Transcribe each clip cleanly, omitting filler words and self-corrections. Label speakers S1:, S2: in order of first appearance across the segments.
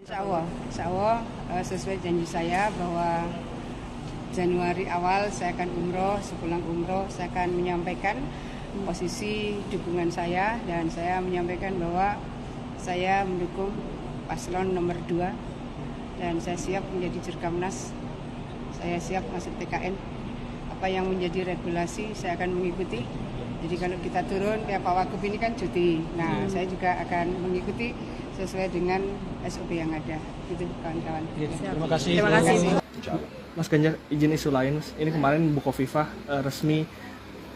S1: Insya Allah sesuai janji saya bahwa Januari awal saya akan umroh, sepulang umroh saya akan menyampaikan posisi dukungan saya dan saya menyampaikan bahwa saya mendukung paslon nomor 2 dan saya siap menjadi Jurkamnas, saya siap masuk TKN. Apa yang menjadi regulasi saya akan mengikuti. Jadi kalau kita turun kayak Pak Wagub ini kan cuti, nah saya juga akan mengikuti sesuai dengan SOP yang ada. Gitu kawan-kawan.
S2: Terima kasih.
S1: Terima kasih.
S2: Mas Ganjar, izin isu lain. Ini kemarin Bukoviva resmi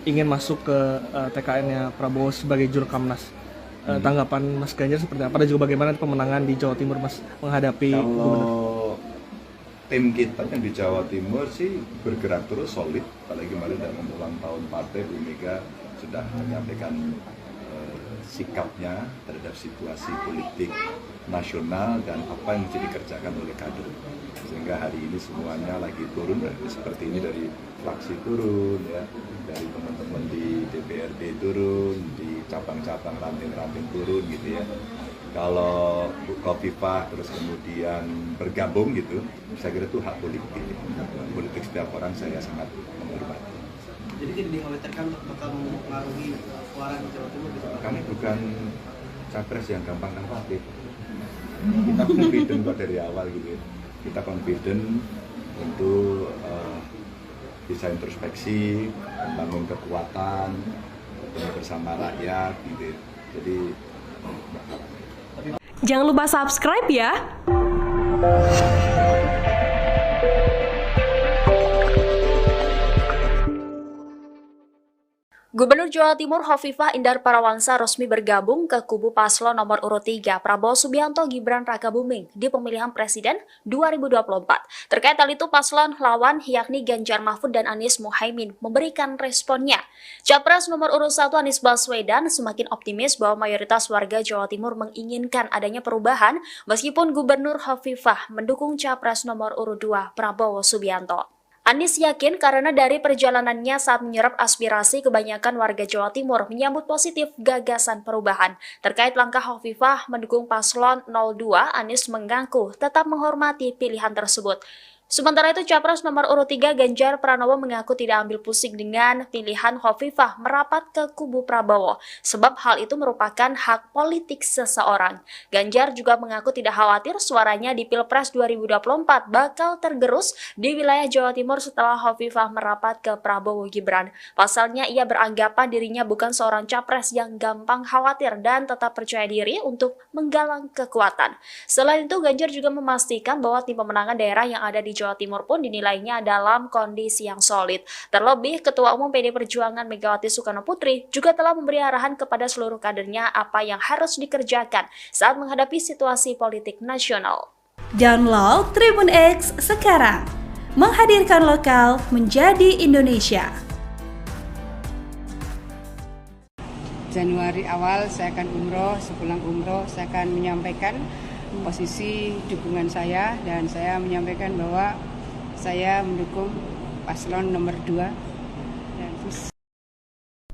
S2: ingin masuk ke TKN-nya Prabowo sebagai Jurkamnas. Tanggapan Mas Ganjar seperti apa? Dan juga bagaimana pemenangan di Jawa Timur Mas menghadapi gubernur?
S3: Tim kita yang di Jawa Timur sih bergerak terus solid. Apalagi kemarin dalam ulang tahun partai Bu Mega sudah menyampaikan sikapnya terhadap situasi politik nasional dan apa yang mesti dikerjakan oleh kader. Sehingga hari ini semuanya lagi turun, seperti ini dari fraksi turun, ya, dari teman-teman di DPRD turun, di cabang-cabang ranting-ranting turun gitu ya. Kalau Bukoviva terus kemudian bergabung gitu, saya kira itu hak politik. Politik setiap orang saya sangat menghormati.
S4: Jadi tidak dikhawatirkan bakal mempengaruhi suara di Jawa Timur gitu?
S3: Kami bukan capres yang gampang khawatir. Kita confident kok dari awal gitu. Kita confident untuk bisa introspeksi, membangun kekuatan, bertemu bersama rakyat gitu. Jadi
S5: jangan lupa subscribe ya.
S6: Gubernur Jawa Timur Hovifah Indar Parawansa resmi bergabung ke kubu paslon nomor urut 3 Prabowo Subianto Gibran Rakabuming di pemilihan presiden 2024. Terkait hal itu, paslon lawan yakni Ganjar Mahfud dan Anies Muhaimin memberikan responnya. Capres nomor urut 1 Anies Baswedan semakin optimis bahwa mayoritas warga Jawa Timur menginginkan adanya perubahan meskipun Gubernur Hovifah mendukung Capres nomor urut 2 Prabowo Subianto. Anies yakin karena dari perjalanannya saat menyerap aspirasi kebanyakan warga Jawa Timur menyambut positif gagasan perubahan. Terkait langkah Hovifah mendukung paslon 02, Anies mengaku tetap menghormati pilihan tersebut. Sementara itu, Capres nomor urut 3 Ganjar Pranowo mengaku tidak ambil pusing dengan pilihan Hovifah merapat ke kubu Prabowo, sebab hal itu merupakan hak politik seseorang. Ganjar juga mengaku tidak khawatir suaranya di Pilpres 2024 bakal tergerus di wilayah Jawa Timur setelah Hovifah merapat ke Prabowo Gibran. Pasalnya, ia beranggapan dirinya bukan seorang capres yang gampang khawatir dan tetap percaya diri untuk menggalang kekuatan. Selain itu, Ganjar juga memastikan bahwa tim pemenangan daerah yang ada di Jawa Timur pun dinilainya dalam kondisi yang solid. Terlebih, Ketua Umum PD Perjuangan Megawati Soekarno Putri juga telah memberi arahan kepada seluruh kadernya apa yang harus dikerjakan saat menghadapi situasi politik nasional.
S5: Download Tribun X sekarang, menghadirkan lokal menjadi Indonesia.
S1: Januari awal saya akan umroh, sepulang umroh saya akan menyampaikan posisi dukungan saya dan saya menyampaikan bahwa saya mendukung paslon nomor 2.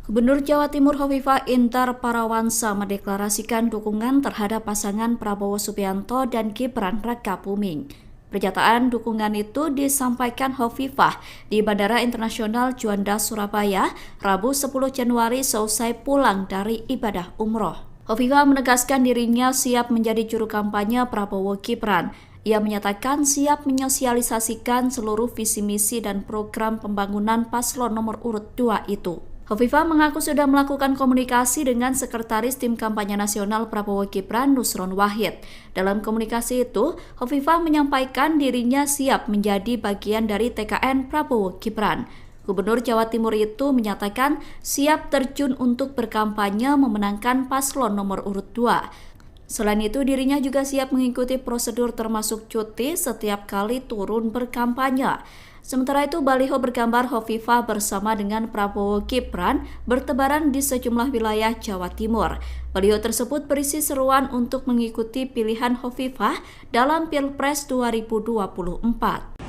S7: Gubernur Jawa Timur Hovifah Indar Parawansa mendeklarasikan dukungan terhadap pasangan Prabowo Subianto dan Gibran Rakabuming. Pernyataan dukungan itu disampaikan Hovifah di Bandara Internasional Juanda, Surabaya, Rabu 10 Januari seusai pulang dari ibadah umroh. Hovifah menegaskan dirinya siap menjadi juru kampanye Prabowo Gibran. Ia menyatakan siap menyosialisasikan seluruh visi misi dan program pembangunan paslon nomor urut 2 itu. Hovifah mengaku sudah melakukan komunikasi dengan Sekretaris Tim Kampanye Nasional Prabowo Gibran Nusron Wahid. Dalam komunikasi itu, Hovifah menyampaikan dirinya siap menjadi bagian dari TKN Prabowo Gibran. Gubernur Jawa Timur itu menyatakan siap terjun untuk berkampanye memenangkan paslon nomor urut 2. Selain itu, dirinya juga siap mengikuti prosedur termasuk cuti setiap kali turun berkampanye. Sementara itu, baliho bergambar Hovifah bersama dengan Prabowo Gibran bertebaran di sejumlah wilayah Jawa Timur. Baliho tersebut berisi seruan untuk mengikuti pilihan Hovifah dalam Pilpres 2024.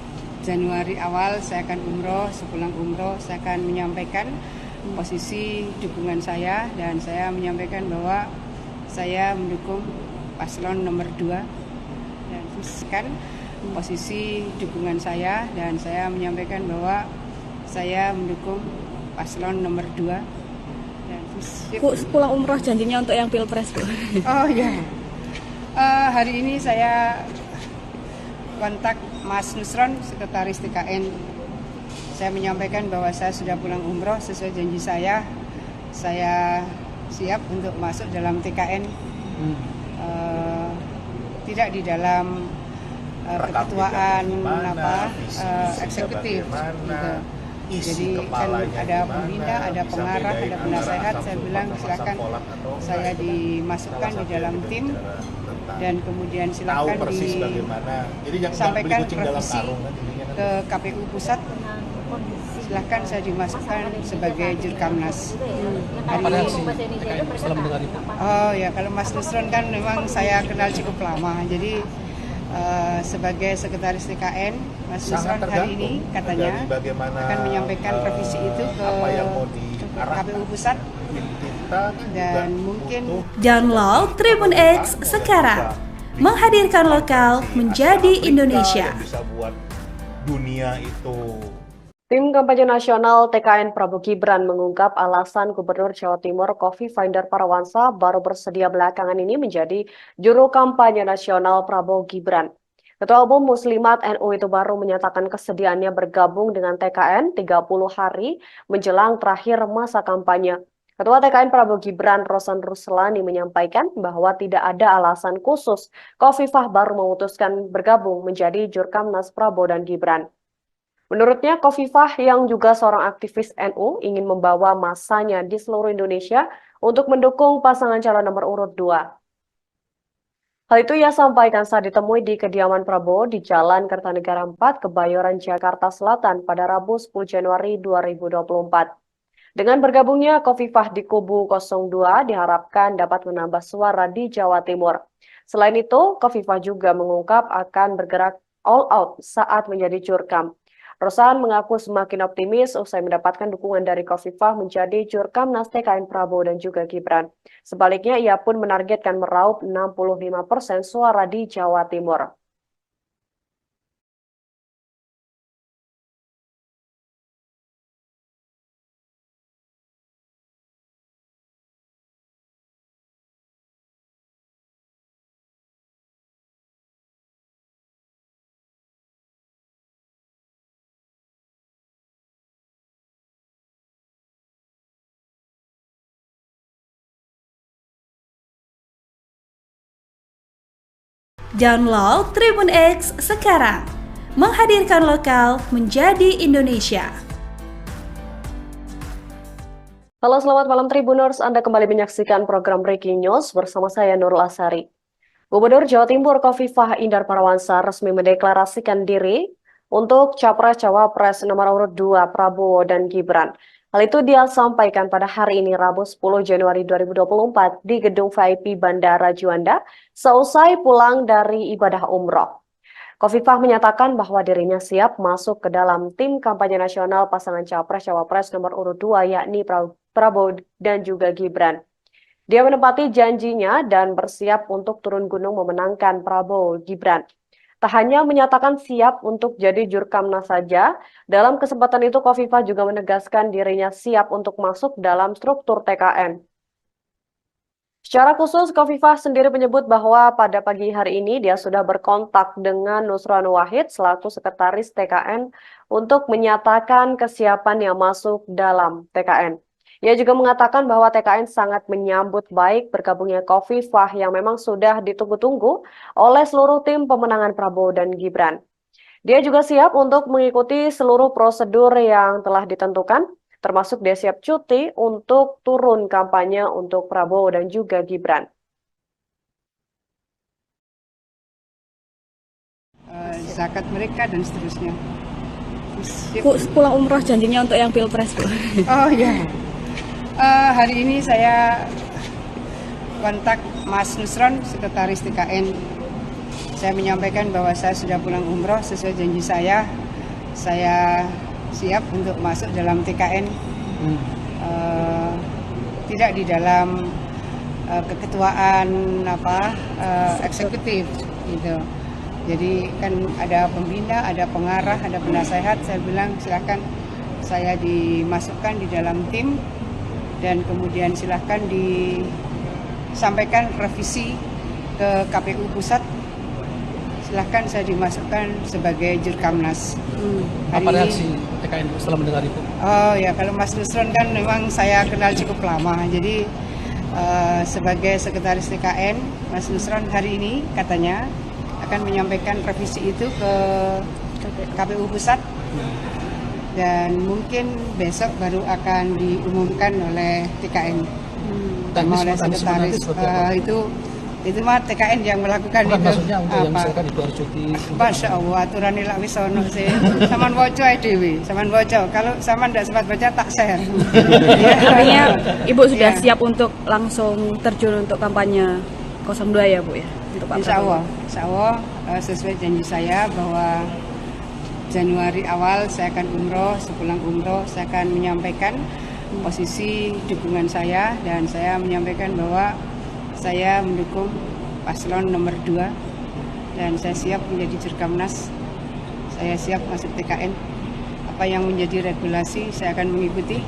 S1: Januari awal saya akan umroh, sepulang umroh saya akan menyampaikan posisi dukungan saya dan saya menyampaikan bahwa saya mendukung paslon nomor 2. kan posisi dukungan saya, dan saya menyampaikan bahwa saya mendukung paslon nomor 2. Dan
S8: Bu, pulang umroh janjinya untuk yang pilpres, Bu.
S1: oh ya, hari ini saya kontak Mas Nusron, sekretaris TKN. Saya menyampaikan bahwa saya sudah pulang umroh sesuai janji saya. Saya siap untuk masuk dalam TKN, tidak di dalam keketuaan eksekutif. Gitu. Jadi kan ada pembina, ada pengarah, ada penasehat. Saya bilang silakan saya dimasukkan di dalam tim, dan kemudian silakan disampaikan revisi ke KPU pusat. Silahkan saya dimasukkan sebagai Jurkamnas. Hari ini. Oh ya, kalau Mas Nusron kan memang saya kenal cukup lama, jadi sebagai sekretaris TKN, Mas Nusron hari ini katanya akan menyampaikan revisi itu ke KPU pusat, dan mungkin
S5: Download Tribun X sekarang, menghadirkan lokal menjadi Indonesia.
S9: Bisa buat dunia itu.
S10: Tim kampanye nasional TKN Prabowo Gibran mengungkap alasan Gubernur Jawa Timur Khofifah Indar Parawansa baru bersedia belakangan ini menjadi juru kampanye nasional Prabowo Gibran. Ketua Umum Muslimat NU itu baru menyatakan kesediaannya bergabung dengan TKN 30 hari menjelang terakhir masa kampanye. Ketua TKN Prabowo Gibran Rosan Ruslani menyampaikan bahwa tidak ada alasan khusus Khofifah baru memutuskan bergabung menjadi Jurkamnas Prabowo dan Gibran. Menurutnya, Khofifah yang juga seorang aktivis NU ingin membawa masanya di seluruh Indonesia untuk mendukung pasangan calon nomor urut 2. Hal itu ia sampaikan saat ditemui di kediaman Prabowo di Jalan Kertanegara 4, Kebayoran, Jakarta Selatan pada Rabu 10 Januari 2024. Dengan bergabungnya Khofifah di kubu 02 diharapkan dapat menambah suara di Jawa Timur. Selain itu, Khofifah juga mengungkap akan bergerak all out saat menjadi Jurkam. Rosan mengaku semakin optimis usai mendapatkan dukungan dari Khofifah menjadi Jurkamnas TKN Prabowo dan juga Gibran. Sebaliknya, ia pun menargetkan meraup 65% suara di Jawa Timur.
S5: Download Tribun X sekarang, menghadirkan lokal menjadi Indonesia.
S10: Halo, selamat malam Tribuners, Anda kembali menyaksikan program Breaking News bersama saya Nurul Asari. Gubernur Jawa Timur Khofifah Indar Parawansa resmi mendeklarasikan diri untuk Capres-Cawapres nomor urut 2 Prabowo dan Gibran. Hal itu dia sampaikan pada hari ini Rabu 10 Januari 2024 di Gedung VIP Bandara Juanda seusai pulang dari ibadah umroh. Khofifah menyatakan bahwa dirinya siap masuk ke dalam tim kampanye nasional pasangan Capres-Cawapres nomor urut 2 yakni Prabowo dan juga Gibran. Dia menepati janjinya dan bersiap untuk turun gunung memenangkan Prabowo Gibran. Tak hanya menyatakan siap untuk jadi Jurkamnas saja, dalam kesempatan itu Khofifah juga menegaskan dirinya siap untuk masuk dalam struktur TKN. Secara khusus, Khofifah sendiri menyebut bahwa pada pagi hari ini dia sudah berkontak dengan Nusron Wahid selaku sekretaris TKN untuk menyatakan kesiapan yang masuk dalam TKN. Ia juga mengatakan bahwa TKN sangat menyambut baik bergabungnya Khofifah yang memang sudah ditunggu-tunggu oleh seluruh tim pemenangan Prabowo dan Gibran. Dia juga siap untuk mengikuti seluruh prosedur yang telah ditentukan, termasuk dia siap cuti untuk turun kampanye untuk Prabowo dan juga Gibran.
S1: Zakat mereka dan seterusnya.
S8: Bu, pulang umroh janjinya untuk yang pilpres, Bu.
S1: Oh ya, hari ini saya kontak Mas Nusron, sekretaris TKN. Saya menyampaikan bahwa saya sudah pulang umroh sesuai janji saya. Saya siap untuk masuk dalam TKN, tidak di dalam keketuaan eksekutif gitu. Jadi kan ada pembina, ada pengarah, ada penasehat. Saya bilang silakan saya dimasukkan di dalam tim dan kemudian silakan disampaikan revisi ke KPU Pusat. Silahkan saya dimasukkan sebagai Jurkamnas.
S11: Apa reaksi TKN setelah mendengar itu?
S1: Oh ya, kalau Mas Nusron kan memang saya kenal cukup lama. Jadi sebagai sekretaris TKN, Mas Nusron hari ini katanya akan menyampaikan revisi itu ke KPU Pusat. Dan mungkin besok baru akan diumumkan oleh TKN. Oleh sekretaris itu mah TKN yang melakukan.
S11: Bukan
S1: itu.
S11: Maksudnya untuk yang misalkan itu harus cuti.
S1: Masya Allah, aturan ilak wis ono sih. Saman woco ae dhewe, saman woco. Kalau saman ndak sempat baca tak share.
S8: Artinya Ibu sudah siap untuk langsung terjun untuk kampanye 02 ya Bu ya? Untuk Pak
S1: Insya
S8: Prabowo.
S1: Allah sesuai janji saya bahwa Januari awal saya akan umroh, sepulang umroh saya akan menyampaikan posisi dukungan saya dan saya menyampaikan bahwa saya mendukung paslon nomor 2 dan saya siap menjadi Jurkamnas, saya siap masuk TKN. Apa yang menjadi regulasi saya akan mengikuti.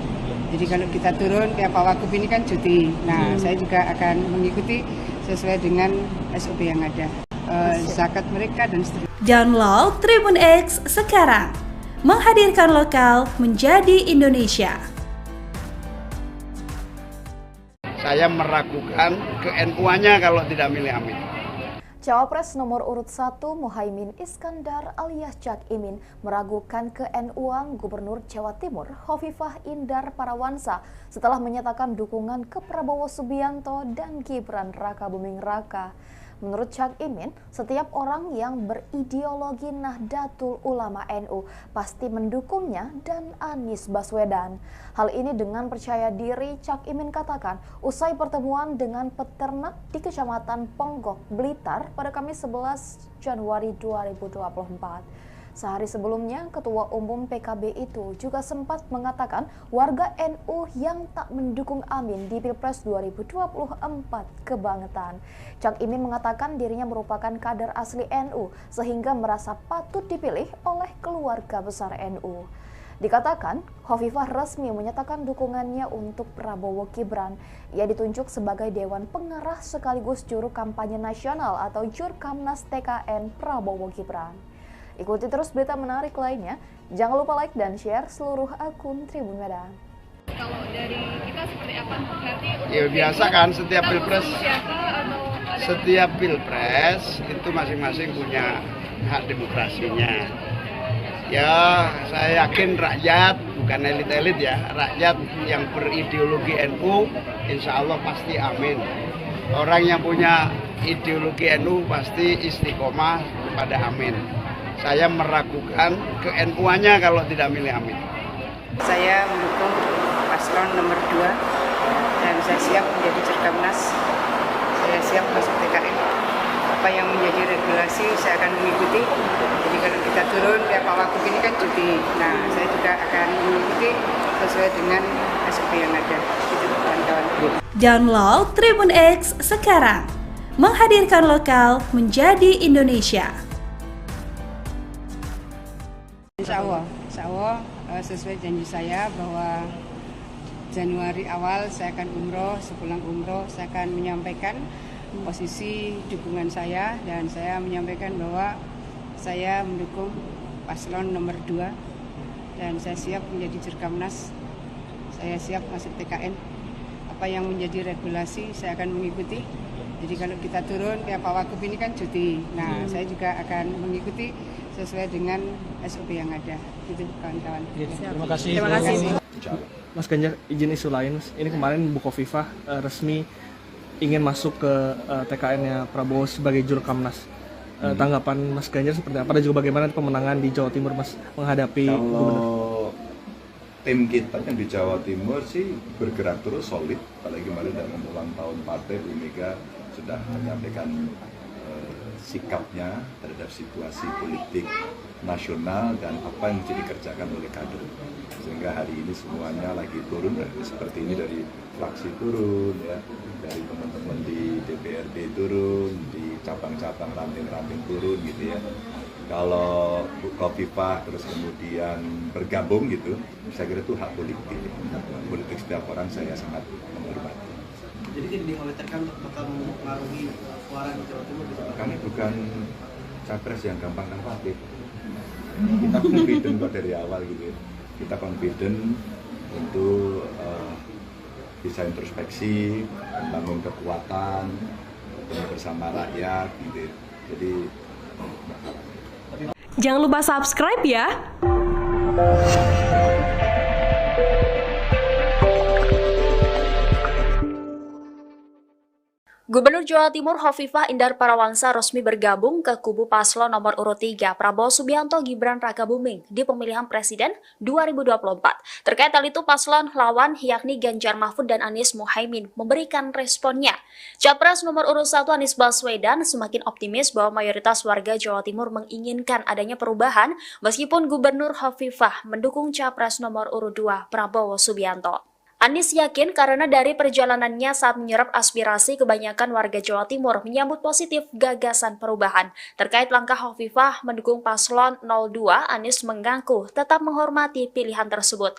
S1: Jadi kalau kita turun kayak Pak Wagub ini kan cuti, nah saya juga akan mengikuti sesuai dengan SOP yang ada, zakat mereka dan seterusnya.
S5: Download Tribun X sekarang, menghadirkan lokal menjadi Indonesia.
S12: Saya meragukan ke-NU-nya kalau tidak milih Amin.
S13: Cawapres nomor urut 1 Muhaimin Iskandar alias Cak Imin meragukan ke-NU-an Gubernur Jawa Timur Hovifah Indar Parawansa setelah menyatakan dukungan ke Prabowo Subianto dan Gibran Rakabuming Raka. Menurut Cak Imin, setiap orang yang berideologi Nahdlatul Ulama NU pasti mendukungnya dan Anies Baswedan. Hal ini dengan percaya diri, Cak Imin katakan usai pertemuan dengan peternak di Kecamatan Ponggok, Blitar pada Kamis 11 Januari 2024. Sehari sebelumnya, Ketua Umum PKB itu juga sempat mengatakan warga NU yang tak mendukung Amin di Pilpres 2024 kebangetan. Cak Imin mengatakan dirinya merupakan kader asli NU sehingga merasa patut dipilih oleh keluarga besar NU. Dikatakan, Hovifah resmi menyatakan dukungannya untuk Prabowo Gibran. Ia ditunjuk sebagai Dewan Pengarah sekaligus juru kampanye nasional atau Jurkamnas TKN Prabowo Gibran. Ikuti terus berita menarik lainnya. Jangan lupa like dan share seluruh akun Tribun Medan.
S14: Kalau dari kita seperti apa? Berarti
S12: Ya biasa kan setiap pilpres itu masing-masing punya hak demokrasinya. Ya saya yakin rakyat, bukan elit-elit ya, rakyat yang berideologi NU insya Allah pasti amin. Orang yang punya ideologi NU pasti istiqomah kepada amin. Saya meragukan ke-NU-nya kalau tidak milih Amin.
S1: Saya mendukung paslon nomor 2 dan saya siap menjadi Jurkamnas. Saya siap masuk TKN. Apa yang menjadi regulasi saya akan mengikuti. Jadi kalau kita turun, kayak Pak Wagub ini kan cuti. Nah, saya juga akan mengikuti sesuai dengan SOP yang ada. Itu kawan-kawan.
S5: Download Tribun X sekarang, menghadirkan lokal menjadi Indonesia.
S1: Insya Allah sesuai janji saya bahwa Januari awal saya akan umroh, sepulang umroh saya akan menyampaikan posisi dukungan saya dan saya menyampaikan bahwa saya mendukung paslon nomor 2 dan saya siap menjadi Jurkamnas, saya siap masuk TKN. Apa yang menjadi regulasi saya akan mengikuti. Jadi kalau kita turun kayak Pak Wagub ini kan cuti. Nah, saya juga akan mengikuti sesuai dengan SOP yang ada. Itu kawan-kawan.
S11: Terima kasih.
S8: Terima kasih.
S2: Mas Ganjar, izin isu lain. Ini kemarin Bu Khofifah resmi ingin masuk ke TKN-nya Prabowo sebagai Jurkamnas. Tanggapan Mas Ganjar seperti apa? Dan juga bagaimana pemenangan di Jawa Timur Mas menghadapi
S3: Kalau tim kita yang di Jawa Timur sih bergerak terus solid. Apalagi kemarin dalam ulang tahun partai Bu Mega sudah menyampaikan sikapnya terhadap situasi politik nasional dan apa yang mesti dikerjakan oleh kader. Sehingga hari ini semuanya lagi turun, seperti ini dari fraksi turun, ya, dari teman-teman di DPRD turun, di cabang-cabang ranting-ranting turun gitu ya. Kalau Bu Khofifah terus kemudian bergabung gitu, saya kira itu hak politik. Politik setiap orang saya sangat menghormati.
S4: Jadi tidak dikhawatirkan bakal mempengaruhi suara di Jawa Timur?
S3: Kami bukan capres yang gampang khawatir. Kita confident kok dari awal gitu. Kita confident untuk bisa introspeksi, membangun kekuatan bersama rakyat gitu. Jadi
S15: jangan lupa subscribe ya.
S6: Gubernur Jawa Timur Khofifah Indar Parawangsa resmi bergabung ke kubu paslon nomor urut 3 Prabowo Subianto Gibran Rakabuming di pemilihan presiden 2024. Terkait hal itu, paslon lawan yakni Ganjar Mahfud dan Anies Muhaimin memberikan responnya. Capres nomor urut 1 Anies Baswedan semakin optimis bahwa mayoritas warga Jawa Timur menginginkan adanya perubahan meskipun Gubernur Khofifah mendukung Capres nomor urut 2 Prabowo Subianto. Anies yakin karena dari perjalanannya saat menyerap aspirasi kebanyakan warga Jawa Timur menyambut positif gagasan perubahan. Terkait langkah Khofifah mendukung paslon 02, Anies mengaku tetap menghormati pilihan tersebut.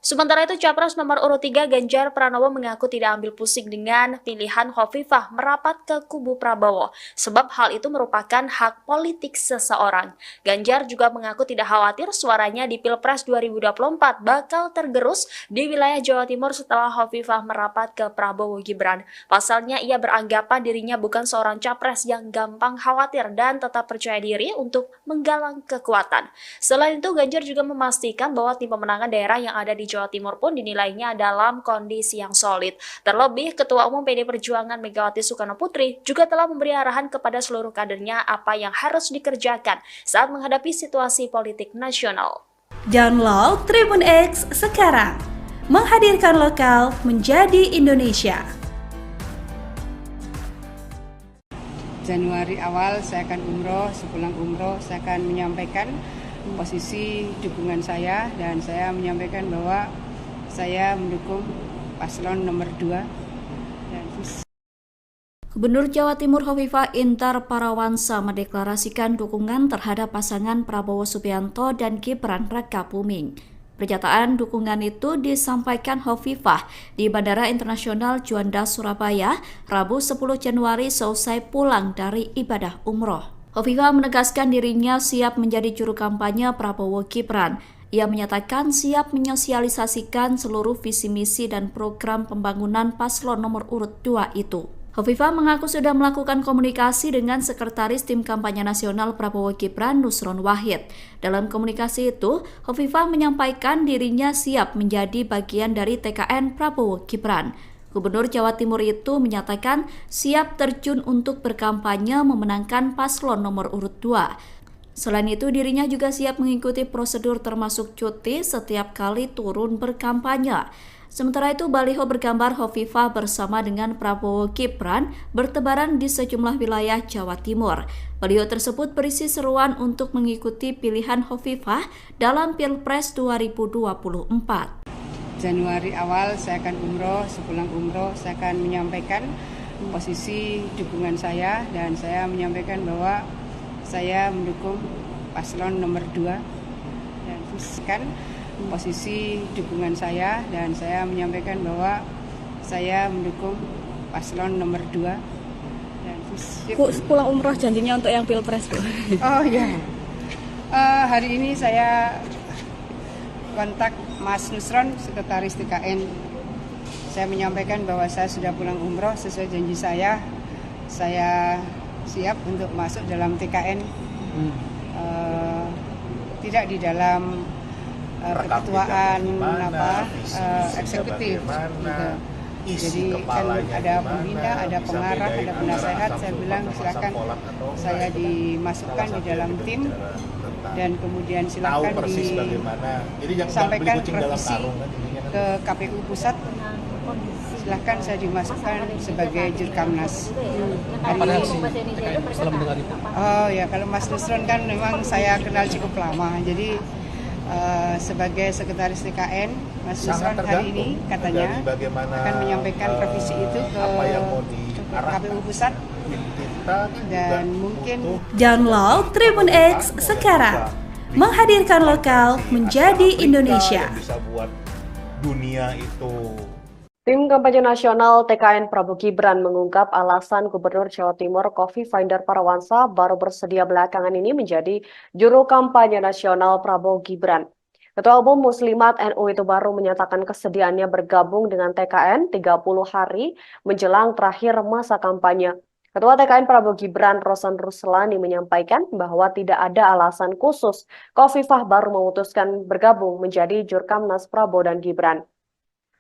S6: Sementara itu, Capres nomor urut 3 Ganjar Pranowo mengaku tidak ambil pusing dengan pilihan Khofifah merapat ke kubu Prabowo, sebab hal itu merupakan hak politik seseorang. Ganjar juga mengaku tidak khawatir suaranya di Pilpres 2024 bakal tergerus di wilayah Jawa Timur setelah Khofifah merapat ke Prabowo Gibran. Pasalnya, ia beranggapan dirinya bukan seorang capres yang gampang khawatir dan tetap percaya diri untuk menggalang kekuatan. Selain itu, Ganjar juga memastikan bahwa tim pemenangan daerah yang ada di Jawa Timur pun dinilainya dalam kondisi yang solid. Terlebih, Ketua Umum PD Perjuangan Megawati Soekarno Putri juga telah memberi arahan kepada seluruh kadernya apa yang harus dikerjakan saat menghadapi situasi politik nasional.
S5: Download Tribun X sekarang, menghadirkan lokal menjadi Indonesia.
S1: Januari awal saya akan umroh, sepulang umroh saya akan menyampaikan posisi dukungan saya dan saya menyampaikan bahwa saya mendukung paslon nomor 2.
S7: Gubernur Jawa Timur Khofifah Indar Parawansa mendeklarasikan dukungan terhadap pasangan Prabowo Subianto dan Gibran Rakabuming. Pernyataan dukungan itu disampaikan Khofifah di Bandara Internasional Juanda, Surabaya, Rabu 10 Januari seusai pulang dari ibadah umroh. Khofifah menegaskan dirinya siap menjadi juru kampanye Prabowo Gibran. Ia menyatakan siap menyosialisasikan seluruh visi misi dan program pembangunan paslon nomor urut 2 itu. Khofifah mengaku sudah melakukan komunikasi dengan Sekretaris Tim Kampanye Nasional Prabowo Gibran Nusron Wahid. Dalam komunikasi itu, Khofifah menyampaikan dirinya siap menjadi bagian dari TKN Prabowo Gibran. Gubernur Jawa Timur itu menyatakan siap terjun untuk berkampanye memenangkan paslon nomor urut 2. Selain itu, dirinya juga siap mengikuti prosedur termasuk cuti setiap kali turun berkampanye. Sementara itu, baliho bergambar Khofifah bersama dengan Prabowo Gibran bertebaran di sejumlah wilayah Jawa Timur. Baliho tersebut berisi seruan untuk mengikuti pilihan Khofifah dalam Pilpres 2024.
S1: Januari awal saya akan umroh, sepulang umroh saya akan menyampaikan posisi dukungan saya dan saya menyampaikan bahwa saya mendukung paslon nomor 2 dan posisi dukungan saya dan saya menyampaikan bahwa saya mendukung paslon nomor 2 dan
S8: Bu, pulang umroh janjinya untuk yang Pilpres, Bu.
S1: Oh iya. Hari ini saya kontak Mas Nusron, Sekretaris TKN. Saya menyampaikan bahwa saya sudah pulang umroh sesuai janji saya. Saya siap untuk masuk dalam TKN. Tidak di dalam keketuaan eksekutif. Gitu. Jadi kan ada pembina, ada pengarah, ada penasehat. Saya bilang silakan saya dimasukkan di dalam tim. Dan kemudian silakan disampaikan revisi ke KPU Pusat silahkan saya dimasukkan sebagai Jurkamnas.
S11: Apa reaksi TKN setelah mendengar itu?
S1: Oh ya, kalau Mas Nusron kan memang saya kenal cukup lama, jadi sebagai sekretaris TKN, Mas Nusron hari ini katanya akan menyampaikan revisi itu ke KPU Pusat dan mungkin
S5: Download Tribun X sekarang, menghadirkan lokal menjadi Indonesia.
S9: Bisa buat dunia itu.
S10: Tim kampanye nasional TKN Prabowo Gibran mengungkap alasan Gubernur Jawa Timur Khofifah Indar Parawansa baru bersedia belakangan ini menjadi juru kampanye nasional Prabowo Gibran. Ketua Umum Muslimat NU itu baru menyatakan kesediaannya bergabung dengan TKN 30 hari menjelang terakhir masa kampanye. Ketua TKN Prabowo Gibran Rosan Ruslani menyampaikan bahwa tidak ada alasan khusus Khofifah baru memutuskan bergabung menjadi Jurkamnas Prabowo dan Gibran.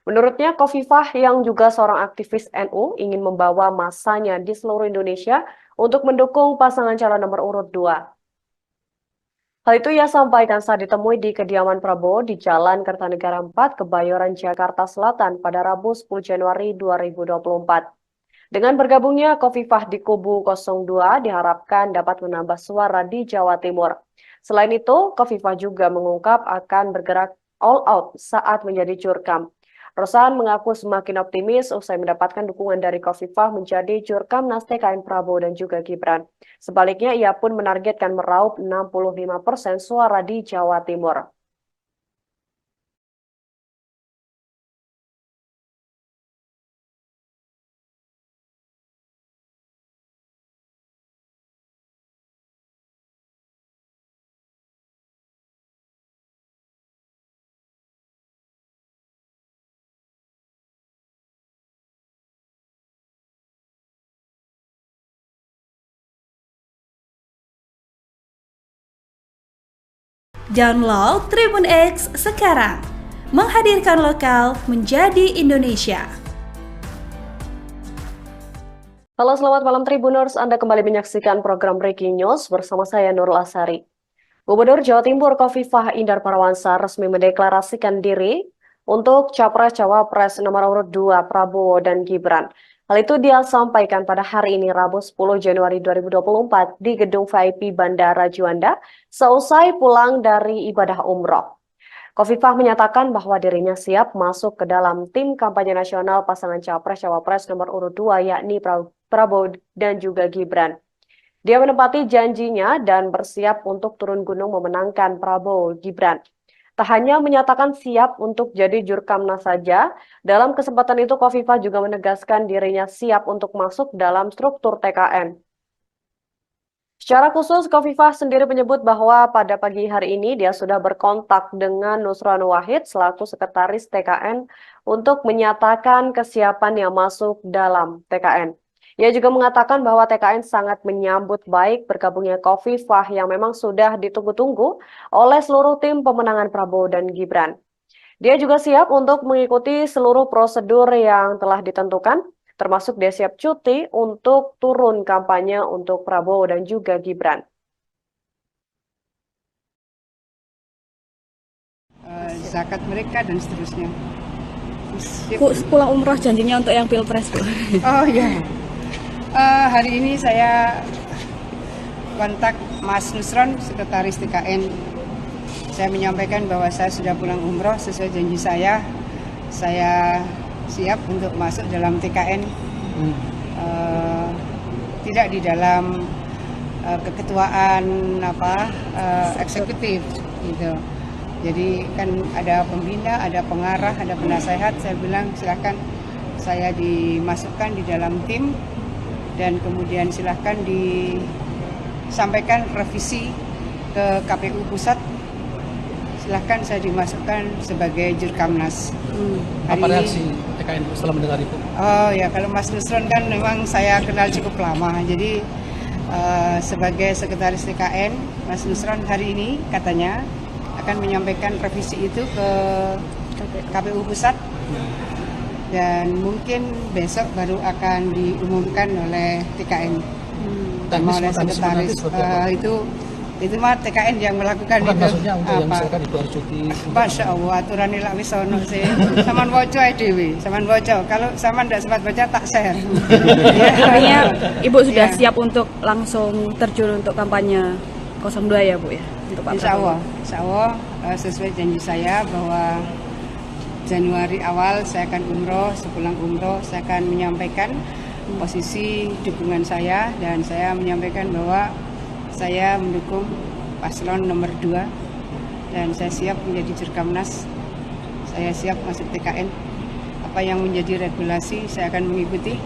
S10: Menurutnya, Khofifah yang juga seorang aktivis NU ingin membawa masanya di seluruh Indonesia untuk mendukung pasangan calon nomor urut 2. Hal itu ia sampaikan saat ditemui di kediaman Prabowo di Jalan Kertanegara 4, Kebayoran, Jakarta Selatan pada Rabu 10 Januari 2024. Dengan bergabungnya Khofifah di kubu 02 diharapkan dapat menambah suara di Jawa Timur. Selain itu, Khofifah juga mengungkap akan bergerak all out saat menjadi Jurkam. Rosan mengaku semakin optimis usai mendapatkan dukungan dari Khofifah menjadi Jurkamnas TKN Prabowo dan juga Gibran. Sebaliknya, ia pun menargetkan meraup 65% suara di Jawa Timur.
S5: Download Tribun X sekarang, menghadirkan lokal menjadi Indonesia.
S10: Halo, selamat malam Tribuners. Anda kembali menyaksikan program Breaking News bersama saya Nurul Asari. Gubernur Jawa Timur Khofifah Indar Parawansa resmi mendeklarasikan diri untuk Capres-Cawapres nomor urut 2 Prabowo dan Gibran. Hal itu dia sampaikan pada hari ini Rabu 10 Januari 2024 di Gedung VIP Bandara Juanda seusai pulang dari ibadah umroh. Khofifah menyatakan bahwa dirinya siap masuk ke dalam tim kampanye nasional pasangan Capres-Cawapres nomor urut 2 yakni Prabowo dan juga Gibran. Dia menepati janjinya dan bersiap untuk turun gunung memenangkan Prabowo Gibran. Tak hanya menyatakan siap untuk jadi Jurkamnas saja, dalam kesempatan itu Khofifah juga menegaskan dirinya siap untuk masuk dalam struktur TKN. Secara khusus, Khofifah sendiri menyebut bahwa pada pagi hari ini dia sudah berkontak dengan Nusron Wahid selaku sekretaris TKN untuk menyatakan kesiapannya masuk dalam TKN. Ia juga mengatakan bahwa TKN sangat menyambut baik bergabungnya Khofifah yang memang sudah ditunggu-tunggu oleh seluruh tim pemenangan Prabowo dan Gibran. Dia juga siap untuk mengikuti seluruh prosedur yang telah ditentukan, termasuk dia siap cuti untuk turun kampanye untuk Prabowo dan juga Gibran.
S1: Zakat mereka dan seterusnya.
S8: Pulang umroh janjinya untuk yang Pilpres, Bu.
S1: Oh iya. Hari ini saya kontak Mas Nusron, sekretaris TKN. Saya menyampaikan bahwa saya sudah pulang umroh sesuai janji saya. Saya siap untuk masuk dalam TKN. Tidak di dalam keketuaan eksekutif gitu. Jadi kan ada pembina, ada pengarah, ada penasehat. Saya bilang silahkan saya dimasukkan di dalam tim. Dan kemudian silahkan disampaikan revisi ke KPU Pusat. Silahkan saya dimasukkan sebagai Jurkamnas.
S11: Apa reaksi TKN setelah mendengar itu?
S1: Oh ya, kalau Mas Nusron kan memang saya kenal cukup lama. Jadi sebagai sekretaris TKN, Mas Nusron hari ini katanya akan menyampaikan revisi itu ke KPU Pusat. Dan mungkin besok baru akan diumumkan oleh TKN, oleh sekretaris. Itu Itu mah TKN yang melakukan
S11: Bukan,
S1: itu.
S11: maksudnya untuk yang misalkan ibu harus cuti.
S1: Masya Allah, aturannya lak wis ono sih. Saman waca dewi, saman waca. Kalau saman tidak sempat baca tak share.
S8: Artinya Ibu sudah siap untuk langsung terjun untuk kampanye 02 ya Bu ya? Untuk Pak
S1: Insya
S8: Prabowo.
S1: Allah sesuai janji saya bahwa Januari awal saya akan umroh, sepulang umroh saya akan menyampaikan posisi dukungan saya dan saya menyampaikan bahwa saya mendukung paslon nomor 2 dan saya siap menjadi Jurkamnas, saya siap masuk TKN. Apa yang menjadi regulasi saya akan mengikuti.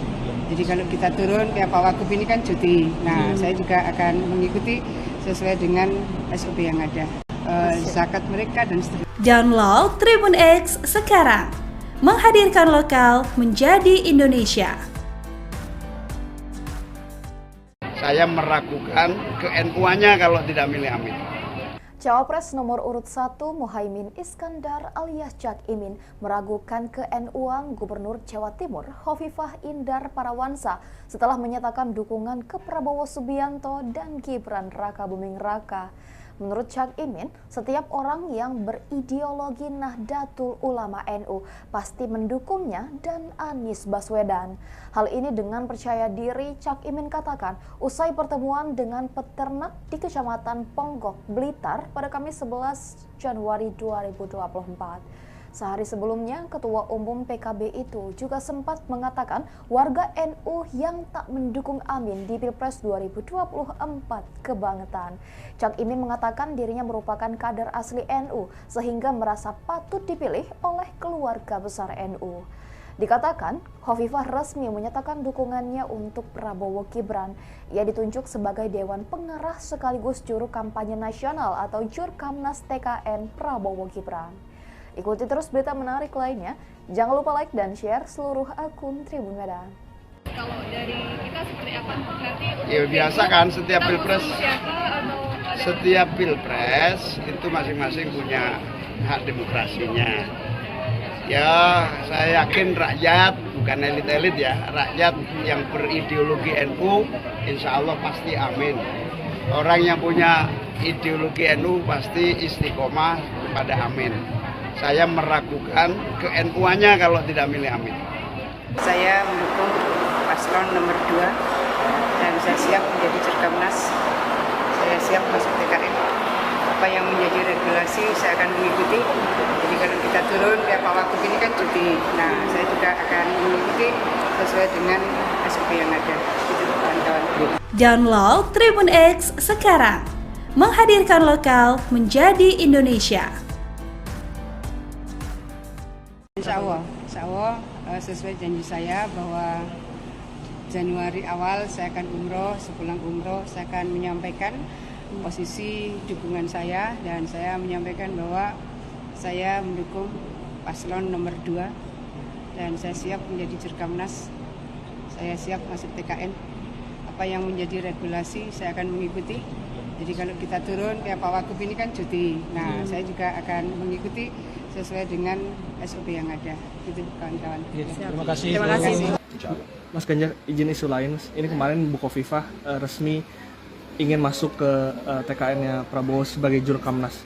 S1: Jadi kalau kita turun kayak Pak Wagub ini kan cuti, nah saya juga akan mengikuti sesuai dengan SOP yang ada, zakat mereka dan seterusnya.
S5: Download Tribun X sekarang, menghadirkan lokal menjadi Indonesia.
S12: Saya meragukan ke-NU-nya kalau tidak milih Amin.
S13: Cawapres nomor urut 1 Muhaimin Iskandar alias Cak Imin meragukan ke-NU-an Gubernur Jawa Timur Khofifah Indar Parawansa setelah menyatakan dukungan ke Prabowo Subianto dan Gibran Rakabuming Raka. Menurut Cak Imin, setiap orang yang berideologi Nahdlatul Ulama NU pasti mendukungnya dan Anies Baswedan. Hal ini dengan percaya diri Cak Imin katakan usai pertemuan dengan peternak di Kecamatan Ponggok, Blitar pada Kamis 11 Januari 2024. Sehari sebelumnya, Ketua Umum PKB itu juga sempat mengatakan warga NU yang tak mendukung Amin di Pilpres 2024 kebangetan. Cak Imin mengatakan dirinya merupakan kader asli NU sehingga merasa patut dipilih oleh keluarga besar NU. Dikatakan, Khofifah resmi menyatakan dukungannya untuk Prabowo Gibran. Ia ditunjuk sebagai Dewan Pengarah sekaligus juru kampanye nasional atau Jurkamnas TKN Prabowo Gibran. Ikuti terus berita menarik lainnya. Jangan lupa like dan share seluruh akun Tribun Medan.
S14: Kalau dari kita seperti apa? Berarti
S12: Ya biasa kan setiap pilpres itu masing-masing punya hak demokrasinya. Ya saya yakin rakyat, bukan elit-elit ya, rakyat yang berideologi NU insya Allah pasti amin. Orang yang punya ideologi NU pasti istiqomah kepada amin. Saya meragukan ke-NU-nya kalau tidak milih Amin.
S1: Saya mendukung paslon nomor 2 dan saya siap menjadi Jurkamnas. Saya siap masuk TKN. Apa yang menjadi regulasi saya akan mengikuti. Jadi kalau kita turun kayak Pak Wagub ini kan cuti. Nah, saya juga akan mengikuti sesuai dengan SOP yang ada. Itu kawan-kawan.
S5: Download Tribun X sekarang, menghadirkan lokal menjadi Indonesia.
S1: Insya Allah sesuai janji saya bahwa Januari awal saya akan umroh, sepulang umroh saya akan menyampaikan posisi dukungan saya dan saya menyampaikan bahwa saya mendukung paslon nomor 2 dan saya siap menjadi Jurkamnas, saya siap masuk TKN. Apa yang menjadi regulasi saya akan mengikuti. Jadi kalau kita turun kayak Pak Wagub ini kan cuti. Nah, saya juga akan mengikuti sesuai dengan SOP yang ada. Itu kawan-kawan.
S11: Terima kasih.
S8: Terima kasih.
S2: Mas Ganjar, izin isu lain. Ini kemarin Bu Khofifah resmi ingin masuk ke TKN-nya Prabowo sebagai Jurkamnas.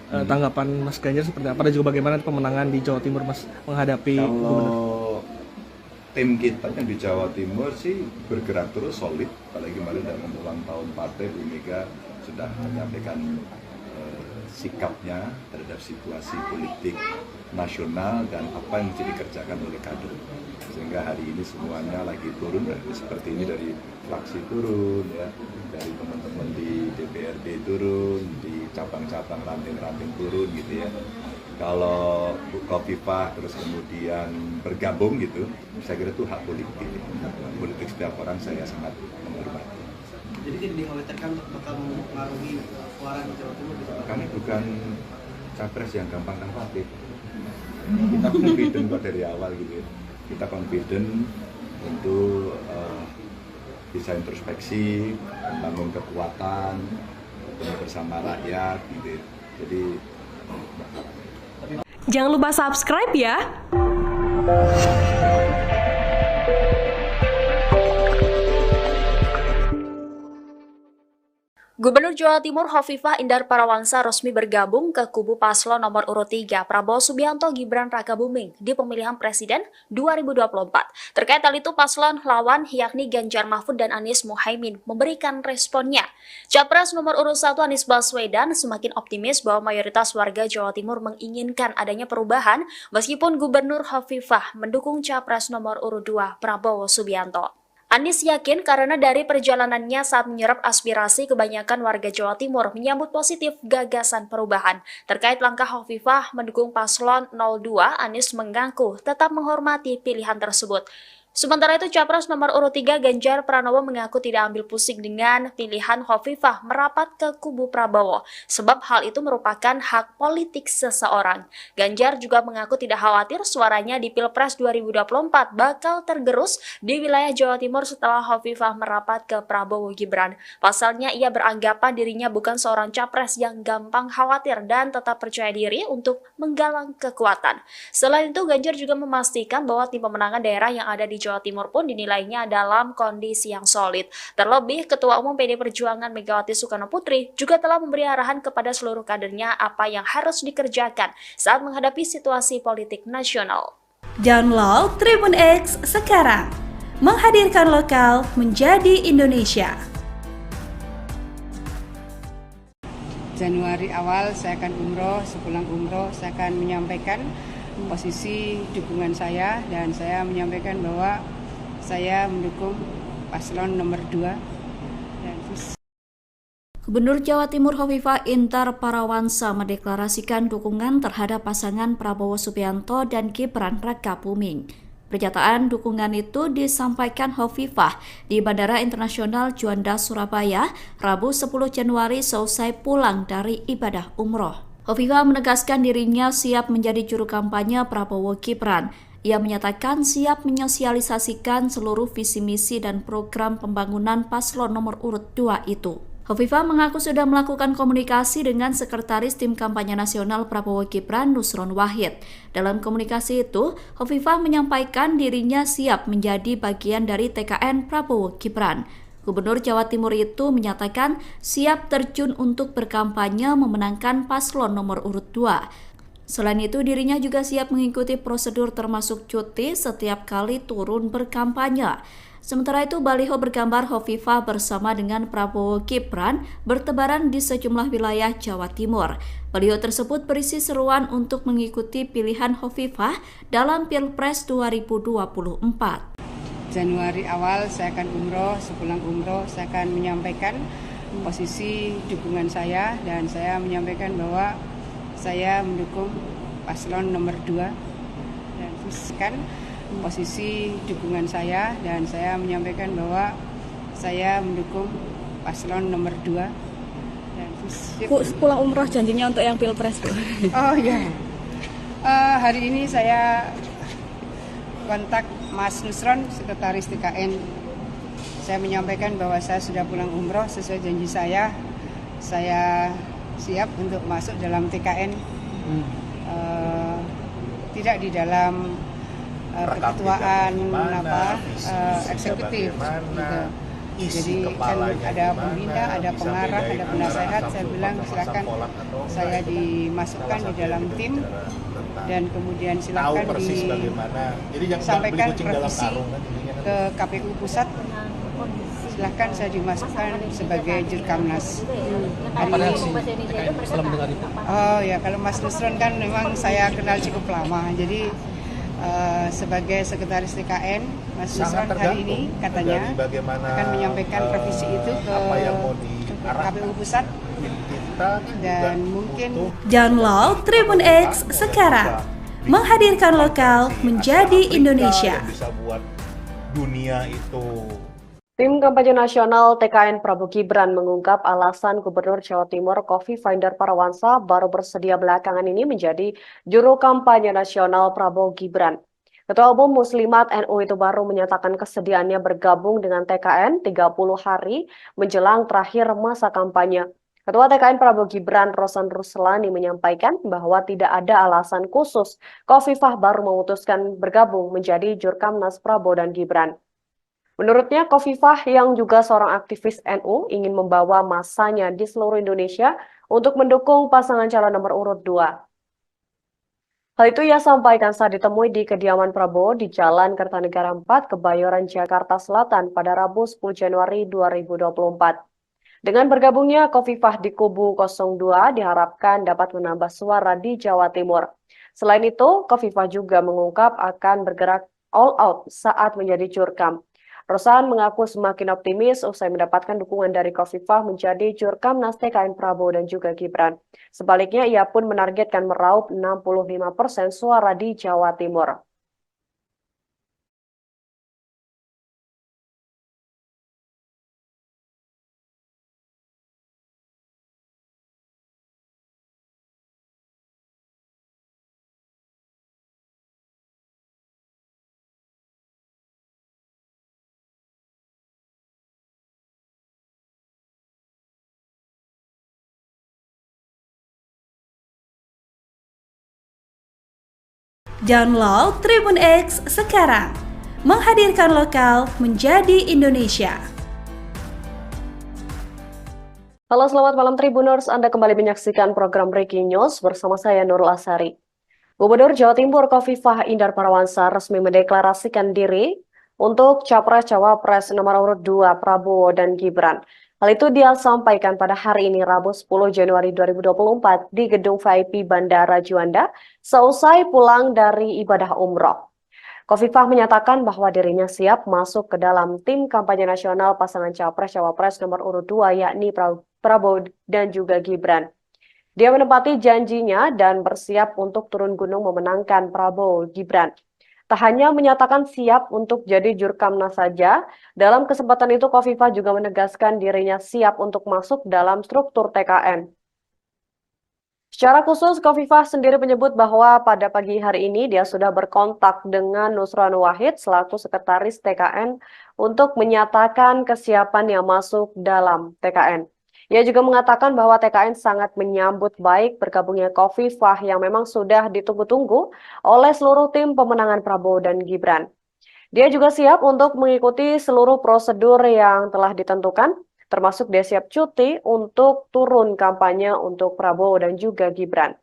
S2: Tanggapan Mas Ganjar seperti apa? Dan juga bagaimana pemenangan di Jawa Timur Mas menghadapi
S3: Gubernur? Tim kita yang di Jawa Timur sih bergerak terus solid, apalagi kemarin dalam ulang tahun partai Bu Mega sudah menyampaikan sikapnya terhadap situasi politik nasional dan apa yang mesti dikerjakan oleh kader. Sehingga hari ini semuanya lagi turun, seperti ini dari fraksi turun, ya, dari teman-teman di DPRD turun, di cabang-cabang ranting-ranting turun gitu ya. Kalau Bu Khofifah terus kemudian bergabung gitu, saya kira itu hak politik. Hak politik setiap orang saya sangat menghormati.
S4: Jadi tidak dikhawatirkan bakal mempengaruhi suara di Jawa Timur?
S3: Kami bukan capres yang gampang khawatir. Kita confident kok dari awal gitu. Kita confident untuk bisa introspeksi, membangun kekuatan, bertemu bersama rakyat gitu. Jadi
S15: Jangan lupa subscribe ya.
S6: Gubernur Jawa Timur Hovifah Indar Parawansa resmi bergabung ke kubu paslon nomor urut 3 Prabowo Subianto Gibran Rakabuming di pemilihan presiden 2024. Terkait hal itu, paslon lawan yakni Ganjar Mahfud dan Anies Muhaimin memberikan responnya. Capres nomor urut 1 Anies Baswedan semakin optimis bahwa mayoritas warga Jawa Timur menginginkan adanya perubahan meskipun Gubernur Hovifah mendukung Capres nomor urut 2 Prabowo Subianto. Anies yakin karena dari perjalanannya saat menyerap aspirasi kebanyakan warga Jawa Timur menyambut positif gagasan perubahan. Terkait langkah Hovifah mendukung paslon 02, Anies mengaku tetap menghormati pilihan tersebut. Sementara itu, Capres nomor urut 3 Ganjar Pranowo mengaku tidak ambil pusing dengan pilihan Hovifah merapat ke kubu Prabowo, sebab hal itu merupakan hak politik seseorang. Ganjar juga mengaku tidak khawatir suaranya di Pilpres 2024 bakal tergerus di wilayah Jawa Timur setelah Hovifah merapat ke Prabowo Gibran. Pasalnya, ia beranggapan dirinya bukan seorang capres yang gampang khawatir dan tetap percaya diri untuk menggalang kekuatan. Selain itu, Ganjar juga memastikan bahwa tim pemenangan daerah yang ada di Jawa Timur pun dinilainya dalam kondisi yang solid. Terlebih, Ketua Umum PD Perjuangan Megawati Soekarno Putri juga telah memberi arahan kepada seluruh kadernya apa yang harus dikerjakan saat menghadapi situasi politik nasional.
S5: Download Tribun X sekarang, menghadirkan lokal menjadi Indonesia.
S1: Januari awal saya akan umroh, sepulang umroh saya akan menyampaikan posisi dukungan saya dan saya menyampaikan bahwa saya mendukung paslon nomor 2.
S7: Gubernur Jawa Timur Hovifah Indar Parawansa mendeklarasikan dukungan terhadap pasangan Prabowo Subianto dan Gibran Rakabuming. Pernyataan dukungan itu disampaikan Hovifah di Bandara Internasional Juanda, Surabaya, Rabu 10 Januari seusai pulang dari ibadah umroh. Hovifah menegaskan dirinya siap menjadi juru kampanye Prabowo Gibran. Ia menyatakan siap menyosialisasikan seluruh visi misi dan program pembangunan paslon nomor urut 2 itu. Hovifah mengaku sudah melakukan komunikasi dengan Sekretaris Tim Kampanye Nasional Prabowo Gibran Nusron Wahid. Dalam komunikasi itu, Hovifah menyampaikan dirinya siap menjadi bagian dari TKN Prabowo Gibran. Gubernur Jawa Timur itu menyatakan siap terjun untuk berkampanye memenangkan paslon nomor urut 2. Selain itu, dirinya juga siap mengikuti prosedur termasuk cuti setiap kali turun berkampanye. Sementara itu, baliho bergambar Hovifah bersama dengan Prabowo Gibran bertebaran di sejumlah wilayah Jawa Timur. Baliho tersebut berisi seruan untuk mengikuti pilihan Hovifah dalam Pilpres 2024.
S1: Januari awal saya akan umroh, sepulang umroh saya akan menyampaikan posisi dukungan saya dan saya menyampaikan bahwa saya mendukung paslon nomor 2 dan posisi dukungan saya dan saya menyampaikan bahwa saya mendukung paslon nomor 2 dan
S8: Bu, pulang umroh janjinya untuk yang Pilpres, Bu.
S1: Oh ya, hari ini saya kontak Mas Nusron, Sekretaris TKN. Saya menyampaikan bahwa saya sudah pulang umroh sesuai janji saya. Saya siap untuk masuk dalam TKN, tidak di dalam keketuaan eksekutif. Gitu. Jadi kan ada pembina, ada pengarah, ada penasehat. Saya bilang silakan saya dimasukkan di dalam tim dan kemudian silakan disampaikan revisi ke KPU Pusat. Silahkan saya dimasukkan sebagai Jurkamnas. Hari ini, oh ya, kalau Mas Nusron kan memang saya kenal cukup lama, jadi sebagai Sekretaris TKN, Mas Nusron hari ini katanya akan menyampaikan revisi itu ke KPU Pusat dan mungkin.
S5: Download Tribun X sekarang, menghadirkan lokal menjadi Indonesia.
S9: Bisa buat dunia itu.
S10: Tim Kampanye Nasional TKN Prabowo Gibran mengungkap alasan Gubernur Jawa Timur Hovifah Indar Parawansa baru bersedia belakangan ini menjadi juru kampanye nasional Prabowo Gibran. Ketua Umum Muslimat NU itu baru menyatakan kesediaannya bergabung dengan TKN 30 hari menjelang terakhir masa kampanye. Ketua TKN Prabowo Gibran Rosan Ruslani menyampaikan bahwa tidak ada alasan khusus Hovifah baru memutuskan bergabung menjadi Jurkamnas Prabowo dan Gibran. Menurutnya, Khofifah yang juga seorang aktivis NU ingin membawa masanya di seluruh Indonesia untuk mendukung pasangan calon nomor urut 2. Hal itu ia sampaikan saat ditemui di kediaman Prabowo di Jalan Kertanegara 4, Kebayoran, Jakarta Selatan pada Rabu 10 Januari 2024. Dengan bergabungnya Khofifah di kubu 02 diharapkan dapat menambah suara di Jawa Timur. Selain itu, Khofifah juga mengungkap akan bergerak all out saat menjadi jurkam. Rosan mengaku semakin optimis usai mendapatkan dukungan dari Khofifah menjadi jurkamnas TKN Prabowo dan juga Gibran. Sebaliknya, ia pun menargetkan meraup 65% suara di Jawa Timur.
S5: Download Tribun X sekarang, menghadirkan lokal menjadi Indonesia.
S10: Halo, selamat malam Tribuners, Anda kembali menyaksikan program Breaking News bersama saya Nurul Asari. Gubernur Jawa Timur Khofifah Indar Parawansa resmi mendeklarasikan diri untuk Capres-Cawapres nomor urut 2 Prabowo dan Gibran. Hal itu dia sampaikan pada hari ini Rabu 10 Januari 2024 di Gedung VIP Bandara Juanda seusai pulang dari ibadah umroh. Khofifah menyatakan bahwa dirinya siap masuk ke dalam tim kampanye nasional pasangan Capres-Cawapres nomor urut 2 yakni Prabowo dan juga Gibran. Dia menepati janjinya dan bersiap untuk turun gunung memenangkan Prabowo Gibran. Tak hanya menyatakan siap untuk jadi jurkamnas saja, dalam kesempatan itu Khofifah juga menegaskan dirinya siap untuk masuk dalam struktur TKN. Secara khusus, Khofifah sendiri menyebut bahwa pada pagi hari ini dia sudah berkontak dengan Nusron Wahid selaku sekretaris TKN untuk menyatakan kesiapannya masuk dalam TKN. Ia juga mengatakan bahwa TKN sangat menyambut baik bergabungnya Khofifah yang memang sudah ditunggu-tunggu oleh seluruh tim pemenangan Prabowo dan Gibran. Dia juga siap untuk mengikuti seluruh prosedur yang telah ditentukan, termasuk dia siap cuti untuk turun kampanye untuk Prabowo dan juga Gibran.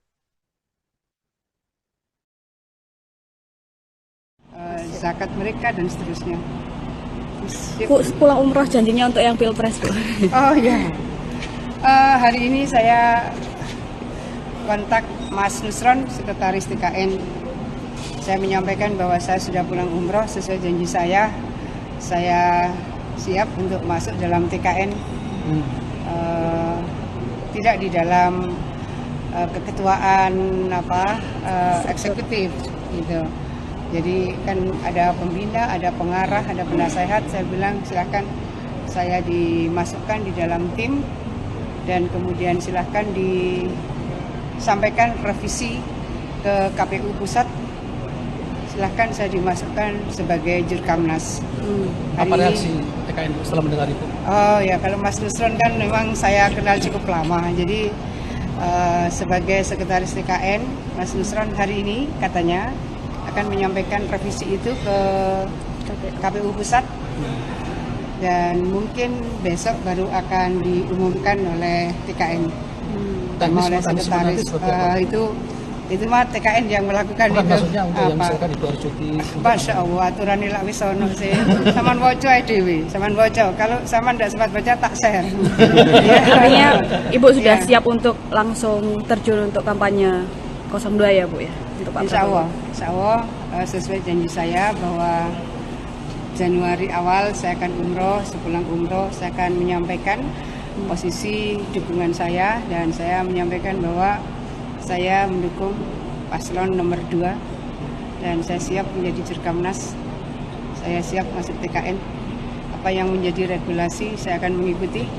S1: Zakat mereka dan seterusnya.
S8: Pulang umroh janjinya untuk yang Pilpres, Bu.
S1: Oh ya. Hari ini saya kontak Mas Nusron, sekretaris TKN. Saya menyampaikan bahwa saya sudah pulang umroh sesuai janji saya. Saya siap untuk masuk dalam TKN. Tidak di dalam keketuaan eksekutif gitu. Jadi kan ada pembina, ada pengarah, ada penasehat. Saya bilang silakan saya dimasukkan di dalam tim. Dan kemudian silahkan disampaikan revisi ke KPU Pusat. Silahkan saya dimasukkan sebagai jurkamnas.
S11: Apa reaksi TKN setelah mendengar itu?
S1: Oh ya, kalau Mas Nusron kan memang saya kenal cukup lama. Jadi sebagai sekretaris TKN, Mas Nusron hari ini katanya akan menyampaikan revisi itu ke KPU Pusat. Dan mungkin besok baru akan diumumkan oleh TKN sama oleh sekretaris. Itu mah TKN yang melakukan.
S11: Bukan,
S1: itu
S11: maksudnya untuk yang misalkan itu harus cuti.
S1: Masya Allah, aturan ini wis ono sih. Saman waca dewi, saman waca. Kalau saman tidak sempat baca tak share.
S8: Artinya Ibu sudah siap untuk langsung terjun untuk kampanye 02 ya, Bu ya, untuk Pak Prabowo.
S1: Insya Allah sesuai janji saya bahwa Januari awal saya akan umroh, sepulang umroh saya akan menyampaikan posisi dukungan saya dan saya menyampaikan bahwa saya mendukung paslon nomor 2 dan saya siap menjadi jurkamnas, saya siap masuk TKN. Apa yang menjadi regulasi saya akan mengikuti.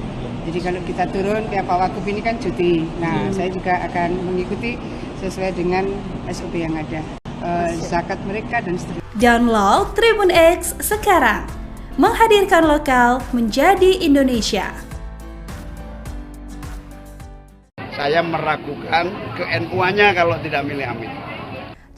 S1: Jadi kalau kita turun kayak Pak Wagub ini kan cuti, nah saya juga akan mengikuti sesuai dengan SOP yang ada. Zakat mereka dan seterusnya.
S5: Download Tribun X sekarang, menghadirkan lokal menjadi Indonesia.
S12: Saya meragukan ke NU-nya kalau tidak milih Amin.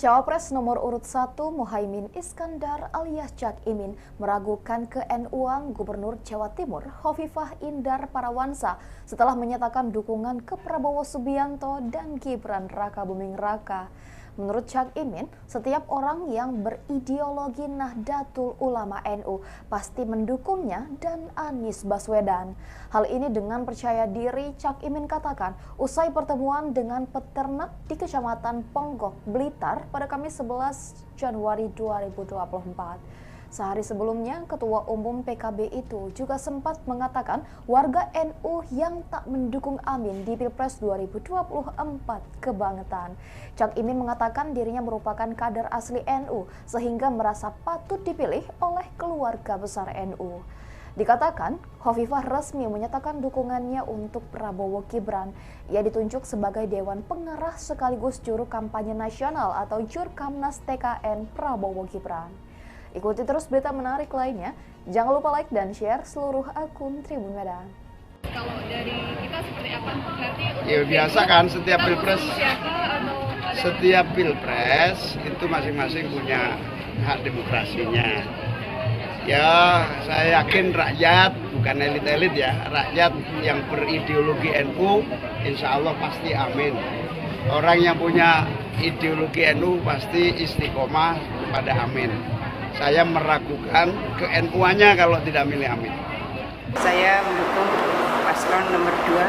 S13: Cawapres nomor urut 1 Muhaimin Iskandar alias Cak Imin meragukan ke-NU-an Gubernur Jawa Timur Hovifah Indar Parawansa setelah menyatakan dukungan ke Prabowo Subianto dan Gibran Rakabuming Raka. Menurut Cak Imin, setiap orang yang berideologi Nahdlatul Ulama NU pasti mendukungnya dan Anies Baswedan. Hal ini dengan percaya diri, Cak Imin katakan usai pertemuan dengan peternak di Kecamatan Ponggok, Blitar pada Kamis 11 Januari 2024. Sehari sebelumnya, Ketua Umum PKB itu juga sempat mengatakan warga NU yang tak mendukung Amin di Pilpres 2024 kebangetan. Cak Imin mengatakan dirinya merupakan kader asli NU sehingga merasa patut dipilih oleh keluarga besar NU. Dikatakan, Hovifah resmi menyatakan dukungannya untuk Prabowo Gibran. Ia ditunjuk sebagai Dewan Pengarah sekaligus juru kampanye nasional atau Jurkamnas TKN Prabowo Gibran. Ikuti terus berita menarik lainnya. Jangan lupa like dan share seluruh akun Tribun Medan.
S14: Kalau dari kita seperti apa? Berarti
S12: Ya biasa kan setiap pilpres itu masing-masing punya hak demokrasinya. Ya saya yakin rakyat, bukan elit-elit ya, rakyat yang berideologi NU insya Allah pasti amin. Orang yang punya ideologi NU pasti istiqomah kepada amin. Saya meragukan ke-NU-nya kalau tidak milih Amin.
S1: Saya mendukung paslon nomor 2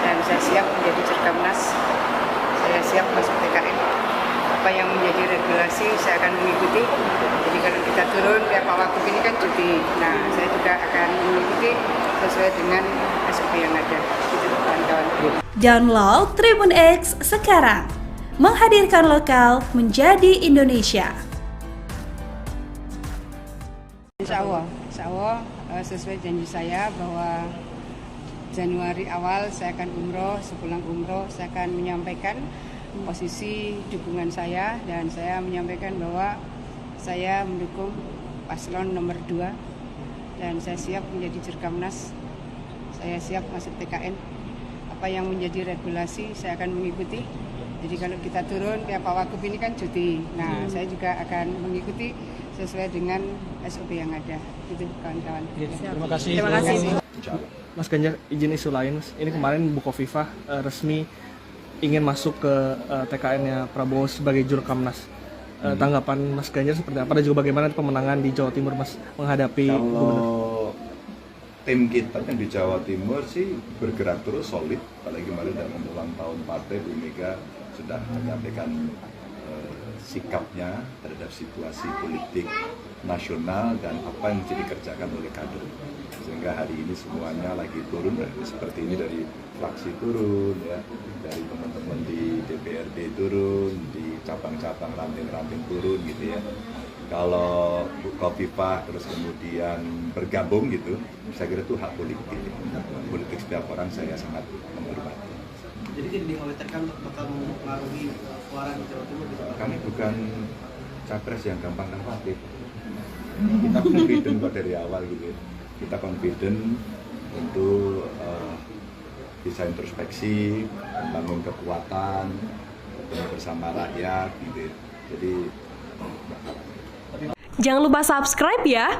S1: dan saya siap menjadi Jurkamnas. Saya siap masuk TKN. Apa yang menjadi regulasi saya akan mengikuti. Jadi kalau kita turun, ya Pak Wagub ini kan cuti. Nah, saya juga akan mengikuti sesuai dengan SOP yang ada. Itu kawan-kawan.
S5: Download Tribun X sekarang. Menghadirkan lokal menjadi Indonesia.
S1: Insya Allah sesuai janji saya bahwa Januari awal saya akan umroh, sepulang umroh saya akan menyampaikan posisi dukungan saya dan saya menyampaikan bahwa saya mendukung paslon nomor 2 dan saya siap menjadi Jurkamnas, saya siap masuk TKN. Apa yang menjadi regulasi saya akan mengikuti. Jadi kalau kita turun, ya Pak Wagub ini kan cuti. Nah, saya juga akan mengikuti sesuai dengan SOP yang ada. Itu kawan-kawan.
S11: Terima kasih.
S1: Terima kasih.
S2: Mas Ganjar, izin isu lain, Mas. Ini kemarin Bu Khofifah resmi ingin masuk ke TKN-nya Prabowo sebagai Jurkamnas. Tanggapan Mas Ganjar seperti apa? Dan juga bagaimana pemenangan di Jawa Timur, Mas, menghadapi
S3: Kalau tim kita yang di Jawa Timur sih bergerak terus solid. Apalagi kemarin dalam ulang tahun partai, Bu Mega sudah menyampaikan sikapnya terhadap situasi politik nasional dan apa yang mesti dikerjakan oleh kader. Sehingga hari ini semuanya lagi turun, seperti ini dari fraksi turun, ya, dari teman-teman di DPRD turun, di cabang-cabang ranting-ranting turun gitu ya. Kalau Bu Khofifah terus kemudian bergabung gitu, saya kira itu hak politik. Politik setiap orang saya sangat menghormati.
S4: Jadi tidak dikhawatirkan bakal mempengaruhi suara di Jawa Timur?
S3: Kami bukan capres yang gampang khawatir. Kita confident kok dari awal gitu. Kita confident untuk bisa introspeksi, membangun kekuatan, bersama rakyat gitu. Jadi
S15: Jangan lupa subscribe ya.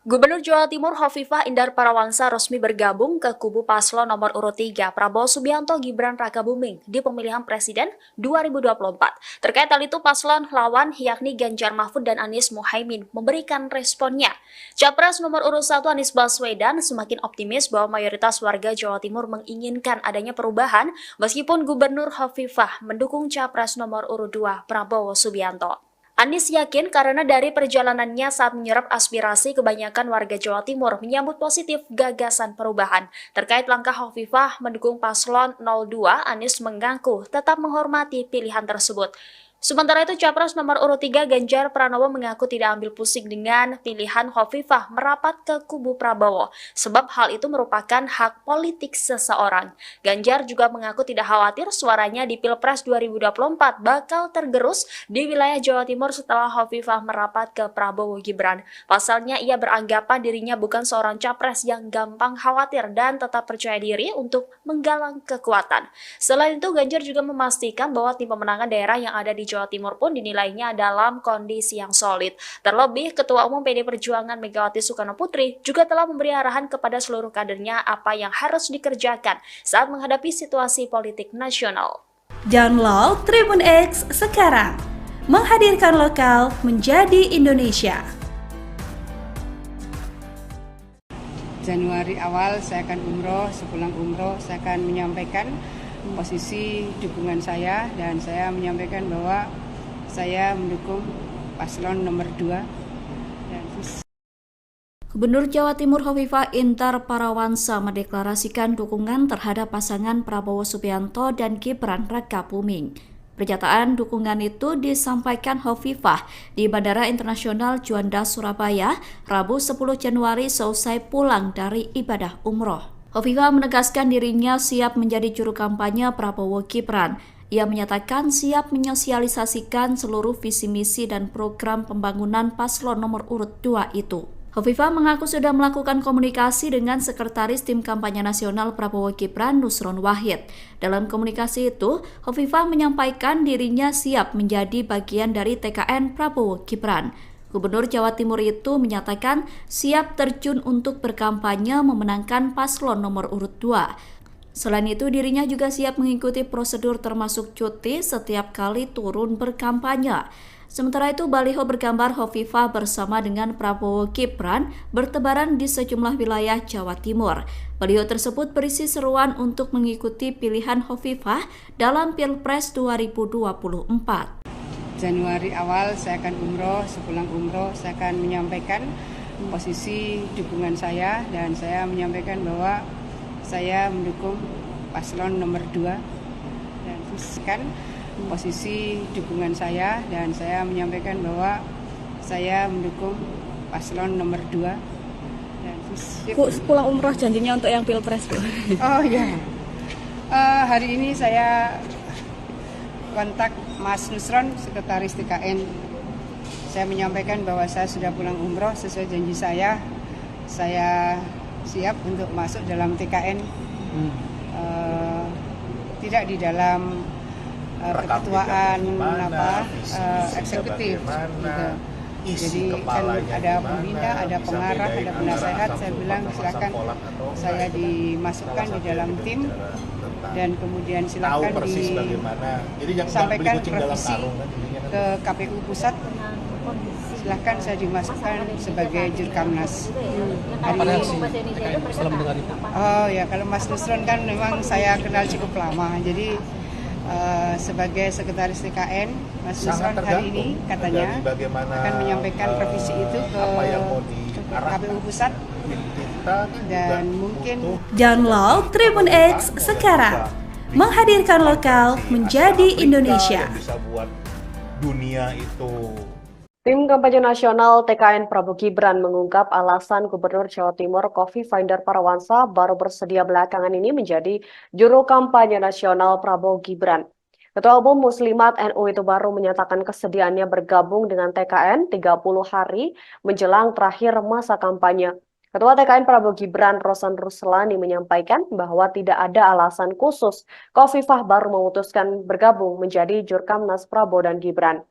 S6: Gubernur Jawa Timur Hovifah Indar Parawansa resmi bergabung ke kubu paslon nomor urut 3 Prabowo Subianto Gibran Rakabuming di pemilihan presiden 2024. Terkait hal itu, paslon lawan yakni Ganjar Mahfud dan Anies Muhaimin memberikan responnya. Capres nomor urut 1 Anies Baswedan semakin optimis bahwa mayoritas warga Jawa Timur menginginkan adanya perubahan meskipun Gubernur Hovifah mendukung capres nomor urut 2 Prabowo Subianto. Anies yakin karena dari perjalanannya saat menyerap aspirasi kebanyakan warga Jawa Timur menyambut positif gagasan perubahan. Terkait langkah Hovifah mendukung paslon 02, Anies mengaku tetap menghormati pilihan tersebut. Sementara itu, Capres nomor urut 3 Ganjar Pranowo mengaku tidak ambil pusing dengan pilihan Hovifah merapat ke kubu Prabowo, sebab hal itu merupakan hak politik seseorang. Ganjar juga mengaku tidak khawatir suaranya di Pilpres 2024 bakal tergerus di wilayah Jawa Timur setelah Hovifah merapat ke Prabowo Gibran. Pasalnya, ia beranggapan dirinya bukan seorang capres yang gampang khawatir dan tetap percaya diri untuk menggalang kekuatan. Selain itu, Ganjar juga memastikan bahwa tim pemenangan daerah yang ada di Jawa Timur pun dinilainya dalam kondisi yang solid. Terlebih, Ketua Umum PD Perjuangan Megawati Soekarno Putri juga telah memberi arahan kepada seluruh kadernya apa yang harus dikerjakan saat menghadapi situasi politik nasional.
S5: Download Tribun X sekarang, menghadirkan lokal menjadi Indonesia.
S1: Januari awal saya akan umroh, sepulang umroh saya akan menyampaikan posisi dukungan saya dan saya menyampaikan bahwa saya mendukung paslon nomor 2.
S7: Gubernur Jawa Timur Hovifah Indar Parawansa mendeklarasikan dukungan terhadap pasangan Prabowo Subianto dan Gibran Rakabuming. Pernyataan dukungan itu disampaikan Hovifah di Bandara Internasional Juanda, Surabaya, Rabu 10 Januari seusai pulang dari ibadah umroh. Hovifah menegaskan dirinya siap menjadi juru kampanye Prabowo Gibran. Ia menyatakan siap menyosialisasikan seluruh visi misi dan program pembangunan paslon nomor urut 2 itu. Hovifah mengaku sudah melakukan komunikasi dengan Sekretaris Tim Kampanye Nasional Prabowo Gibran, Nusron Wahid. Dalam komunikasi itu, Hovifah menyampaikan dirinya siap menjadi bagian dari TKN Prabowo Gibran. Gubernur Jawa Timur itu menyatakan siap terjun untuk berkampanye memenangkan paslon nomor urut 2. Selain itu, dirinya juga siap mengikuti prosedur termasuk cuti setiap kali turun berkampanye. Sementara itu, baliho bergambar Hovifah bersama dengan Prabowo Gibran bertebaran di sejumlah wilayah Jawa Timur. Baliho tersebut berisi seruan untuk mengikuti pilihan Hovifah dalam Pilpres 2024.
S1: Januari awal saya akan umroh, sepulang umroh saya akan menyampaikan posisi dukungan saya dan saya menyampaikan bahwa saya mendukung paslon nomor 2 dan posisi dukungan saya dan saya menyampaikan bahwa saya mendukung paslon nomor 2 dan
S8: Bu, pulang umroh janjinya untuk yang Pilpres, Bu.
S1: Oh ya, hari ini saya kontak Mas Nusron, Sekretaris TKN. Saya menyampaikan bahwa saya sudah pulang umroh sesuai janji saya. Saya siap untuk masuk dalam TKN. Tidak di dalam keketuaan eksekutif. Gitu. Jadi kan ada pembina, ada pengarah, ada penasehat. Saya bilang silakan saya dimasukkan di dalam tim dan kemudian silakan disampaikan revisi ke KPU Pusat. Silahkan saya dimasukkan sebagai Jurkamnas.
S11: Apa reaksi setelah mendengar itu?
S1: Oh ya, kalau Mas Nusron kan memang saya kenal cukup lama. Jadi sebagai sekretaris TKN, Mas Nusron hari ini katanya akan menyampaikan revisi itu ke KPU Pusat dan mungkin
S5: Download Tribun X sekarang, menghadirkan lokal menjadi Indonesia.
S9: Bisa buat dunia itu.
S10: Tim kampanye nasional TKN Prabowo Gibran mengungkap alasan Gubernur Jawa Timur Khofifah Indar Parawansa baru bersedia belakangan ini menjadi juru kampanye nasional Prabowo Gibran. Ketua Umum Muslimat NU itu baru menyatakan kesediaannya bergabung dengan TKN 30 hari menjelang terakhir masa kampanye. Ketua TKN Prabowo Gibran, Rosan Ruslani, menyampaikan bahwa tidak ada alasan khusus Khofifah baru memutuskan bergabung menjadi Jurkamnas Prabowo dan Gibran.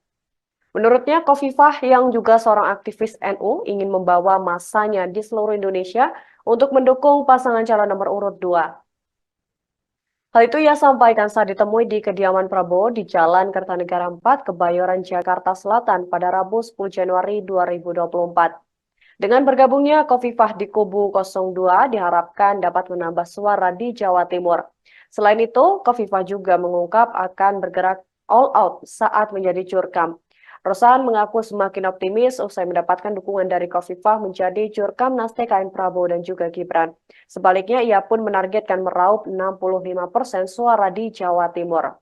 S10: Menurutnya, Khofifah yang juga seorang aktivis NU ingin membawa masanya di seluruh Indonesia untuk mendukung pasangan calon nomor urut 2. Hal itu ia sampaikan saat ditemui di kediaman Prabowo di Jalan Kertanegara 4, Kebayoran, Jakarta Selatan pada Rabu 10 Januari 2024. Dengan bergabungnya Khofifah di kubu 02 diharapkan dapat menambah suara di Jawa Timur. Selain itu, Khofifah juga mengungkap akan bergerak all out saat menjadi Jurkam. Rosan mengaku semakin optimis usai mendapatkan dukungan dari Khofifah menjadi Jurkamnas TKN Prabowo dan juga Gibran. Sebaliknya, ia pun menargetkan meraup 65% suara di Jawa Timur.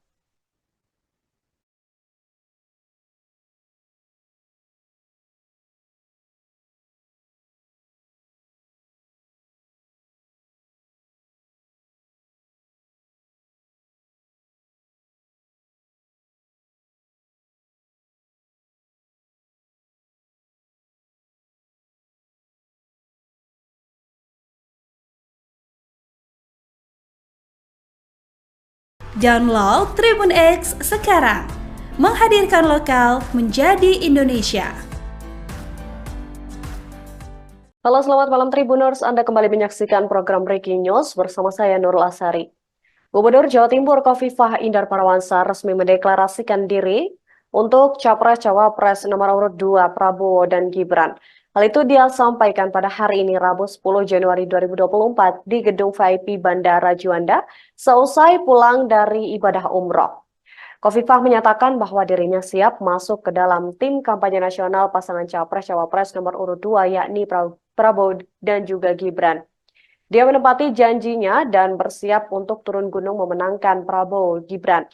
S5: Download Tribun X sekarang. Menghadirkan lokal menjadi Indonesia.
S10: Halo, selamat malam Tribuners. Anda kembali menyaksikan program Breaking News bersama saya Nurul Asari. Gubernur Jawa Timur Khofifah Indar Parawansa resmi mendeklarasikan diri untuk Capres-Cawapres nomor urut 2 Prabowo dan Gibran. Hal itu dia sampaikan pada hari ini Rabu 10 Januari 2024 di Gedung VIP Bandara Juanda seusai pulang dari ibadah umroh. Khofifah menyatakan bahwa dirinya siap masuk ke dalam tim kampanye nasional pasangan Capres-Cawapres nomor urut 2 yakni Prabowo dan juga Gibran. Dia menepati janjinya dan bersiap untuk turun gunung memenangkan Prabowo Gibran.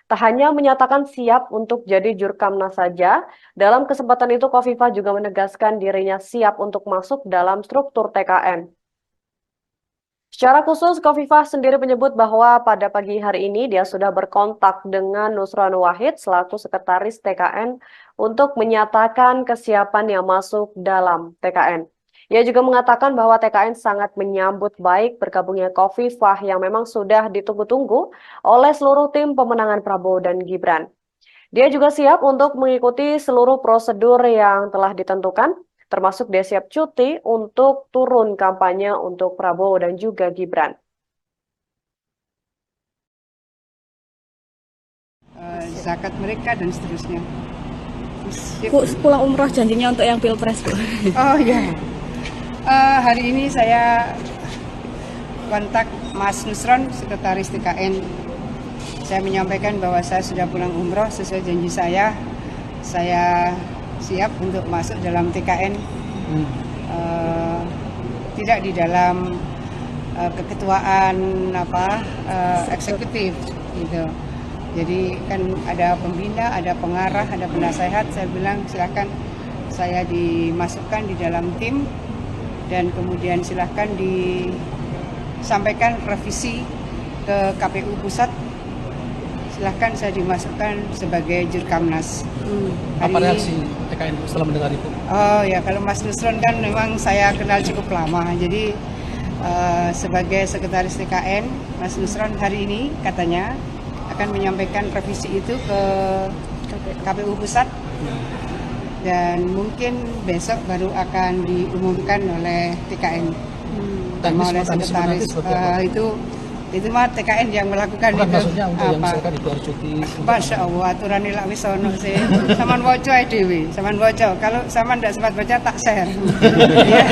S10: Tak hanya menyatakan siap untuk jadi jurkamnas saja, dalam kesempatan itu Khofifah juga menegaskan dirinya siap untuk masuk dalam struktur TKN. Secara khusus, Khofifah sendiri menyebut bahwa pada pagi hari ini dia sudah berkontak dengan Nusron Wahid selaku sekretaris TKN untuk menyatakan kesiapan yang masuk dalam TKN. Ia juga mengatakan bahwa TKN sangat menyambut baik bergabungnya Khofifah yang memang sudah ditunggu-tunggu oleh seluruh tim pemenangan Prabowo dan Gibran. Dia juga siap untuk mengikuti seluruh prosedur yang telah ditentukan, termasuk dia siap cuti untuk turun kampanye untuk Prabowo dan juga Gibran.
S1: Zakat mereka dan seterusnya.
S8: Bu, pulang umroh janjinya untuk yang Pilpres, Bu.
S1: Oh ya, hari ini saya kontak Mas Nusron, sekretaris TKN. Saya menyampaikan bahwa saya sudah pulang umroh sesuai janji saya. Saya siap untuk masuk dalam TKN, tidak di dalam keketuaan eksekutif gitu. Jadi kan ada pembina, ada pengarah, ada penasehat. Saya bilang silakan saya dimasukkan di dalam tim dan kemudian silakan disampaikan revisi ke KPU pusat. Silahkan saya dimasukkan sebagai jurkamnas.
S11: Apa reaksi TKN setelah mendengar itu?
S1: Oh ya, kalau Mas Nusron kan memang saya kenal cukup lama. Jadi sebagai sekretaris TKN, Mas Nusron hari ini katanya akan menyampaikan revisi itu ke KPU pusat. Dan mungkin besok baru akan diumumkan oleh TKN. Oleh sekretaris itu mah TKN yang melakukan.
S11: Bukan,
S1: itu
S11: maksudnya untuk yang misalkan itu harus cuti.
S1: Masya Allah, aturan ilak wis ono sih. Saman waca dewi, saman waca. Kalau saman tidak sempat baca tak share.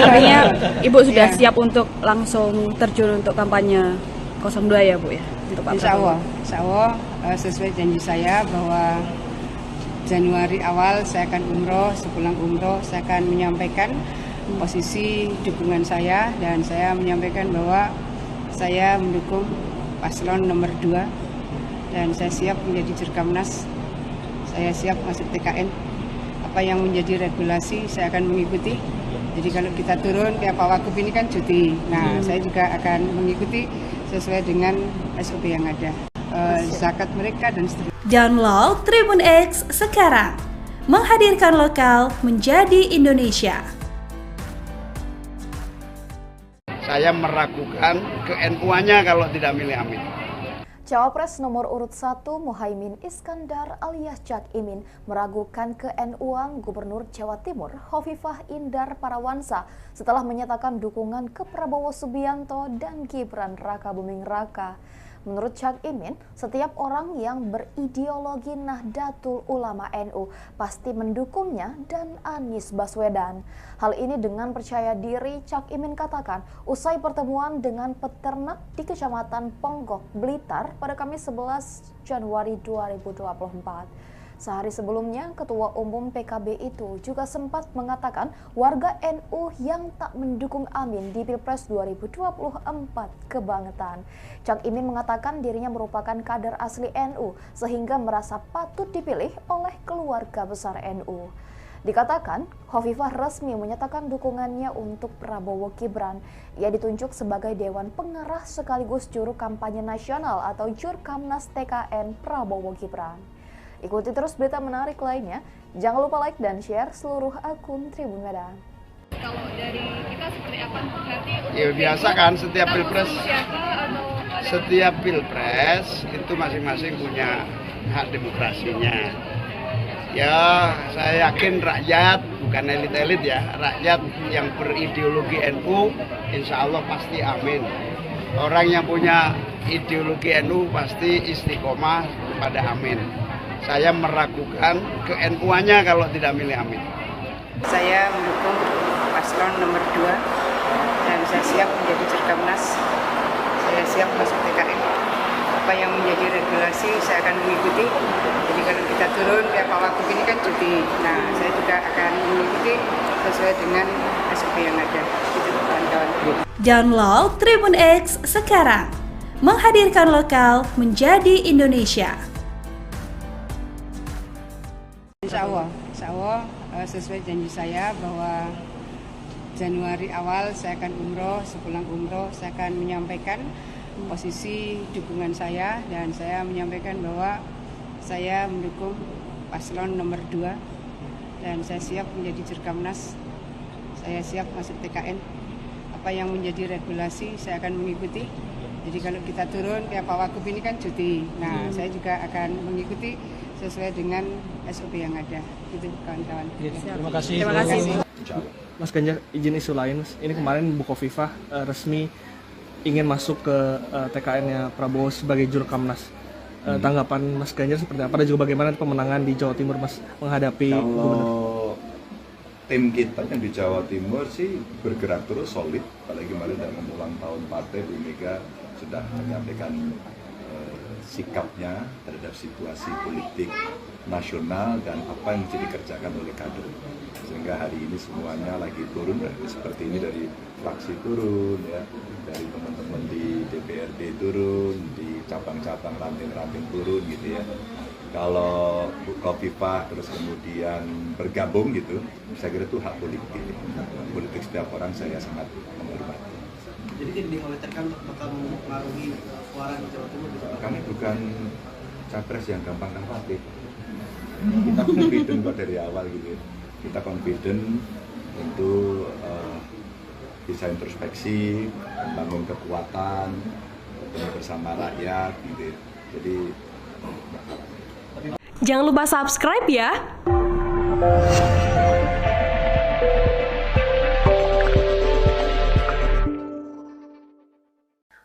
S8: Artinya Ibu sudah siap untuk langsung terjun untuk kampanye 02 ya, Bu ya? Untuk Pak
S1: Insya
S8: Prabowo.
S1: Allah sesuai janji saya bahwa Januari awal saya akan umroh, sepulang umroh saya akan menyampaikan posisi dukungan saya dan saya menyampaikan bahwa saya mendukung paslon nomor 2 dan saya siap menjadi jurkamnas, saya siap masuk TKN. Apa yang menjadi regulasi saya akan mengikuti. Jadi kalau kita turun kayak Pak Wagub ini kan cuti. Nah, saya juga akan mengikuti sesuai dengan SOP yang ada. Zakat mereka dan seterusnya.
S5: Download Tribun X sekarang. Menghadirkan lokal menjadi Indonesia.
S12: Saya meragukan ke-NU-nya kalau tidak milih Amin.
S13: Cawapres nomor urut 1 Muhaimin Iskandar alias Cak Imin meragukan ke-NU-an Gubernur Jawa Timur Khofifah Indar Parawansa setelah menyatakan dukungan ke Prabowo Subianto dan Gibran Rakabuming Raka. Menurut Cak Imin, setiap orang yang berideologi Nahdlatul Ulama NU pasti mendukungnya dan Anies Baswedan. Hal ini dengan percaya diri Cak Imin katakan usai pertemuan dengan peternak di Kecamatan Ponggok, Blitar pada Kamis 11 Januari 2024. Sehari sebelumnya, Ketua Umum PKB itu juga sempat mengatakan warga NU yang tak mendukung Amin di Pilpres 2024 kebangetan. Cak Imin mengatakan dirinya merupakan kader asli NU sehingga merasa patut dipilih oleh keluarga besar NU. Dikatakan, Khofifah resmi menyatakan dukungannya untuk Prabowo Gibran. Ia ditunjuk sebagai Dewan Pengarah sekaligus juru kampanye nasional atau Jurkamnas TKN Prabowo Gibran. Ikuti terus berita menarik lainnya. Jangan lupa like dan share seluruh akun Tribun Medan.
S14: Kalau dari kita seperti apa? Berarti
S12: Ya biasa kan setiap pilpres.
S14: Siapa atau
S12: Setiap pilpres itu masing-masing punya hak demokrasinya. Ya, saya yakin rakyat, bukan elit-elit ya, rakyat yang berideologi NU, insya Allah pasti amin. Orang yang punya ideologi NU pasti istiqomah kepada amin. Saya meragukan ke NU-nya kalau tidak milih amin.
S1: Saya mendukung paslon nomor 2 dan saya siap menjadi Jurkamnas. Saya siap masuk TKN. Apa yang menjadi regulasi saya akan mengikuti. Jadi kalau kita turun kayak Pak Wagub ini kan cuti. Nah, saya juga akan mengikuti sesuai dengan SOP yang ada. Itu kawan-kawan.
S5: Download Tribun X sekarang. Menghadirkan lokal menjadi Indonesia.
S1: Insya Allah sesuai janji saya bahwa Januari awal saya akan umroh, sepulang umroh saya akan menyampaikan posisi dukungan saya dan saya menyampaikan bahwa saya mendukung paslon nomor 2 dan saya siap menjadi Jurkamnas, saya siap masuk TKN. Apa yang menjadi regulasi saya akan mengikuti. Jadi kalau kita turun kayak Pak Wagub ini kan cuti. Nah, saya juga akan mengikuti sesuai dengan SOP yang ada. Itu kawan-kawan.
S11: Terima kasih.
S1: Terima kasih.
S2: Mas Ganjar, izin isu lain. Ini kemarin Bukofifah resmi ingin masuk ke TKN-nya Prabowo sebagai Jurkamnas. Tanggapan Mas Ganjar seperti apa? Dan juga bagaimana pemenangan di Jawa Timur Mas menghadapi gubernur?
S3: Tim kita yang di Jawa Timur sih bergerak terus solid. Apalagi kemarin dalam ulang tahun partai Bu Mega sudah menyampaikan sikapnya terhadap situasi politik nasional dan apa yang mesti dikerjakan oleh kader. Sehingga hari ini semuanya lagi turun, seperti ini dari fraksi turun, ya, dari teman-teman di DPRD turun, di cabang-cabang ranting-ranting turun gitu ya. Kalau Bukofifah terus kemudian bergabung gitu, saya kira itu hak politik. Politik setiap orang saya sangat menghormati.
S4: Jadi tidak dikhawatirkan bakal mempengaruhi suara di Jawa Timur?
S3: Kami bukan capres yang gampang khawatir. Kita confident kok dari awal gitu. Kita confident untuk bisa introspeksi, membangun kekuatan, bersama rakyat gitu. Jadi
S15: jangan lupa subscribe ya.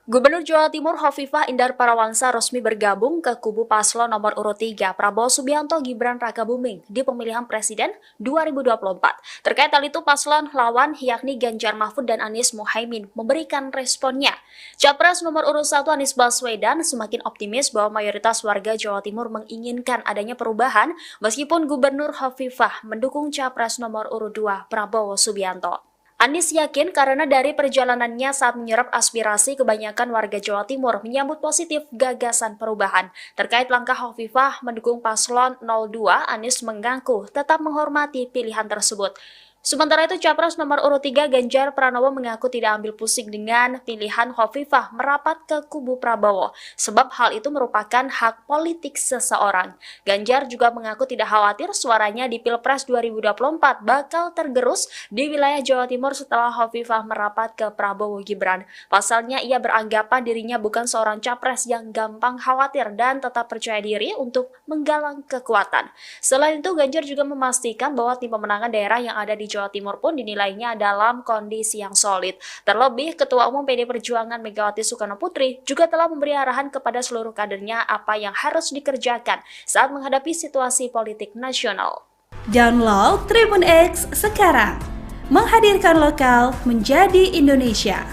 S6: Gubernur Jawa Timur Hovifah Indar Parawansa resmi bergabung ke kubu paslon nomor urut 3 Prabowo Subianto Gibran Rakabuming di pemilihan presiden 2024. Terkait hal itu paslon lawan yakni Ganjar Mahfud dan Anies Muhaimin memberikan responnya. Capres nomor urut 1 Anies Baswedan semakin optimis bahwa mayoritas warga Jawa Timur menginginkan adanya perubahan meskipun Gubernur Hovifah mendukung capres nomor urut 2 Prabowo Subianto. Anies yakin karena dari perjalanannya saat menyerap aspirasi kebanyakan warga Jawa Timur menyambut positif gagasan perubahan. Terkait langkah Hovifah mendukung paslon 02, Anies mengaku tetap menghormati pilihan tersebut. Sementara itu, Capres nomor urut 3 Ganjar Pranowo mengaku tidak ambil pusing dengan pilihan Hovifah merapat ke kubu Prabowo, sebab hal itu merupakan hak politik seseorang. Ganjar juga mengaku tidak khawatir suaranya di Pilpres 2024 bakal tergerus di wilayah Jawa Timur setelah Hovifah merapat ke Prabowo Gibran. Pasalnya, ia beranggapan dirinya bukan seorang capres yang gampang khawatir dan tetap percaya diri untuk menggalang kekuatan. Selain itu, Ganjar juga memastikan bahwa tim pemenangan daerah yang ada di Jawa Timur pun dinilainya dalam kondisi yang solid. Terlebih, Ketua Umum PD Perjuangan Megawati Soekarno Putri juga telah memberi arahan kepada seluruh kadernya apa yang harus dikerjakan saat menghadapi situasi politik nasional.
S5: Download Tribun X sekarang. Menghadirkan lokal menjadi Indonesia.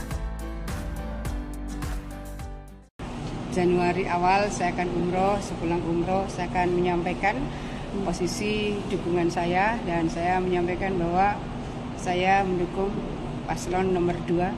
S1: Januari awal saya akan umroh, sepulang umroh saya akan menyampaikan posisi dukungan saya dan saya menyampaikan bahwa saya mendukung paslon nomor 2.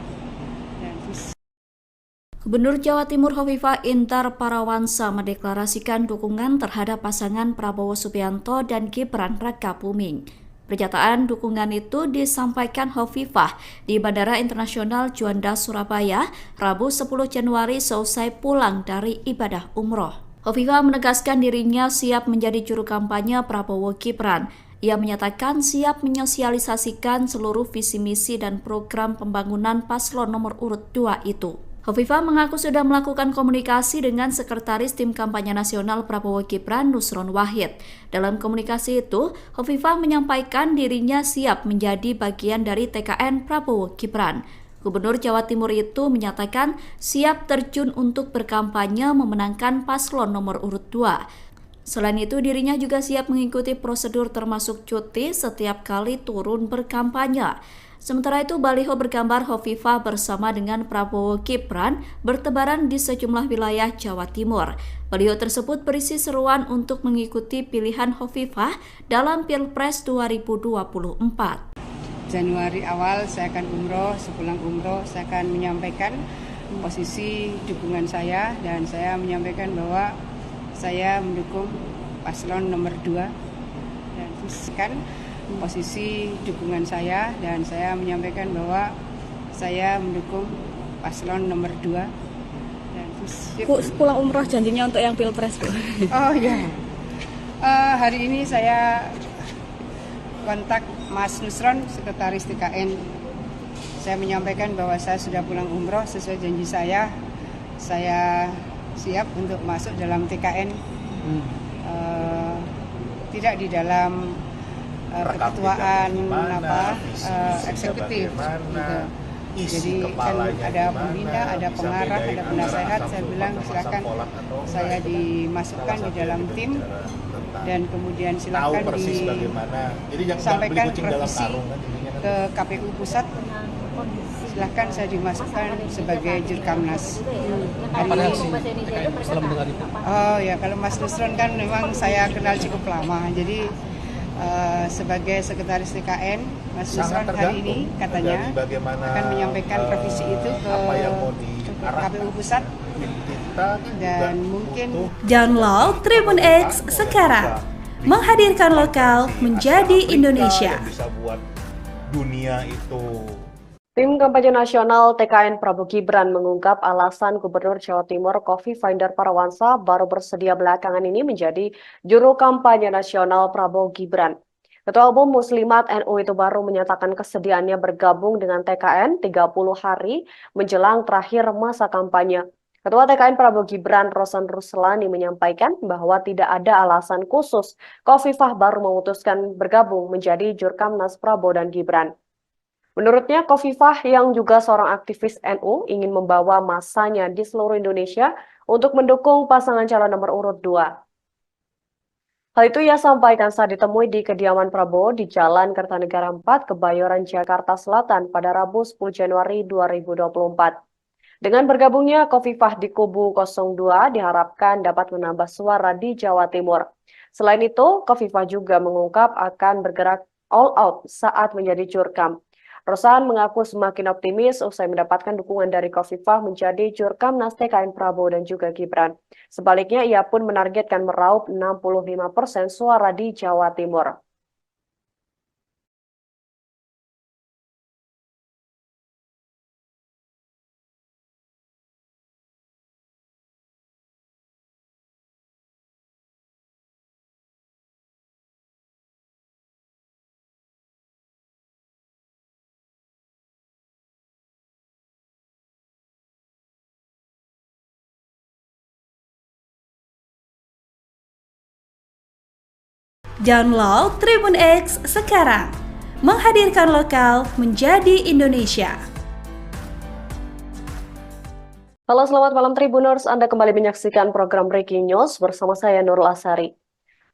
S7: Gubernur Jawa Timur Hovifah Indar Parawansa mendeklarasikan dukungan terhadap pasangan Prabowo Subianto dan Gibran Rakabuming. Pernyataan dukungan itu disampaikan Hovifah di Bandara Internasional Juanda, Surabaya, Rabu 10 Januari seusai pulang dari ibadah umroh. Hovifah menegaskan dirinya siap menjadi juru kampanye Prabowo Gibran. Ia menyatakan siap menyosialisasikan seluruh visi misi dan program pembangunan paslon nomor urut 2 itu. Hovifah mengaku sudah melakukan komunikasi dengan Sekretaris Tim Kampanye Nasional Prabowo Gibran Nusron Wahid. Dalam komunikasi itu, Hovifah menyampaikan dirinya siap menjadi bagian dari TKN Prabowo Gibran. Gubernur Jawa Timur itu menyatakan siap terjun untuk berkampanye memenangkan paslon nomor urut 2. Selain itu, dirinya juga siap mengikuti prosedur termasuk cuti setiap kali turun berkampanye. Sementara itu, baliho bergambar Hovifah bersama dengan Prabowo Gibran bertebaran di sejumlah wilayah Jawa Timur. Baliho tersebut berisi seruan untuk mengikuti pilihan Hovifah dalam Pilpres 2024.
S1: Januari awal saya akan umroh, sepulang umroh saya akan menyampaikan posisi dukungan saya dan saya menyampaikan bahwa saya mendukung paslon nomor 2 dan kan posisi dukungan saya dan saya menyampaikan bahwa saya mendukung paslon nomor 2 dan
S8: Bu, pulang umroh janjinya untuk yang Pilpres, Bu.
S1: Oh ya. Hari ini saya kontak Mas Nusron, Sekretaris TKN. Saya menyampaikan bahwa saya sudah pulang umroh sesuai janji saya. Saya siap untuk masuk dalam TKN. Tidak di dalam keketuaan eksekutif gitu. Jadi kan ada pembina, ada pengarah, ada penasehat. Saya bilang silakan saya dimasukkan di dalam tim dan kemudian silakan disampaikan revisi ke KPU pusat. Silahkan saya dimasukkan sebagai Jurkamnas.
S11: Apa reaksi TKN setelah mendengar itu?
S1: Oh ya, kalau Mas Nusron kan memang saya kenal cukup lama. Jadi sebagai Sekretaris TKN, Mas Nusron hari ini katanya akan menyampaikan revisi itu ke KPU pusat dan mungkin
S5: Download Tribun X sekarang, menghadirkan lokal menjadi Indonesia.
S9: Bisa buat dunia itu.
S10: Tim Kampanye Nasional TKN Prabowo Gibran mengungkap alasan Gubernur Jawa Timur Khofifah Indar Parawansa baru bersedia belakangan ini menjadi juru kampanye nasional Prabowo Gibran. Ketua Umum Muslimat NU itu baru menyatakan kesediaannya bergabung dengan TKN 30 hari menjelang terakhir masa kampanye. Ketua TKN Prabowo Gibran Rosan Ruslani menyampaikan bahwa tidak ada alasan khusus Khofifah baru memutuskan bergabung menjadi Jurkamnas Prabowo dan Gibran. Menurutnya, Khofifah yang juga seorang aktivis NU ingin membawa masanya di seluruh Indonesia untuk mendukung pasangan calon nomor urut 2. Hal itu ia sampaikan saat ditemui di kediaman Prabowo di Jalan Kertanegara 4, Kebayoran, Jakarta Selatan pada Rabu 10 Januari 2024. Dengan bergabungnya Khofifah di kubu 02 diharapkan dapat menambah suara di Jawa Timur. Selain itu, Khofifah juga mengungkap akan bergerak all out saat menjadi Jurkam. Rosan mengaku semakin optimis usai mendapatkan dukungan dari Khofifah menjadi Jurkamnas TKN Prabowo dan juga Gibran. Sebaliknya, ia pun menargetkan meraup 65% suara di Jawa Timur.
S5: Download Tribun X sekarang, menghadirkan lokal menjadi Indonesia.
S10: Halo, selamat malam Tribuners. Anda kembali menyaksikan program Breaking News bersama saya Nurul Asari.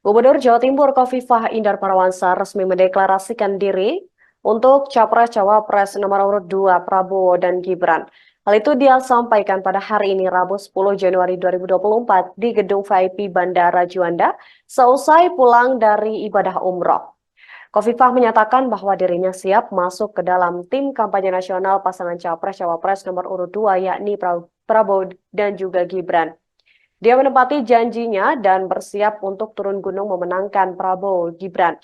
S10: Gubernur Jawa Timur Khofifah Indar Parawansa resmi mendeklarasikan diri untuk Capres-Cawapres nomor urut 2 Prabowo dan Gibran. Hal itu dia sampaikan pada hari ini Rabu 10 Januari 2024 di Gedung VIP Bandara Juanda seusai pulang dari ibadah umroh. Khofifah menyatakan bahwa dirinya siap masuk ke dalam tim kampanye nasional pasangan Capres-Cawapres nomor urut 2 yakni Prabowo dan juga Gibran. Dia menepati janjinya dan bersiap untuk turun gunung memenangkan Prabowo Gibran.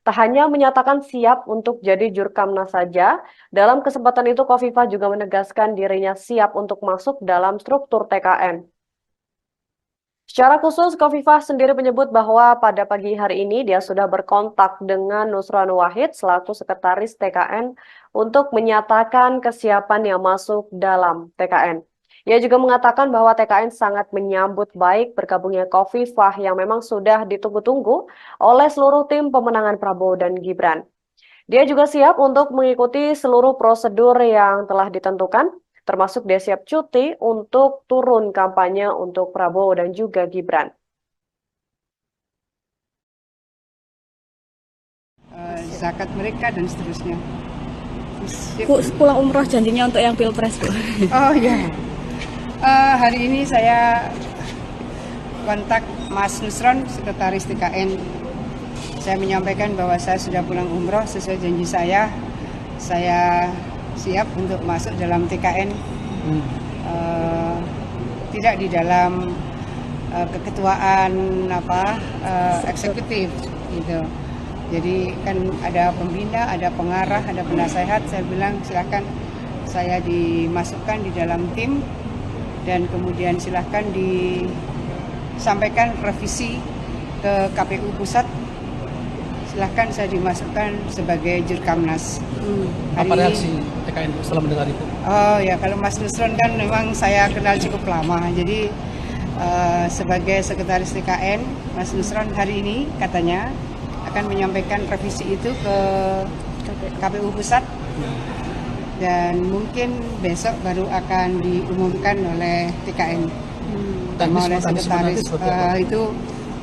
S10: Tak hanya menyatakan siap untuk jadi Jurkamnas saja, dalam kesempatan itu Khofifah juga menegaskan dirinya siap untuk masuk dalam struktur TKN. Secara khusus, Khofifah sendiri menyebut bahwa pada pagi hari ini dia sudah berkontak dengan Nusron Wahid selaku Sekretaris TKN untuk menyatakan kesiapan yang masuk dalam TKN. Ia juga mengatakan bahwa TKN sangat menyambut baik bergabungnya Khofifah yang memang sudah ditunggu-tunggu oleh seluruh tim pemenangan Prabowo dan Gibran. Dia juga siap untuk mengikuti seluruh prosedur yang telah ditentukan, termasuk dia siap cuti untuk turun kampanye untuk Prabowo dan juga Gibran.
S1: Zakat mereka dan seterusnya.
S8: Bu, pulang umroh janjinya untuk yang Pilpres, Bu.
S1: Oh iya. Hari ini saya kontak Mas Nusron, Sekretaris TKN. Saya menyampaikan bahwa saya sudah pulang umroh sesuai janji saya. Saya siap untuk masuk dalam TKN. Tidak di dalam keketuaan eksekutif gitu. Jadi kan ada pembina, ada pengarah, ada penasehat. Saya bilang silakan saya dimasukkan di dalam tim dan kemudian silakan disampaikan revisi ke KPU Pusat. Silahkan saya dimasukkan sebagai Jurkamnas.
S11: Apa reaksi TKN setelah mendengar itu?
S1: Oh ya, kalau Mas Nusron kan memang saya kenal cukup lama. Jadi sebagai Sekretaris TKN, Mas Nusron hari ini katanya akan menyampaikan revisi itu ke KPU Pusat. Dan mungkin besok baru akan diumumkan oleh TKN. Oleh Sekretaris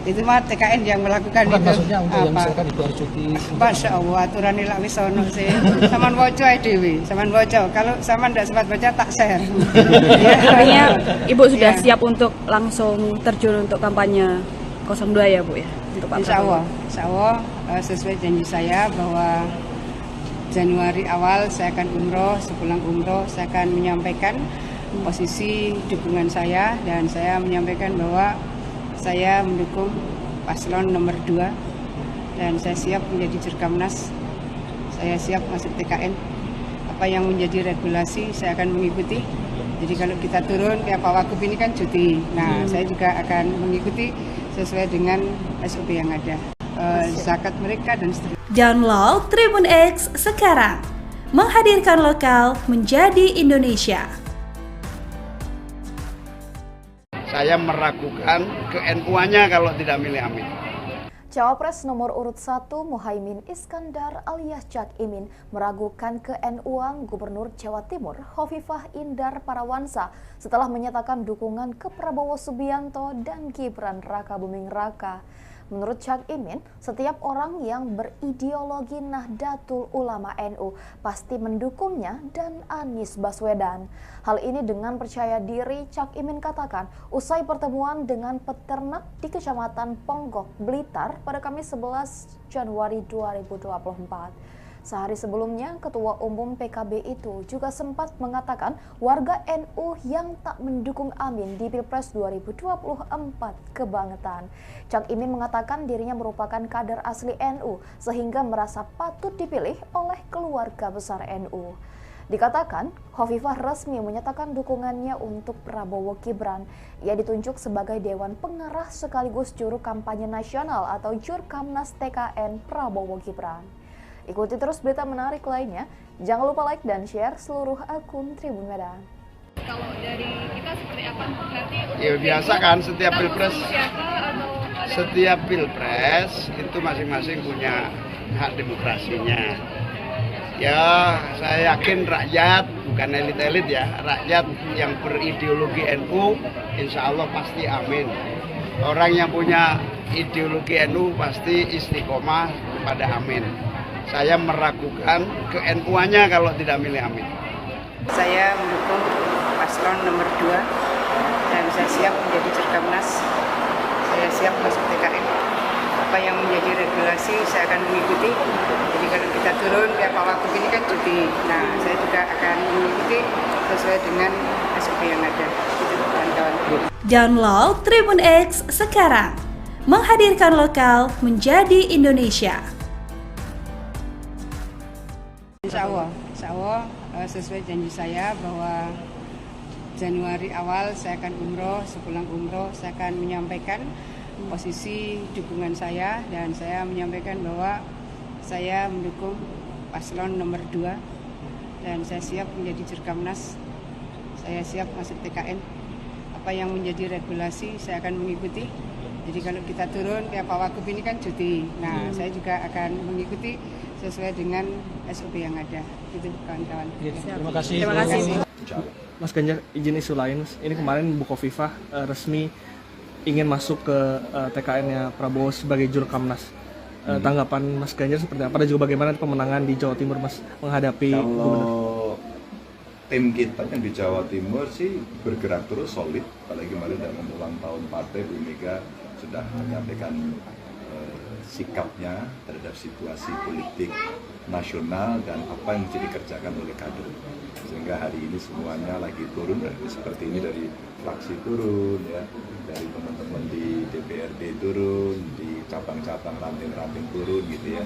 S1: itu mah TKN yang melakukan.
S11: Bukan,
S1: itu.
S11: maksudnya untuk yang misalkan itu harus cuti.
S1: Masya Allah, aturan ini wis ono sih. Saman waca dewi, saman waca. Kalau saman tidak sempat baca tak share.
S8: Artinya Ibu sudah siap untuk langsung terjun untuk kampanye 02 ya, Bu ya? Untuk Pak Prabowo.
S1: Insya Allah sesuai janji saya bahwa Januari awal saya akan umroh, sepulang umroh saya akan menyampaikan posisi dukungan saya dan saya menyampaikan bahwa saya mendukung paslon nomor 2 dan saya siap menjadi Jurkamnas, saya siap masuk TKN. Apa yang menjadi regulasi saya akan mengikuti. Jadi kalau kita turun kayak Pak Wagub ini kan cuti, nah saya juga akan mengikuti sesuai dengan SOP yang ada. Zakat mereka dan seterusnya.
S5: Download Tribun X sekarang, menghadirkan lokal menjadi Indonesia.
S12: Saya meragukan ke-NU-nya kalau tidak milih Amin.
S13: Cawapres nomor urut 1 Muhaimin Iskandar alias Cak Imin meragukan ke-NU-an Gubernur Jawa Timur Khofifah Indar Parawansa setelah menyatakan dukungan ke Prabowo Subianto dan Gibran Rakabuming Raka. Menurut Cak Imin, setiap orang yang berideologi Nahdlatul Ulama NU pasti mendukungnya dan Anies Baswedan. Hal ini dengan percaya diri Cak Imin katakan usai pertemuan dengan peternak di Kecamatan Ponggok, Blitar pada Kamis 11 Januari 2024. Sehari sebelumnya, Ketua Umum PKB itu juga sempat mengatakan warga NU yang tak mendukung Amin di Pilpres 2024 kebangetan. Cak Imin mengatakan dirinya merupakan kader asli NU sehingga merasa patut dipilih oleh keluarga besar NU. Dikatakan, Khofifah resmi menyatakan dukungannya untuk Prabowo Gibran. Ia ditunjuk sebagai Dewan Pengarah sekaligus juru kampanye nasional atau Jurkamnas TKN Prabowo Gibran. Ikuti terus berita menarik lainnya. Jangan lupa like dan share seluruh akun Tribun Medan.
S14: Kalau dari kita seperti apa? Nanti
S12: Ya biasa kan setiap pilpres itu masing-masing punya hak demokrasinya. Ya saya yakin rakyat, bukan elit-elit ya, rakyat yang berideologi NU insya Allah pasti amin. Orang yang punya ideologi NU pasti istiqomah kepada amin. Saya meragukan ke-NU-nya kalau tidak milih Amin.
S1: Saya mendukung paslon nomor 2 dan saya siap menjadi Jurkamnas. Saya siap masuk TKN. Apa yang menjadi regulasi saya akan mengikuti. Jadi kalau kita turun kayak Pak Wagub ini kan cuti. Nah, saya juga akan mengikuti sesuai dengan SOP yang ada. Itu kawan-kawan.
S5: Download Tribun X sekarang, menghadirkan lokal menjadi Indonesia.
S1: Insya Allah sesuai janji saya bahwa Januari awal saya akan umroh, sepulang umroh saya akan menyampaikan posisi dukungan saya dan saya menyampaikan bahwa saya mendukung paslon nomor 2 dan saya siap menjadi Jurkamnas. saya siap masuk TKN. Apa yang menjadi regulasi saya akan mengikuti. Jadi kalau kita turun kayak Pak Wagub ini kan cuti. Nah, saya juga akan mengikuti sesuai dengan SOP yang ada. Itu kawan-kawan.
S11: Terima kasih.
S8: Terima kasih.
S2: Mas Ganjar, izin isu lain, Mas. Ini kemarin Bukovifa resmi ingin masuk ke TKN-nya Prabowo sebagai Jurkamnas. Tanggapan Mas Ganjar seperti apa? Dan juga bagaimana pemenangan di Jawa Timur, Mas, menghadapi
S3: Kalau tim kita yang di Jawa Timur sih bergerak terus solid. Apalagi kemarin dalam ulang tahun partai, Bu Mega sudah menyampaikan sikapnya terhadap situasi politik nasional dan apa yang mesti dikerjakan oleh kader. Sehingga hari ini semuanya lagi turun, seperti ini dari fraksi turun, ya, dari teman-teman di DPRD turun, di cabang-cabang ranting-ranting turun gitu ya.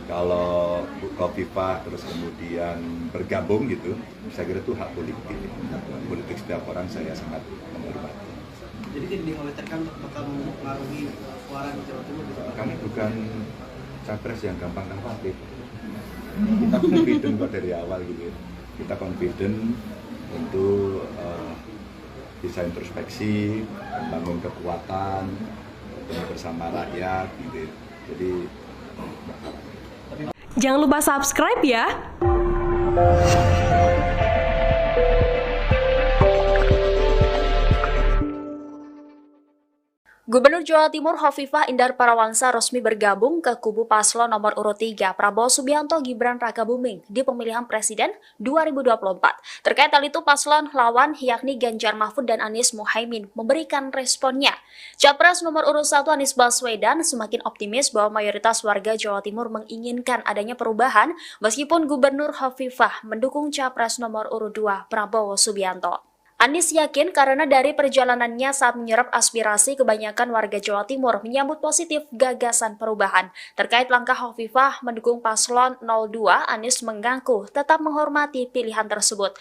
S3: Kalau Bukovifa terus kemudian bergabung gitu, saya kira itu hak politik. Politik setiap orang saya sangat menghormati.
S4: Jadi tidak dikhawatirkan bakal mempengaruhi suara di Jawa Timur?
S3: Kami bukan capres yang gampang khawatir. Kita confident kok dari awal gitu. Kita confident untuk bisa introspeksi, membangun kekuatan, bersama rakyat gitu. Jadi
S15: Jangan lupa subscribe ya.
S6: Gubernur Jawa Timur Hovifah Indar Parawangsa resmi bergabung ke kubu paslon nomor urut 3 Prabowo Subianto Gibran Rakabuming di pemilihan presiden 2024. Terkait hal itu, paslon lawan yakni Ganjar Mahfud dan Anies Muhaimin memberikan responnya. Capres nomor urut 1 Anies Baswedan semakin optimis bahwa mayoritas warga Jawa Timur menginginkan adanya perubahan meskipun Gubernur Hovifah mendukung capres nomor urut 2 Prabowo Subianto. Anies yakin karena dari perjalanannya saat menyerap aspirasi kebanyakan warga Jawa Timur menyambut positif gagasan perubahan. Terkait langkah Hovifah mendukung paslon 02, Anies mengaku tetap menghormati pilihan tersebut.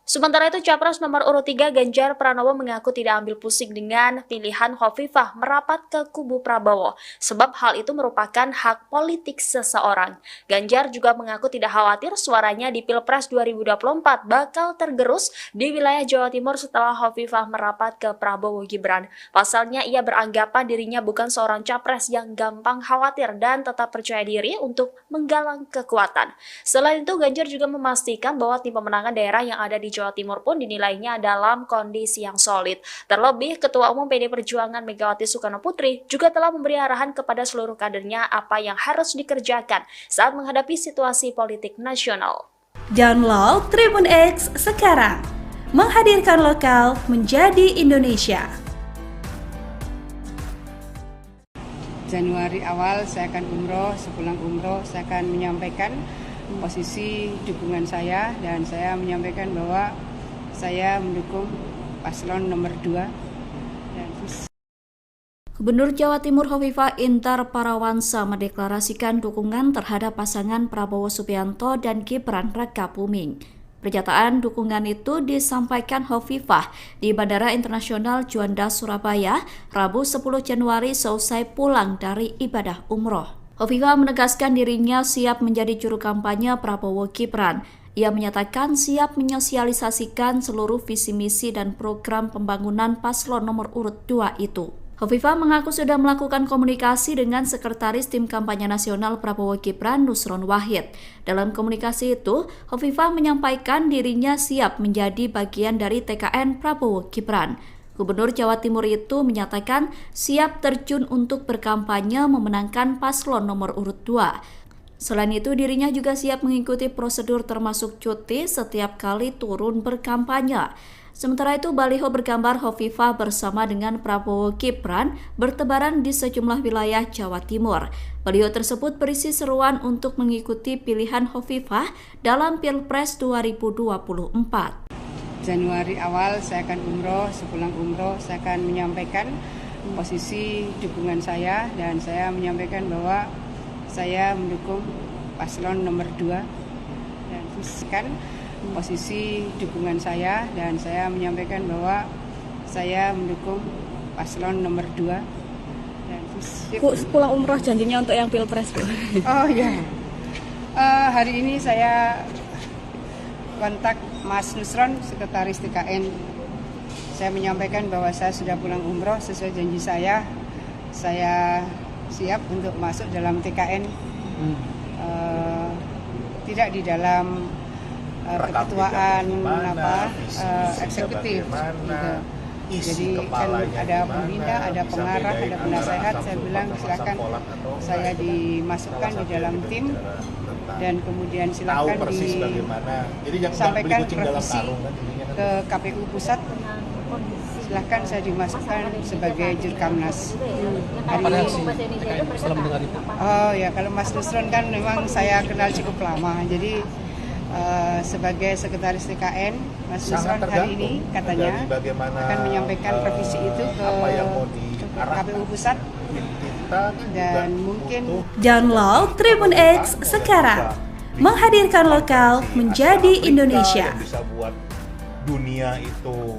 S6: Sementara itu, Capres nomor urut 3 Ganjar Pranowo mengaku tidak ambil pusing dengan pilihan Hovifah merapat ke kubu Prabowo, sebab hal itu merupakan hak politik seseorang. Ganjar juga mengaku tidak khawatir suaranya di Pilpres 2024 bakal tergerus di wilayah Jawa Timur setelah Hovifah merapat ke Prabowo Gibran. Pasalnya, ia beranggapan dirinya bukan seorang capres yang gampang khawatir dan tetap percaya diri untuk menggalang kekuatan. Selain itu, Ganjar juga memastikan bahwa tim pemenangan daerah yang ada di Jawa Timur pun dinilainya dalam kondisi yang solid. Terlebih, Ketua Umum PD Perjuangan Megawati Soekarno Putri juga telah memberi arahan kepada seluruh kadernya apa yang harus dikerjakan saat menghadapi situasi politik nasional.
S5: Download Tribun X sekarang, menghadirkan lokal menjadi Indonesia.
S1: Januari awal saya akan umroh, sepulang umroh saya akan menyampaikan posisi dukungan saya dan saya menyampaikan bahwa saya mendukung paslon nomor 2.
S7: Gubernur Jawa Timur Hovifah Indar Parawansa mendeklarasikan dukungan terhadap pasangan Prabowo Subianto dan Gibran Rakabuming. Pernyataan dukungan itu disampaikan Hovifah di Bandara Internasional Juanda, Surabaya, Rabu 10 Januari seusai pulang dari ibadah umroh. Hovifah menegaskan dirinya siap menjadi juru kampanye Prabowo Gibran. Ia menyatakan siap menyosialisasikan seluruh visi misi dan program pembangunan paslon nomor urut 2 itu. Hovifah mengaku sudah melakukan komunikasi dengan Sekretaris Tim Kampanye Nasional Prabowo Gibran, Nusron Wahid. Dalam komunikasi itu, Hovifah menyampaikan dirinya siap menjadi bagian dari TKN Prabowo Gibran. Gubernur Jawa Timur itu menyatakan siap terjun untuk berkampanye memenangkan paslon nomor urut 2. Selain itu, dirinya juga siap mengikuti prosedur termasuk cuti setiap kali turun berkampanye. Sementara itu, baliho bergambar Hovifah bersama dengan Prabowo Gibran bertebaran di sejumlah wilayah Jawa Timur. Baliho tersebut berisi seruan untuk mengikuti pilihan Hovifah dalam Pilpres 2024.
S1: Januari awal saya akan umroh, sepulang umroh saya akan menyampaikan posisi dukungan saya dan saya menyampaikan bahwa saya mendukung paslon nomor 2 dan posisi dukungan saya dan saya menyampaikan bahwa saya mendukung paslon nomor 2 dan
S8: Bu, pulang umroh janjinya untuk yang Pilpres, Bu.
S1: Oh iya. Hari ini saya kontak Mas Nusron, Sekretaris TKN. Saya menyampaikan bahwa saya sudah pulang umroh sesuai janji saya. Saya siap untuk masuk dalam TKN. Tidak di dalam keketuaan eksekutif. Gitu. Jadi kan ada pembina, ada pengarah, ada penasehat. Saya bilang silakan saya dimasukkan di dalam tim dan kemudian silakan disampaikan revisi ke KPU Pusat. Silahkan saya dimasukkan sebagai Jurkamnas.
S11: Apa reaksi TKN setelah mendengar itu?
S1: Oh ya, kalau Mas Nusron kan memang saya kenal cukup lama. Jadi sebagai sekretaris TKN, Mas Nusron hari ini katanya akan menyampaikan revisi itu ke KPU Pusat dan mungkin
S5: Download Tribun X sekarang, menghadirkan lokal menjadi Indonesia.
S9: Bisa buat dunia itu.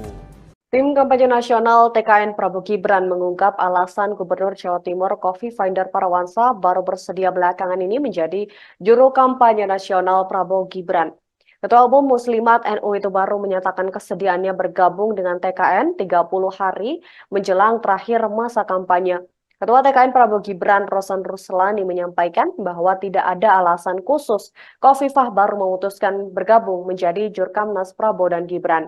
S10: Tim kampanye nasional TKN Prabowo Gibran mengungkap alasan Gubernur Jawa Timur Khofifah Indar Parawansa baru bersedia belakangan ini menjadi juru kampanye nasional Prabowo Gibran. Ketua Umum Muslimat NU itu baru menyatakan kesediaannya bergabung dengan TKN 30 hari menjelang terakhir masa kampanye. Ketua TKN Prabowo Gibran Rosan Ruslani menyampaikan bahwa tidak ada alasan khusus Khofifah baru memutuskan bergabung menjadi Jurkamnas Prabowo dan Gibran.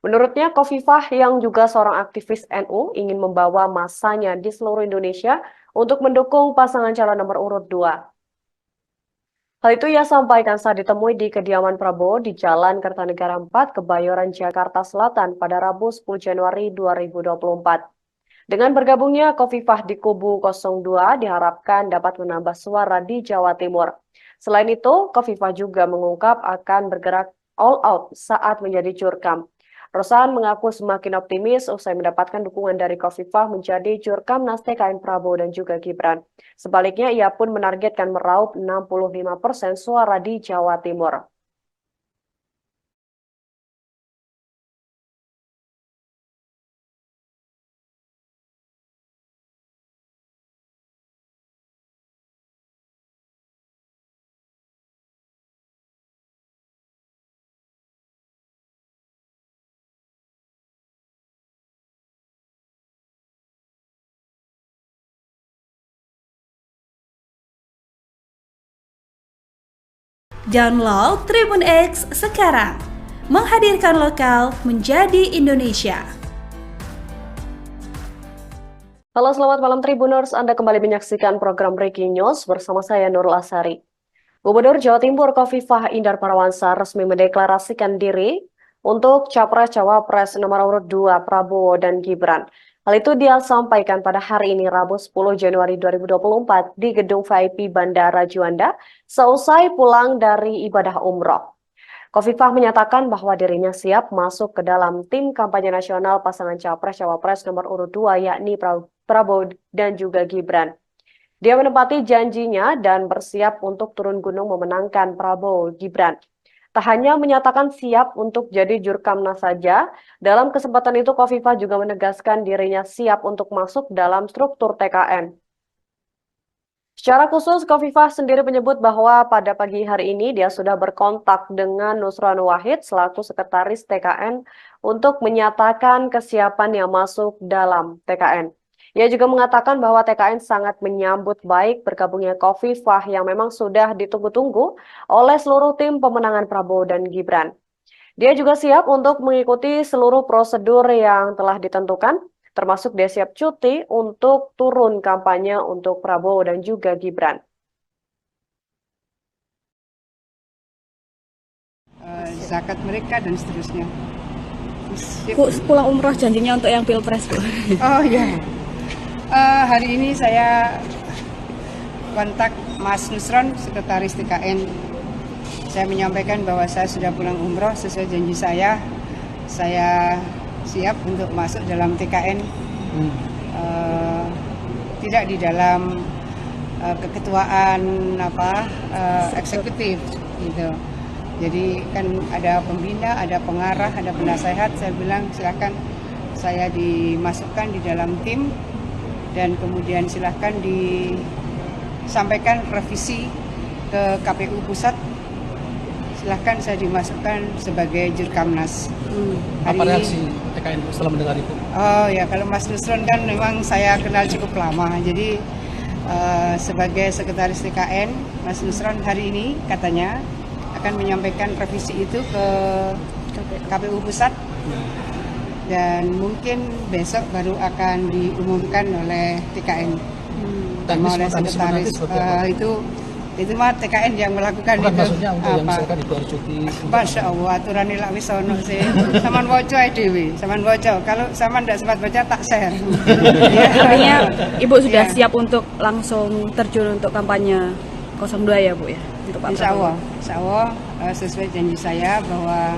S10: Menurutnya, Khofifah yang juga seorang aktivis NU ingin membawa masanya di seluruh Indonesia untuk mendukung pasangan calon nomor urut 2. Hal itu ia sampaikan saat ditemui di kediaman Prabowo di Jalan Kertanegara 4, Kebayoran, Jakarta Selatan pada Rabu 10 Januari 2024. Dengan bergabungnya Khofifah di kubu 02 diharapkan dapat menambah suara di Jawa Timur. Selain itu, Khofifah juga mengungkap akan bergerak all out saat menjadi Jurkam. Rosan mengaku semakin optimis usai mendapatkan dukungan dari Khofifah menjadi Jurkamnas TKN Prabowo dan juga Gibran. Sebaliknya, ia pun menargetkan meraup 65% suara di Jawa Timur.
S5: Download Tribun X sekarang, menghadirkan lokal menjadi Indonesia.
S10: Halo, selamat malam Tribuners. Anda kembali menyaksikan program Breaking News bersama saya Nurul Asari. Gubernur Jawa Timur Khofifah Indar Parawansa resmi mendeklarasikan diri untuk Capres-Cawapres nomor urut 2 Prabowo dan Gibran. Hal itu dia sampaikan pada hari ini Rabu 10 Januari 2024 di Gedung VIP Bandara Juanda seusai pulang dari ibadah umroh. Khofifah menyatakan bahwa dirinya siap masuk ke dalam tim kampanye nasional pasangan Capres-Cawapres nomor urut 2 yakni Prabowo dan juga Gibran. Dia menepati janjinya dan bersiap untuk turun gunung memenangkan Prabowo Gibran. Tak hanya menyatakan siap untuk jadi Jurkamnas saja, dalam kesempatan itu Khofifah juga menegaskan dirinya siap untuk masuk dalam struktur TKN. Secara khusus, Khofifah sendiri menyebut bahwa pada pagi hari ini dia sudah berkontak dengan Nusron Wahid selaku sekretaris TKN untuk menyatakan kesiapannya masuk dalam TKN. Ia juga mengatakan bahwa TKN sangat menyambut baik bergabungnya Khofifah yang memang sudah ditunggu-tunggu oleh seluruh tim pemenangan Prabowo dan Gibran. Dia juga siap untuk mengikuti seluruh prosedur yang telah ditentukan, termasuk dia siap cuti untuk turun kampanye untuk Prabowo dan juga Gibran.
S1: Zakat mereka dan seterusnya.
S8: Pulang umroh janjinya untuk yang Pilpres, Bu.
S1: Oh iya. Hari ini saya kontak Mas Nusron, Sekretaris TKN. Saya menyampaikan bahwa saya sudah pulang umroh sesuai janji saya. Saya siap untuk masuk dalam TKN. Tidak di dalam keketuaan eksekutif gitu. Jadi kan ada pembina, ada pengarah, ada penasehat. Saya bilang silakan saya dimasukkan di dalam tim dan kemudian silahkan disampaikan revisi ke KPU Pusat. silahkan saya dimasukkan sebagai Jurkamnas.
S11: Apa reaksi TKN setelah mendengar itu?
S1: Oh ya, kalau Mas Nusron kan memang saya kenal cukup lama, jadi sebagai sekretaris TKN, Mas Nusron hari ini katanya akan menyampaikan revisi itu ke KPU Pusat dan mungkin besok baru akan diumumkan oleh TKN. Oleh sekretaris itu mah TKN yang melakukan.
S11: Bukan,
S1: itu
S11: maksudnya untuk yang misalkan itu harus cuti.
S1: Masya Allah, aturan ini lak wis ono sih. Saman waca dewi, saman waca. Kalau saman tidak sempat baca tak share.
S8: Artinya Ibu sudah siap untuk langsung terjun untuk kampanye 02 ya Bu ya? Untuk Pak
S1: Insya Allah sesuai janji saya bahwa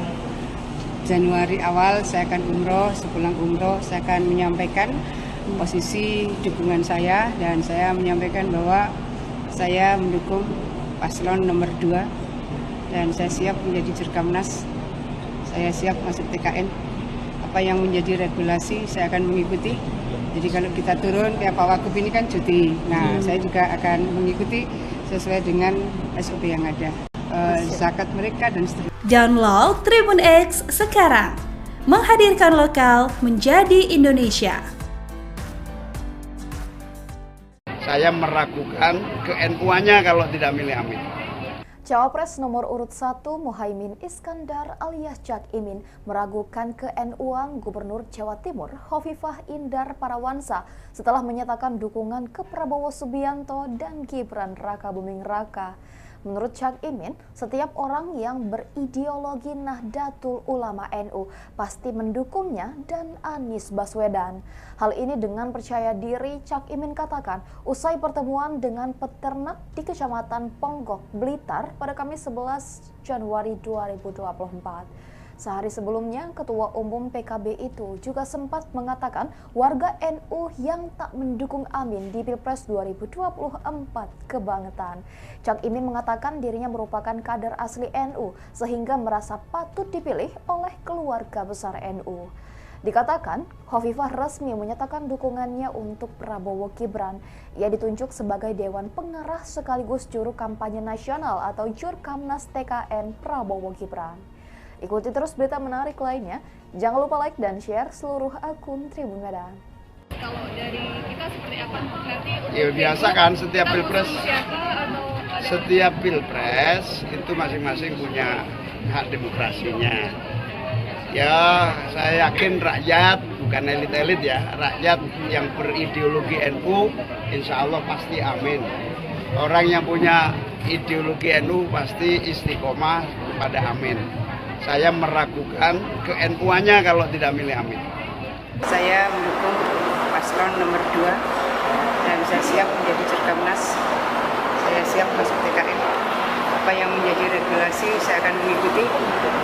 S1: Januari awal saya akan umroh, sepulang umroh saya akan menyampaikan posisi dukungan saya dan saya menyampaikan bahwa saya mendukung paslon nomor 2 dan saya siap menjadi Jurkamnas, saya siap masuk TKN. Apa yang menjadi regulasi saya akan mengikuti. Jadi kalau kita turun kayak Pak Wagub ini kan cuti, nah saya juga akan mengikuti sesuai dengan SOP yang ada, zakat mereka dan seterusnya.
S5: Download Tribun X sekarang, menghadirkan lokal menjadi Indonesia.
S12: Saya meragukan ke-NU-nya kalau tidak milih Amin.
S13: Cawapres nomor urut 1 Muhaimin Iskandar alias Cak Imin meragukan ke-NU-an Gubernur Jawa Timur Hovifah Indar Parawansa setelah menyatakan dukungan ke Prabowo Subianto dan Gibran Rakabuming Raka. Menurut Cak Imin, setiap orang yang berideologi Nahdlatul Ulama NU pasti mendukungnya dan Anies Baswedan. Hal ini dengan percaya diri Cak Imin katakan usai pertemuan dengan peternak di Kecamatan Ponggok, Blitar pada Kamis 11 Januari 2024. Sehari sebelumnya, Ketua Umum PKB itu juga sempat mengatakan warga NU yang tak mendukung Amin di Pilpres 2024 kebangetan. Cak Imin mengatakan dirinya merupakan kader asli NU sehingga merasa patut dipilih oleh keluarga besar NU. Dikatakan, Hovifah resmi menyatakan dukungannya untuk Prabowo Gibran. Ia ditunjuk sebagai Dewan Pengarah sekaligus juru kampanye nasional atau Jurkamnas TKN Prabowo Gibran. Ikuti terus berita menarik lainnya. Jangan lupa like dan share seluruh akun Tribun Medan.
S14: Kalau dari kita seperti apa? Nanti
S12: Ya biasa kan setiap pilpres itu masing-masing punya hak demokrasinya. Ya saya yakin rakyat, bukan elit-elit ya, rakyat yang berideologi NU insya Allah pasti amin. Orang yang punya ideologi NU pasti istiqomah pada amin. Saya meragukan ke-NU-nya kalau tidak milih Amin.
S1: Saya mendukung paslon nomor 2 dan saya siap menjadi Jurkamnas. Saya siap masuk TKN. Apa yang menjadi regulasi saya akan mengikuti.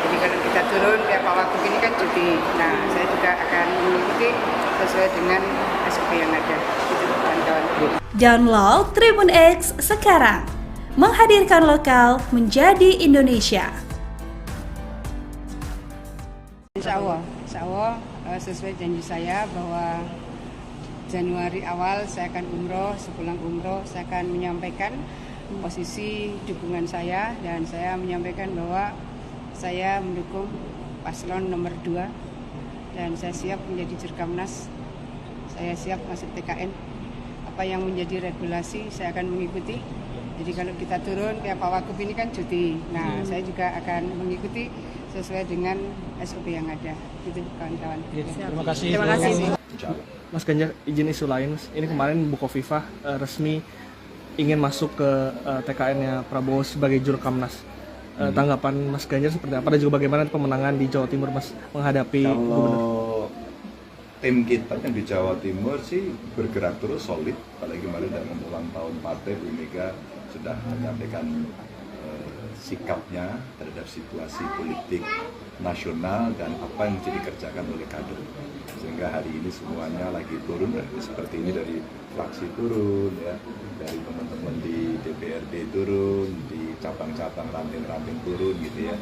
S1: Jadi kalau kita turun kayak Pak Wagub ini kan cuti. Nah, saya juga akan mengikuti sesuai dengan SOP yang ada. Itu kawan-kawan.
S5: Download Tribun X sekarang, menghadirkan lokal menjadi Indonesia.
S1: Insya Allah sesuai janji saya bahwa Januari awal saya akan umroh, sepulang umroh saya akan menyampaikan posisi dukungan saya dan saya menyampaikan bahwa saya mendukung paslon nomor 2 dan saya siap menjadi Jurkamnas, saya siap masuk TKN. Apa yang menjadi regulasi saya akan mengikuti. Jadi kalau kita turun kayak Pak Wagub ini kan cuti, nah saya juga akan mengikuti sesuai dengan SOP yang ada. Gitu kawan-kawan.
S11: Terima kasih.
S8: Terima kasih.
S2: Mas Ganjar, izin isu lain, ini kemarin Bu Khofifah resmi ingin masuk ke TKN-nya Prabowo sebagai Jurkamnas. Tanggapan Mas Ganjar seperti apa? Dan juga bagaimana pemenangan di Jawa Timur Mas menghadapi Gubernur?
S3: Tim kita yang di Jawa Timur sih bergerak terus solid, apalagi kemarin dalam ulang tahun partai Bu Mega sudah menyampaikan sikapnya terhadap situasi politik nasional dan apa yang mesti dikerjakan oleh kader. Sehingga hari ini semuanya lagi turun, seperti ini dari fraksi turun, ya, dari teman-teman di DPRD turun, di cabang-cabang ranting-ranting turun gitu ya.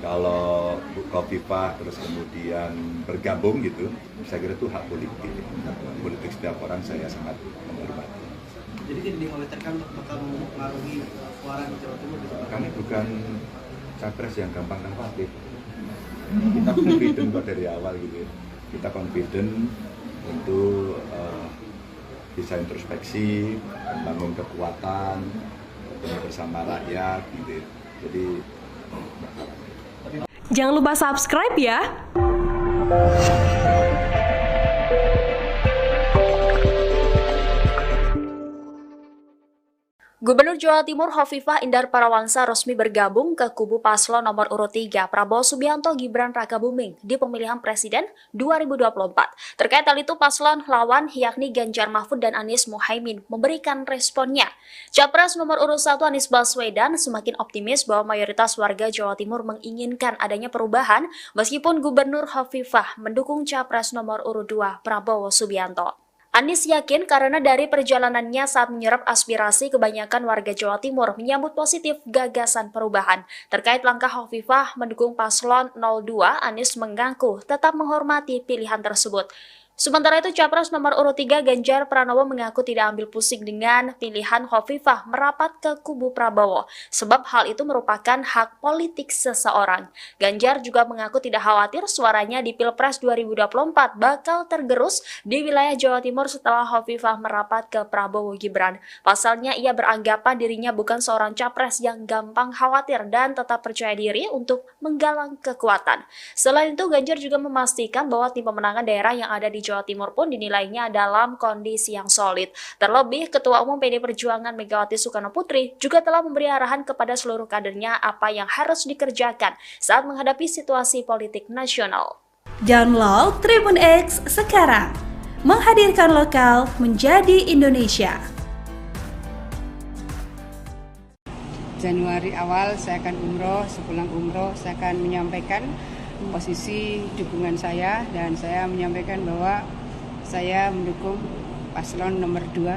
S3: Kalau Bu Khofifah terus kemudian bergabung gitu, saya kira itu hak politik. Politik setiap orang saya sangat menghormati.
S4: Jadi tidak dikhawatirkan bakal mempengaruhi suara di Jawa Timur?
S3: Kami bukan capres yang gampang khawatir. Kita confident kok dari awal gitu ya. Kita confident untuk bisa introspeksi, membangun kekuatan bersama rakyat gitu ya. Jadi
S15: Jangan lupa subscribe ya.
S6: Gubernur Jawa Timur Hovifah Indar Parawangsa resmi bergabung ke kubu paslon nomor urut 3 Prabowo Subianto Gibran Rakabuming di pemilihan presiden 2024. Terkait hal itu, paslon lawan yakni Ganjar Mahfud dan Anies Muhaimin memberikan responnya. Capres nomor urut 1 Anies Baswedan semakin optimis bahwa mayoritas warga Jawa Timur menginginkan adanya perubahan meskipun Gubernur Hovifah mendukung Capres nomor urut 2 Prabowo Subianto. Anies yakin karena dari perjalanannya saat menyerap aspirasi kebanyakan warga Jawa Timur menyambut positif gagasan perubahan. Terkait langkah Hovifah mendukung paslon 02, Anies mengaku tetap menghormati pilihan tersebut. Sementara itu, Capres nomor urut 3 Ganjar Pranowo mengaku tidak ambil pusing dengan pilihan Hovifah merapat ke kubu Prabowo, sebab hal itu merupakan hak politik seseorang. Ganjar juga mengaku tidak khawatir suaranya di Pilpres 2024 bakal tergerus di wilayah Jawa Timur setelah Hovifah merapat ke Prabowo Gibran. Pasalnya, ia beranggapan dirinya bukan seorang capres yang gampang khawatir dan tetap percaya diri untuk menggalang kekuatan. Selain itu, Ganjar juga memastikan bahwa tim pemenangan daerah yang ada di Jawa Timur pun dinilainya dalam kondisi yang solid. Terlebih, Ketua Umum PD Perjuangan Megawati Soekarno Putri juga telah memberi arahan kepada seluruh kadernya apa yang harus dikerjakan saat menghadapi situasi politik nasional.
S5: Download Tribun X sekarang, menghadirkan lokal menjadi Indonesia.
S1: Januari awal saya akan umroh, sepulang umroh saya akan menyampaikan posisi dukungan saya dan saya menyampaikan bahwa saya mendukung paslon nomor 2.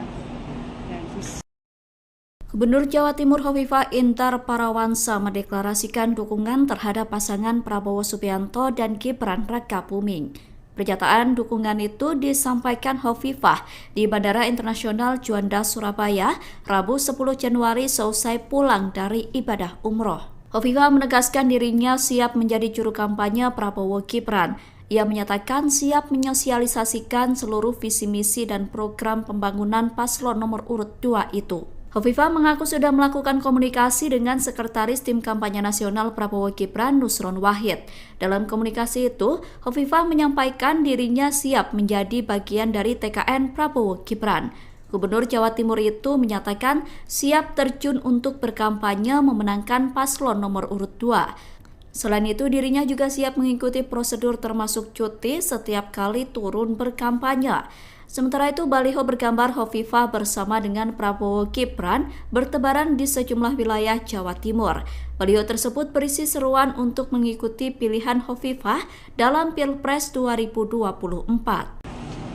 S7: Gubernur Jawa Timur Hovifah Indar Parawansa mendeklarasikan dukungan terhadap pasangan Prabowo Subianto dan Gibran Rakabuming. Pernyataan dukungan itu disampaikan Hovifah di Bandara Internasional Juanda, Surabaya, Rabu 10 Januari seusai pulang dari ibadah umroh. Hovifah menegaskan dirinya siap menjadi juru kampanye Prabowo Gibran. Ia menyatakan siap menyosialisasikan seluruh visi misi dan program pembangunan paslon nomor urut 2 itu. Hovifah mengaku sudah melakukan komunikasi dengan Sekretaris Tim Kampanye Nasional Prabowo Gibran Nusron Wahid. Dalam komunikasi itu, Hovifah menyampaikan dirinya siap menjadi bagian dari TKN Prabowo Gibran. Gubernur Jawa Timur itu menyatakan siap terjun untuk berkampanye memenangkan paslon nomor urut 2. Selain itu, dirinya juga siap mengikuti prosedur termasuk cuti setiap kali turun berkampanye. Sementara itu, baliho bergambar Hovifah bersama dengan Prabowo Gibran bertebaran di sejumlah wilayah Jawa Timur. Baliho tersebut berisi seruan untuk mengikuti pilihan Hovifah dalam Pilpres 2024.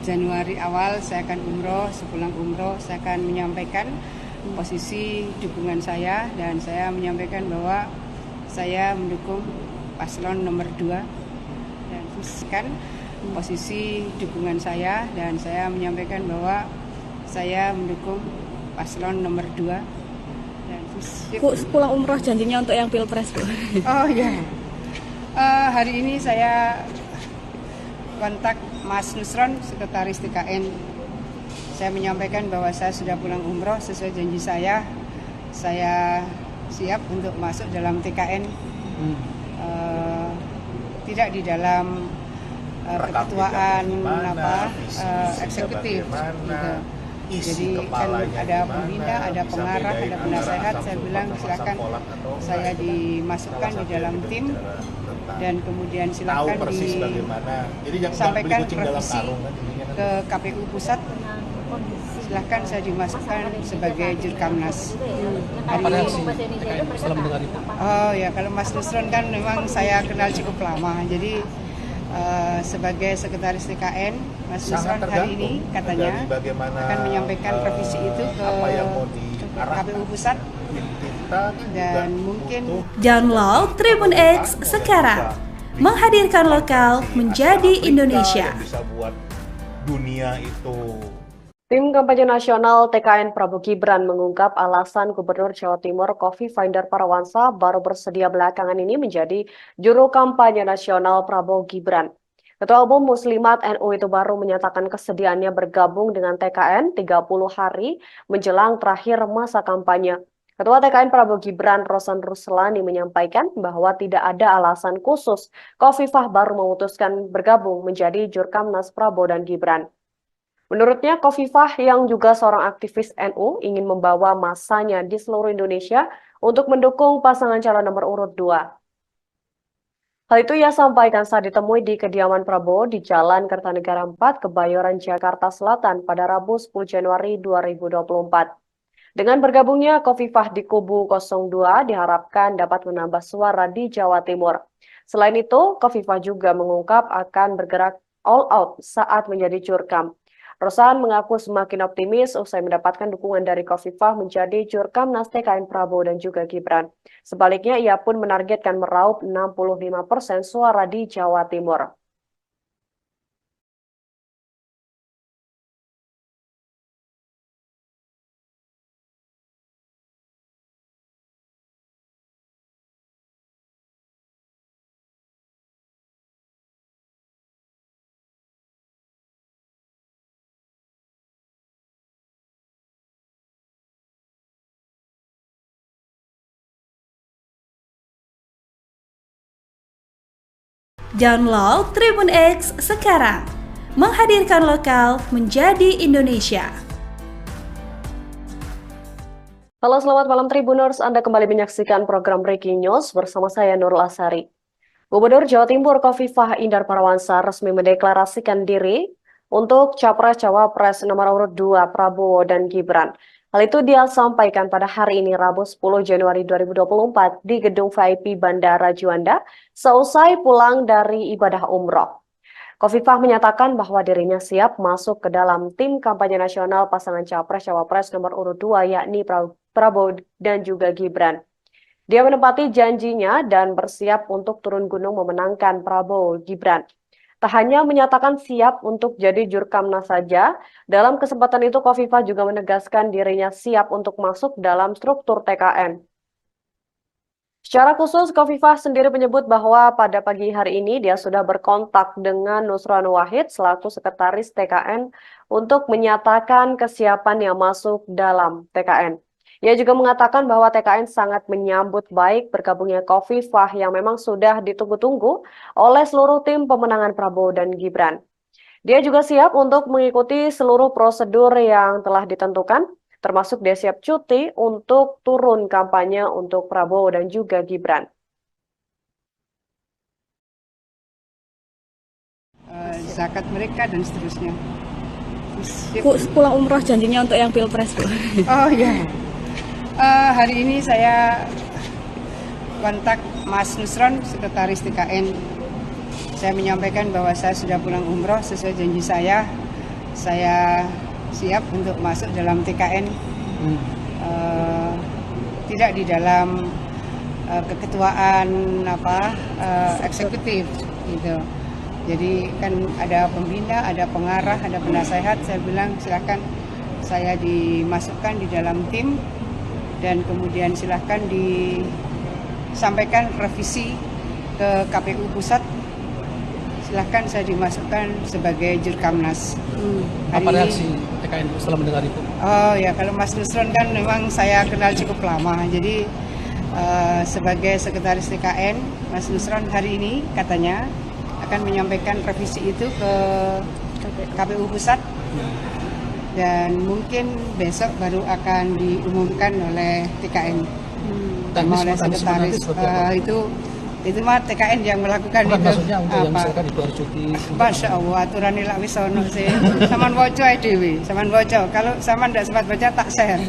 S1: Januari awal saya akan umroh, sepulang umroh saya akan menyampaikan posisi dukungan saya dan saya menyampaikan bahwa saya mendukung paslon nomor 2 dan posisi dukungan saya dan saya menyampaikan bahwa saya mendukung paslon nomor 2 dan
S8: Bu, pulang umroh janjinya untuk yang Pilpres, Bu.
S1: Oh ya, hari ini saya kontak Mas Nusron, Sekretaris TKN. Saya menyampaikan bahwa saya sudah pulang umroh sesuai janji saya. Saya siap untuk masuk dalam TKN, tidak di dalam keketuaan eksekutif. Jadi kan ada pembina, ada pengarah, ada penasehat. Saya bilang silakan saya dimasukkan di dalam tim dan kemudian silakan disampaikan revisi ke KPU Pusat. Silahkan saya dimasukkan sebagai Jurkamnas. Hari ini, oh ya, kalau Mas Nusron kan memang saya kenal cukup lama, jadi sebagai Sekretaris TKN, Mas Nusron hari ini katanya akan menyampaikan revisi itu ke KPU Pusat dan mungkin
S5: download Tribun X sekarang, menghadirkan lokal menjadi Indonesia.
S9: Bisa buat dunia itu
S10: Tim kampanye nasional TKN Prabowo Gibran mengungkap alasan Gubernur Jawa Timur Khofifah Indar Parawansa baru bersedia belakangan ini menjadi juru kampanye nasional Prabowo Gibran. Ketua Umum Muslimat NU itu baru menyatakan kesediaannya bergabung dengan TKN 30 hari menjelang terakhir masa kampanye. Ketua TKN Prabowo Gibran Rosan Ruslani menyampaikan bahwa tidak ada alasan khusus Khofifah baru memutuskan bergabung menjadi Jurkamnas Prabowo dan Gibran. Menurutnya, Khofifah yang juga seorang aktivis NU ingin membawa masanya di seluruh Indonesia untuk mendukung pasangan calon nomor urut 2. Hal itu ia sampaikan saat ditemui di kediaman Prabowo di Jalan Kertanegara 4, Kebayoran, Jakarta Selatan pada Rabu 10 Januari 2024. Dengan bergabungnya Khofifah di kubu 02 diharapkan dapat menambah suara di Jawa Timur. Selain itu, Khofifah juga mengungkap akan bergerak all out saat menjadi jurkam. Rosan mengaku semakin optimis usai mendapatkan dukungan dari Khofifah menjadi Jurkamnas TKN Prabowo dan juga Gibran. Sebaliknya, ia pun menargetkan meraup 65% suara di Jawa Timur.
S5: Download Tribun X sekarang, menghadirkan lokal menjadi Indonesia.
S10: Halo, selamat malam Tribuners, Anda kembali menyaksikan program Breaking News bersama saya Nurul Asari. Gubernur Jawa Timur Khofifah Indar Parawansa resmi mendeklarasikan diri untuk Capres-Cawapres nomor urut 2 Prabowo dan Gibran. Hal itu dia sampaikan pada hari ini Rabu 10 Januari 2024 di Gedung VIP Bandara Juanda seusai pulang dari ibadah umroh. Khofifah menyatakan bahwa dirinya siap masuk ke dalam tim kampanye nasional pasangan Capres-Cawapres nomor urut 2 yakni Prabowo dan juga Gibran. Dia menepati janjinya dan bersiap untuk turun gunung memenangkan Prabowo Gibran. Tak hanya menyatakan siap untuk jadi Jurkamnas saja, dalam kesempatan itu Khofifah juga menegaskan dirinya siap untuk masuk dalam struktur TKN. Secara khusus, Khofifah sendiri menyebut bahwa pada pagi hari ini dia sudah berkontak dengan Nusron Wahid selaku sekretaris TKN untuk menyatakan kesiapan yang masuk dalam TKN. Ia juga mengatakan bahwa TKN sangat menyambut baik bergabungnya Khofifah yang memang sudah ditunggu-tunggu oleh seluruh tim pemenangan Prabowo dan Gibran. Dia juga siap untuk mengikuti seluruh prosedur yang telah ditentukan, termasuk dia siap cuti untuk turun kampanye untuk Prabowo dan juga Gibran.
S1: Zakat mereka dan seterusnya.
S8: Pulang umroh janjinya untuk yang Pilpres, Bu.
S1: Oh ya. Hari ini saya kontak Mas Nusron, sekretaris TKN. Saya menyampaikan bahwa saya sudah pulang umroh sesuai janji saya. Saya siap untuk masuk dalam TKN. Tidak di dalam keketuaan eksekutif gitu. Jadi kan ada pembina, ada pengarah, ada penasehat. Saya bilang silakan saya dimasukkan di dalam tim. Dan kemudian silahkan disampaikan revisi ke KPU Pusat. Silahkan saya dimasukkan sebagai Jurkamnas.
S11: Apa reaksi TKN setelah mendengar itu?
S1: Oh ya, kalau Mas Nusron kan memang saya kenal cukup lama. Jadi sebagai sekretaris TKN, Mas Nusron hari ini katanya akan menyampaikan revisi itu ke KPU Pusat. Dan mungkin besok baru akan diumumkan oleh TKN, oleh sekretaris. Itu mah TKN yang melakukan.
S11: Bukan,
S1: itu.
S11: Maksudnya untuk yang misalkan digelar cuti.
S1: Masya Allah, aturan nilai wis ono sih. Saman woco dewi, saman woco. Kalau saman tidak sempat baca tak share.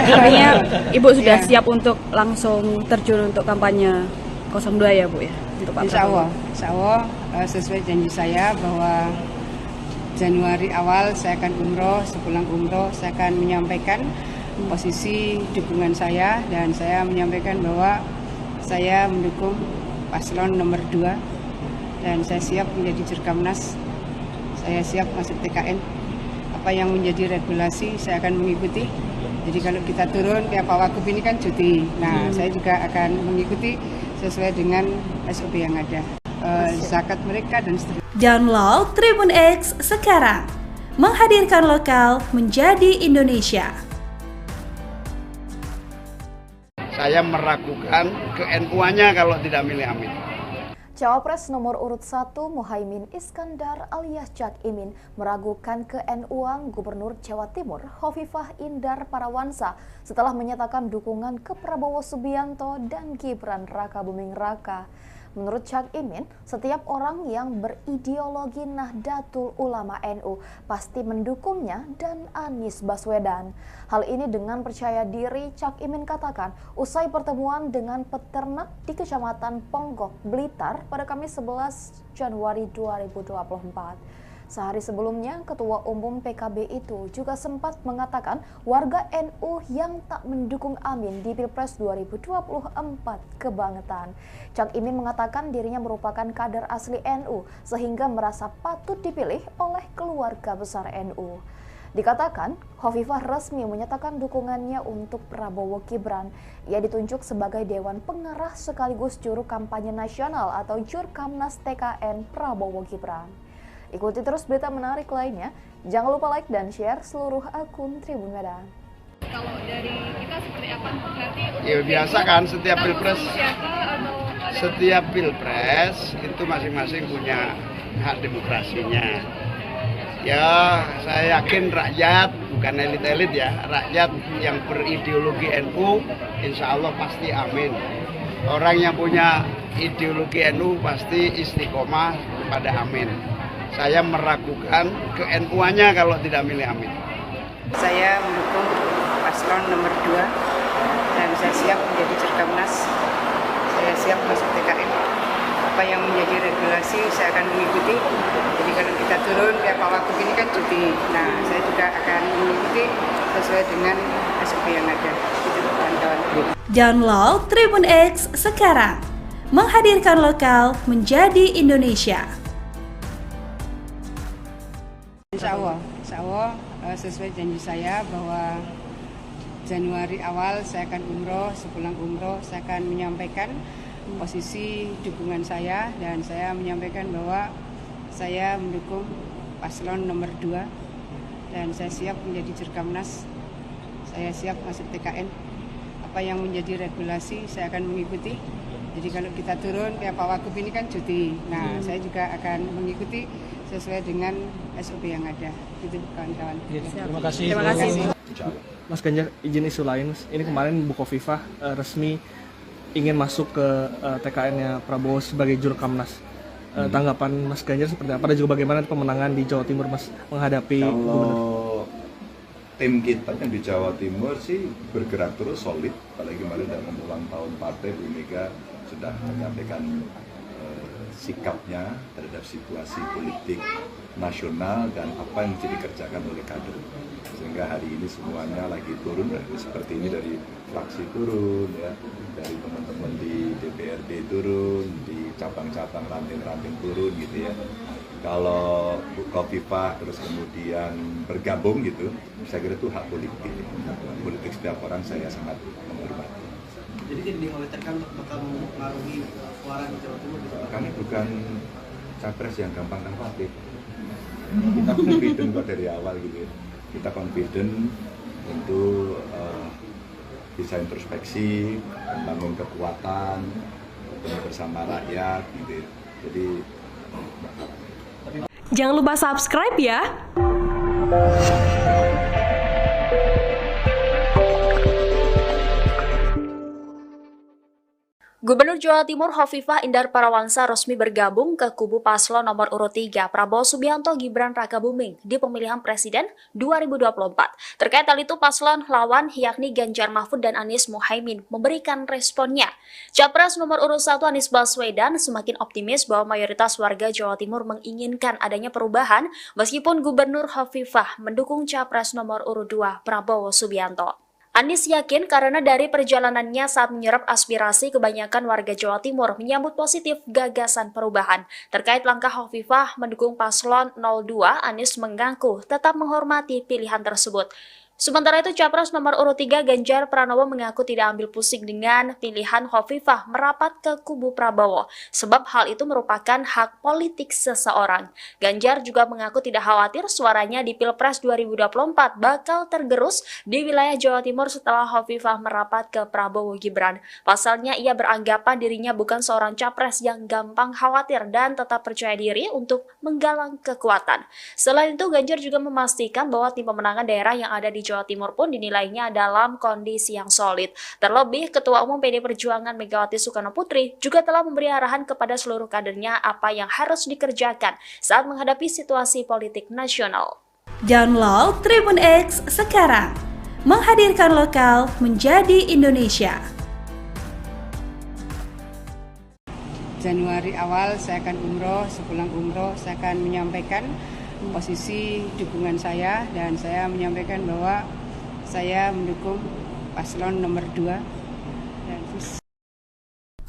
S8: Artinya Ibu sudah siap untuk langsung terjun untuk kampanye 02 ya, Bu ya? Untuk Pak
S1: Insya
S8: Prabowo.
S1: Allah sesuai janji saya bahwa Januari awal saya akan umroh, sepulang umroh saya akan menyampaikan posisi dukungan saya dan saya menyampaikan bahwa saya mendukung paslon nomor 2 dan saya siap menjadi Jurkamnas, saya siap masuk TKN apa yang menjadi regulasi saya akan mengikuti. Jadi kalau kita turun, ya Pak Wagub ini kan cuti. Nah, saya juga akan mengikuti sesuai dengan SOP yang ada. Zakat mereka dan seterusnya.
S5: Download Tribun X sekarang. Menghadirkan lokal menjadi Indonesia.
S12: Saya meragukan ke-NU-nya kalau tidak milih Amin.
S13: Cawapres nomor urut 1 Muhaimin Iskandar alias Cak Imin meragukan ke-NU-an Gubernur Jawa Timur Hovifah Indar Parawansa setelah menyatakan dukungan ke Prabowo Subianto dan Gibran Rakabuming Raka. Menurut Cak Imin, setiap orang yang berideologi Nahdlatul Ulama NU pasti mendukungnya dan Anies Baswedan. Hal ini dengan percaya diri, Cak Imin katakan usai pertemuan dengan peternak di Kecamatan Ponggok, Blitar pada Kamis 11 Januari 2024. Sehari sebelumnya, Ketua Umum PKB itu juga sempat mengatakan warga NU yang tak mendukung Amin di Pilpres 2024 kebangetan. Cak Imin mengatakan dirinya merupakan kader asli NU sehingga merasa patut dipilih oleh keluarga besar NU. Dikatakan, Hovifah resmi menyatakan dukungannya untuk Prabowo Gibran. Ia ditunjuk sebagai Dewan Pengarah sekaligus juru kampanye nasional atau Jurkamnas TKN Prabowo Gibran. Ikuti terus berita menarik lainnya. Jangan lupa like dan share seluruh akun Tribun Medan.
S14: Kalau dari kita seperti apa? Berarti
S12: Ya biasa kan setiap pilpres itu masing-masing punya hak demokrasinya. Ya saya yakin rakyat, bukan elit-elit ya, rakyat yang berideologi NU insya Allah pasti amin. Orang yang punya ideologi NU pasti istiqomah kepada amin. Saya meragukan ke-NU-nya kalau tidak milih Amin.
S1: Saya mendukung paslon nomor 2 dan saya siap menjadi Jurkamnas. Saya siap masuk TKN. Apa yang menjadi regulasi saya akan mengikuti. Jadi kalau kita turun, ya Pak Wagub ini kan cuti. Nah, saya juga akan mengikuti sesuai dengan SOP yang ada. Itu kawan-kawan.
S5: Download Tribun X sekarang. Menghadirkan lokal menjadi Indonesia.
S1: Insya Allah sesuai janji saya bahwa Januari awal saya akan umroh, sepulang umroh saya akan menyampaikan posisi dukungan saya dan saya menyampaikan bahwa saya mendukung paslon nomor 2 dan saya siap menjadi Jurkamnas, saya siap masuk TKN. Apa yang menjadi regulasi saya akan mengikuti. Jadi kalau kita turun, ya Pak Wagub ini kan cuti. Nah, saya juga akan mengikuti sesuai dengan SOP yang ada. Itu kawan-kawan.
S11: Terima kasih.
S1: Terima kasih.
S2: Mas Ganjar, izin isu lain. Ini kemarin Bu Khofifah resmi ingin masuk ke TKN-nya Prabowo sebagai Jurkamnas. Tanggapan Mas Ganjar seperti apa? Dan juga bagaimana pemenangan di Jawa Timur Mas menghadapi
S3: Kalau tim kita yang di Jawa Timur sih bergerak terus solid. Apalagi kemarin dalam ulang tahun partai Bu Mega sudah menyampaikan sikapnya terhadap situasi politik nasional dan apa yang mesti dikerjakan oleh kader. Sehingga hari ini semuanya lagi turun, seperti ini dari fraksi turun, ya, dari teman-teman di DPRD turun, di cabang-cabang ranting-ranting turun gitu ya. Kalau Bu Khofifah terus kemudian bergabung gitu, saya kira itu hak politik. Politik setiap orang saya sangat menghormati.
S4: Jadi ini dikhawatirkan bakal mempengaruhi suara di Jawa Timur.
S3: Kami bukan capres yang gampang khawatir. Kita confident kok dari awal gitu. Kita confident untuk bisa introspeksi, membangun kekuatan bersama rakyat gitu. Jadi
S15: jangan lupa subscribe ya.
S6: Gubernur Jawa Timur Hovifah Indar Parawansa resmi bergabung ke kubu paslon nomor urut 3 Prabowo Subianto Gibran Rakabuming di pemilihan presiden 2024. Terkait hal itu paslon lawan yakni Ganjar Mahfud dan Anies Muhaimin memberikan responnya. Capres nomor urut 1 Anies Baswedan semakin optimis bahwa mayoritas warga Jawa Timur menginginkan adanya perubahan meskipun Gubernur Hovifah mendukung capres nomor urut 2 Prabowo Subianto. Anies yakin karena dari perjalanannya saat menyerap aspirasi kebanyakan warga Jawa Timur menyambut positif gagasan perubahan. Terkait langkah Hovifah mendukung paslon 02, Anies mengaku tetap menghormati pilihan tersebut. Sementara itu, Capres nomor urut 3 Ganjar Pranowo mengaku tidak ambil pusing dengan pilihan Hovifah merapat ke kubu Prabowo, sebab hal itu merupakan hak politik seseorang. Ganjar juga mengaku tidak khawatir suaranya di Pilpres 2024 bakal tergerus di wilayah Jawa Timur setelah Hovifah merapat ke Prabowo Gibran. Pasalnya, ia beranggapan dirinya bukan seorang capres yang gampang khawatir dan tetap percaya diri untuk menggalang kekuatan. Selain itu, Ganjar juga memastikan bahwa tim pemenangan daerah yang ada di Jawa Timur pun dinilainya dalam kondisi yang solid. Terlebih, Ketua Umum PD Perjuangan Megawati Soekarno Putri juga telah memberi arahan kepada seluruh kadernya apa yang harus dikerjakan saat menghadapi situasi politik nasional.
S5: Download Tribun X sekarang, menghadirkan lokal menjadi Indonesia.
S1: Januari awal saya akan umroh, sepulang umroh saya akan menyampaikan posisi dukungan saya dan saya menyampaikan bahwa saya mendukung paslon nomor 2.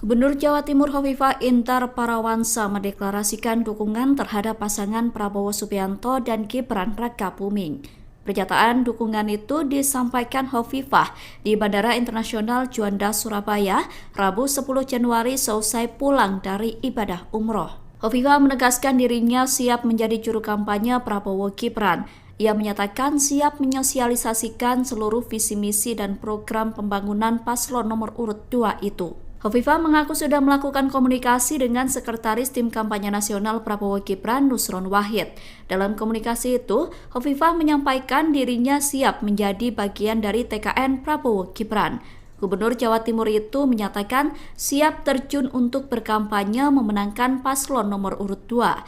S7: Gubernur Jawa Timur Hovifah Indar Parawansa mendeklarasikan dukungan terhadap pasangan Prabowo Subianto dan Gibran Rakabuming. Pernyataan dukungan itu disampaikan Hovifah di Bandara Internasional Juanda, Surabaya, Rabu 10 Januari seusai pulang dari ibadah umroh. Hovifah menegaskan dirinya siap menjadi juru kampanye Prabowo Gibran. Ia menyatakan siap menyosialisasikan seluruh visi misi dan program pembangunan paslon nomor urut 2 itu. Hovifah mengaku sudah melakukan komunikasi dengan Sekretaris Tim Kampanye Nasional Prabowo Gibran, Nusron Wahid. Dalam komunikasi itu, Hovifah menyampaikan dirinya siap menjadi bagian dari TKN Prabowo Gibran. Gubernur Jawa Timur itu menyatakan siap terjun untuk berkampanye memenangkan paslon nomor urut 2.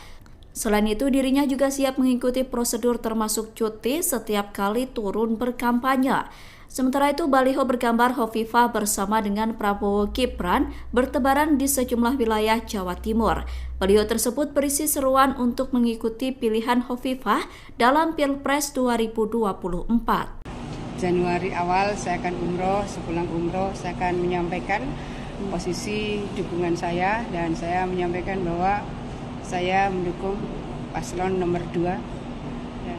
S7: Selain itu, dirinya juga siap mengikuti prosedur termasuk cuti setiap kali turun berkampanye. Sementara itu, baliho bergambar Hovifah bersama dengan Prabowo Gibran bertebaran di sejumlah wilayah Jawa Timur. Baliho tersebut berisi seruan untuk mengikuti pilihan Hovifah dalam Pilpres 2024.
S1: Januari awal saya akan umroh, sepulang umroh saya akan menyampaikan posisi dukungan saya dan saya menyampaikan bahwa saya mendukung paslon nomor 2 dan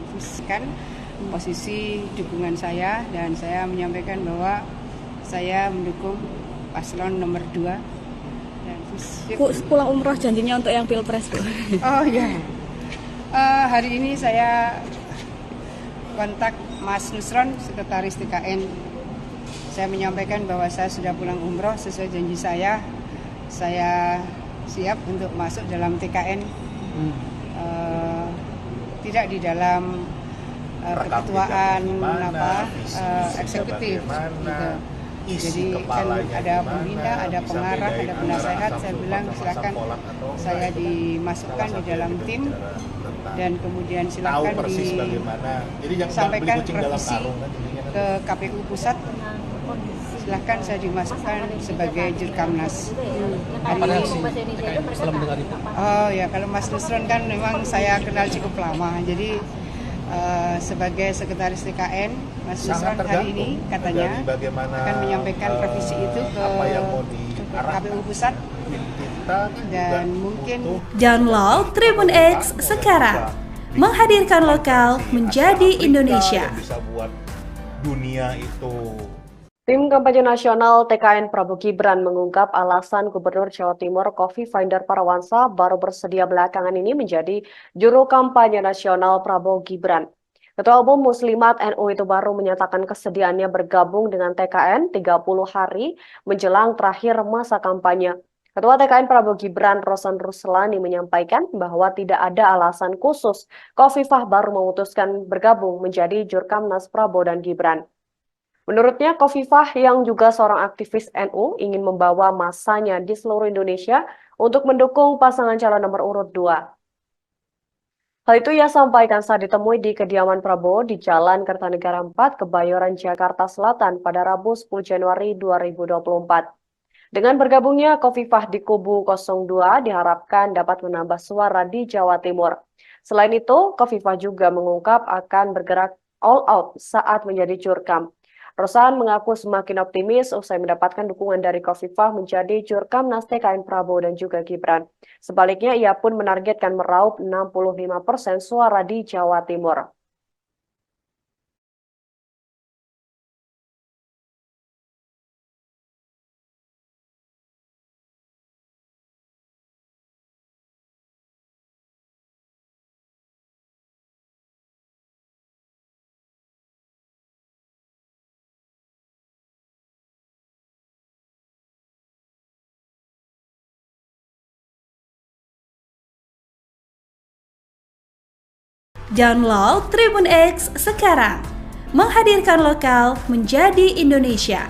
S1: posisi dukungan saya dan saya menyampaikan bahwa saya mendukung paslon nomor 2 dan
S8: Bu, pulang umroh janjinya untuk yang Pilpres, Bu.
S1: Oh ya, hari ini saya kontak Mas Nusron, Sekretaris TKN. Saya menyampaikan bahwa saya sudah pulang umroh sesuai janji saya siap untuk masuk dalam TKN. Tidak di dalam keketuaan eksekutif. Gitu. Jadi kan ada pembina, ada pengarah, ada penasehat. Saya bilang silakan saya dimasukkan di dalam tim dan kemudian silakan disampaikan revisi ke KPU Pusat. Silahkan saya dimasukkan sebagai Jurkamnas.
S11: Apa reaksi TKN setelah mendengar itu?
S1: Oh ya, kalau Mas Nusron kan memang saya kenal cukup lama. Jadi sebagai Sekretaris TKN, Mas Nusron hari ini katanya akan menyampaikan revisi itu ke KPU Pusat dan mungkin
S5: Download Tribun X sekarang, menghadirkan lokal menjadi Indonesia.
S9: Bisa buat dunia itu.
S10: Tim kampanye nasional TKN Prabowo Gibran mengungkap alasan Gubernur Jawa Timur Khofifah Indar Parawansa baru bersedia belakangan ini menjadi juru kampanye nasional Prabowo Gibran. Ketua Umum Muslimat NU itu baru menyatakan kesediaannya bergabung dengan TKN 30 hari menjelang terakhir masa kampanye. Ketua TKN Prabowo Gibran, Rosan Ruslani, menyampaikan bahwa tidak ada alasan khusus Khofifah baru memutuskan bergabung menjadi Jurkamnas Prabowo dan Gibran. Menurutnya, Khofifah yang juga seorang aktivis NU ingin membawa masanya di seluruh Indonesia untuk mendukung pasangan calon nomor urut 2. Hal itu ia sampaikan saat ditemui di kediaman Prabowo di Jalan Kertanegara 4, Kebayoran, Jakarta Selatan pada Rabu 10 Januari 2024. Dengan bergabungnya Khofifah di kubu 02 diharapkan dapat menambah suara di Jawa Timur. Selain itu, Khofifah juga mengungkap akan bergerak all out saat menjadi Jurkam. Rosan mengaku semakin optimis usai mendapatkan dukungan dari Khofifah menjadi Jurkamnas TKN Prabowo dan juga Gibran. Sebaliknya, ia pun menargetkan meraup 65% suara di Jawa Timur.
S5: Download Tribun X sekarang, menghadirkan lokal menjadi Indonesia.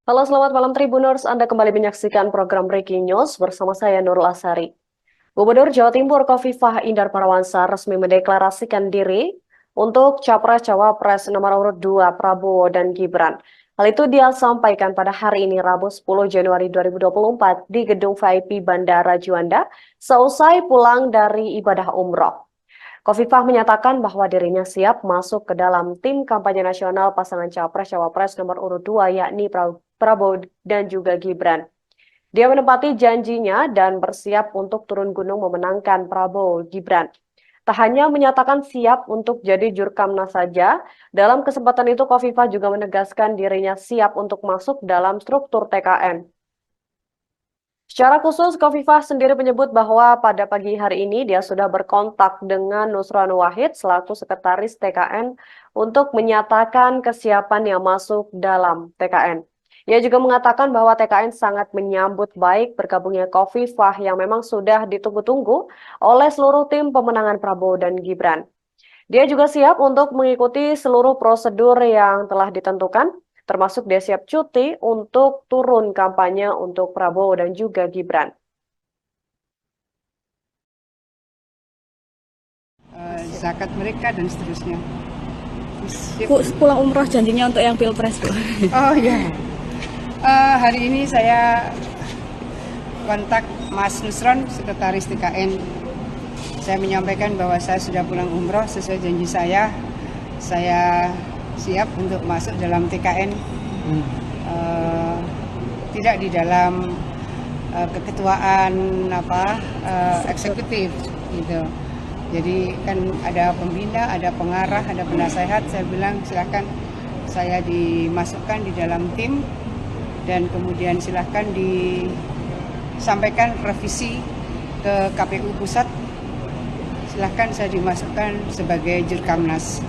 S10: Halo, selamat malam Tribuners. Anda kembali menyaksikan program Breaking News bersama saya Nurul Asari. Gubernur Jawa Timur Khofifah Indar Parawansa resmi mendeklarasikan diri untuk Capres-Cawapres nomor urut 2 Prabowo dan Gibran. Hal itu dia sampaikan pada hari ini Rabu 10 Januari 2024 di Gedung VIP Bandara Juanda seusai pulang dari ibadah umroh. Khofifah menyatakan bahwa dirinya siap masuk ke dalam tim kampanye nasional pasangan Capres-Cawapres nomor urut 2 yakni Prabowo dan juga Gibran. Dia menepati janjinya dan bersiap untuk turun gunung memenangkan Prabowo Gibran. Tak hanya menyatakan siap untuk jadi Jurkamnas saja, dalam kesempatan itu Khofifah juga menegaskan dirinya siap untuk masuk dalam struktur TKN. Secara khusus, Khofifah sendiri menyebut bahwa pada pagi hari ini dia sudah berkontak dengan Nusron Wahid selaku sekretaris TKN untuk menyatakan kesiapannya masuk dalam TKN. Ia juga mengatakan bahwa TKN sangat menyambut baik bergabungnya Khofifah yang memang sudah ditunggu-tunggu oleh seluruh tim pemenangan Prabowo dan Gibran. Dia juga siap untuk mengikuti seluruh prosedur yang telah ditentukan, termasuk dia siap cuti untuk turun kampanye untuk Prabowo dan juga Gibran.
S1: Zakat mereka dan seterusnya.
S8: Bu, pulang umroh janjinya untuk yang Pilpres, Bu.
S1: Oh iya. Hari ini saya kontak Mas Nusron, sekretaris TKN. Saya menyampaikan bahwa saya sudah pulang umroh sesuai janji saya. Saya siap untuk masuk dalam TKN. Tidak di dalam keketuaan eksekutif gitu. Jadi kan ada pembina, ada pengarah, ada penasehat. Saya bilang silahkan saya dimasukkan di dalam tim. Dan kemudian silahkan disampaikan revisi ke KPU Pusat. Silahkan saya dimasukkan sebagai Jurkamnas.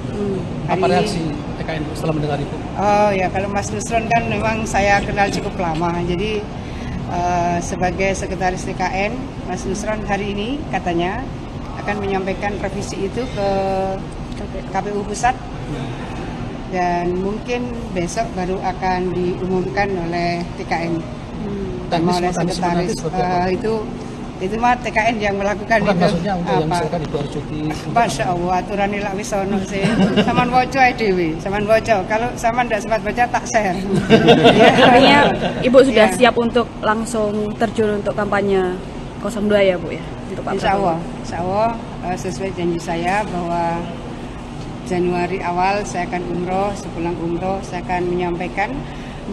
S11: Apa reaksi TKN setelah mendengar itu?
S1: Oh ya, kalau Mas Nusron kan memang saya kenal cukup lama. Jadi sebagai sekretaris TKN, Mas Nusron hari ini katanya akan menyampaikan revisi itu ke KPU Pusat. Dan mungkin besok baru akan diumumkan oleh TKN, oleh sekretaris. Itu mah TKN yang melakukan.
S11: Bukan,
S1: itu.
S11: maksudnya untuk yang misalkan di luar cuti.
S1: Masya Allah, aturan ini lak wisono sih. Saman woco dewi, saman woco. Kalau saman tidak sempat baca tak share.
S8: Artinya Ibu sudah siap untuk langsung terjun untuk kampanye 02 ya, Bu ya? Untuk Pak
S1: Insya Allah sesuai janji saya bahwa Januari awal saya akan umroh, sepulang umroh saya akan menyampaikan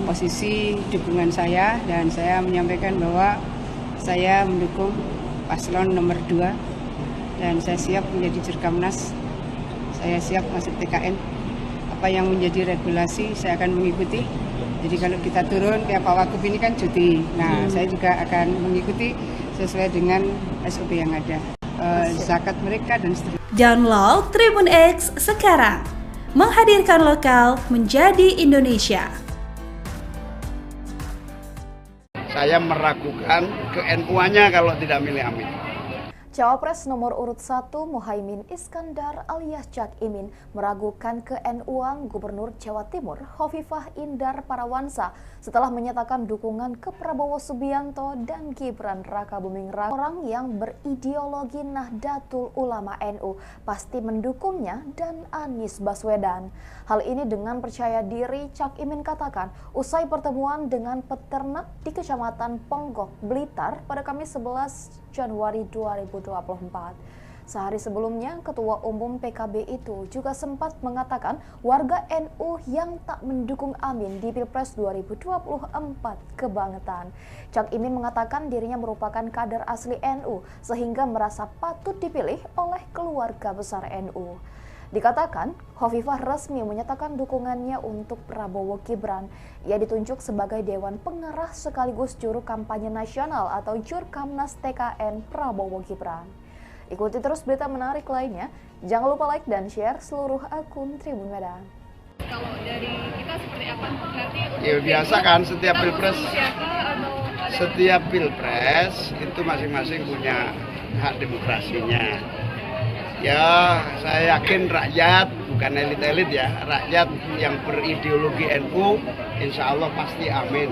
S1: posisi dukungan saya dan saya menyampaikan bahwa saya mendukung paslon nomor 2 dan saya siap menjadi Jurkamnas, saya siap masuk TKN. Apa yang menjadi regulasi saya akan mengikuti. Jadi kalau kita turun kayak Pak Wagub ini kan cuti, nah saya juga akan mengikuti sesuai dengan SOP yang ada. Zakat mereka dan seterusnya.
S5: Download Tribun X sekarang, menghadirkan lokal menjadi Indonesia.
S12: Saya meragukan ke-NU-nya kalau tidak milih Amin.
S13: Cawapres nomor urut 1 Muhaimin Iskandar alias Cak Imin meragukan ke-NU-an Gubernur Jawa Timur Khofifah Indar Parawansa setelah menyatakan dukungan ke Prabowo Subianto dan Gibran Rakabuming Raka. Orang yang berideologi Nahdlatul Ulama NU pasti mendukungnya dan Anies Baswedan. Hal ini dengan percaya diri Cak Imin katakan usai pertemuan dengan peternak di Kecamatan Ponggok, Blitar pada Kamis 11 Januari 2024. Sehari sebelumnya, Ketua Umum PKB itu juga sempat mengatakan warga NU yang tak mendukung Amin di Pilpres 2024 kebangetan. Cak Imin mengatakan dirinya merupakan kader asli NU sehingga merasa patut dipilih oleh keluarga besar NU. Dikatakan, Hovifah resmi menyatakan dukungannya untuk Prabowo Gibran. Ia ditunjuk sebagai Dewan Pengarah sekaligus juru kampanye nasional atau Jurkamnas TKN Prabowo Gibran. Ikuti terus berita menarik lainnya. Jangan lupa like dan share seluruh akun Tribun Medan.
S14: Kalau dari kita seperti apa? Berarti
S12: Ya biasa kan setiap pilpres itu masing-masing punya hak demokrasinya. Ya, saya yakin rakyat, bukan elit-elit ya, rakyat yang berideologi NU, insya Allah pasti amin.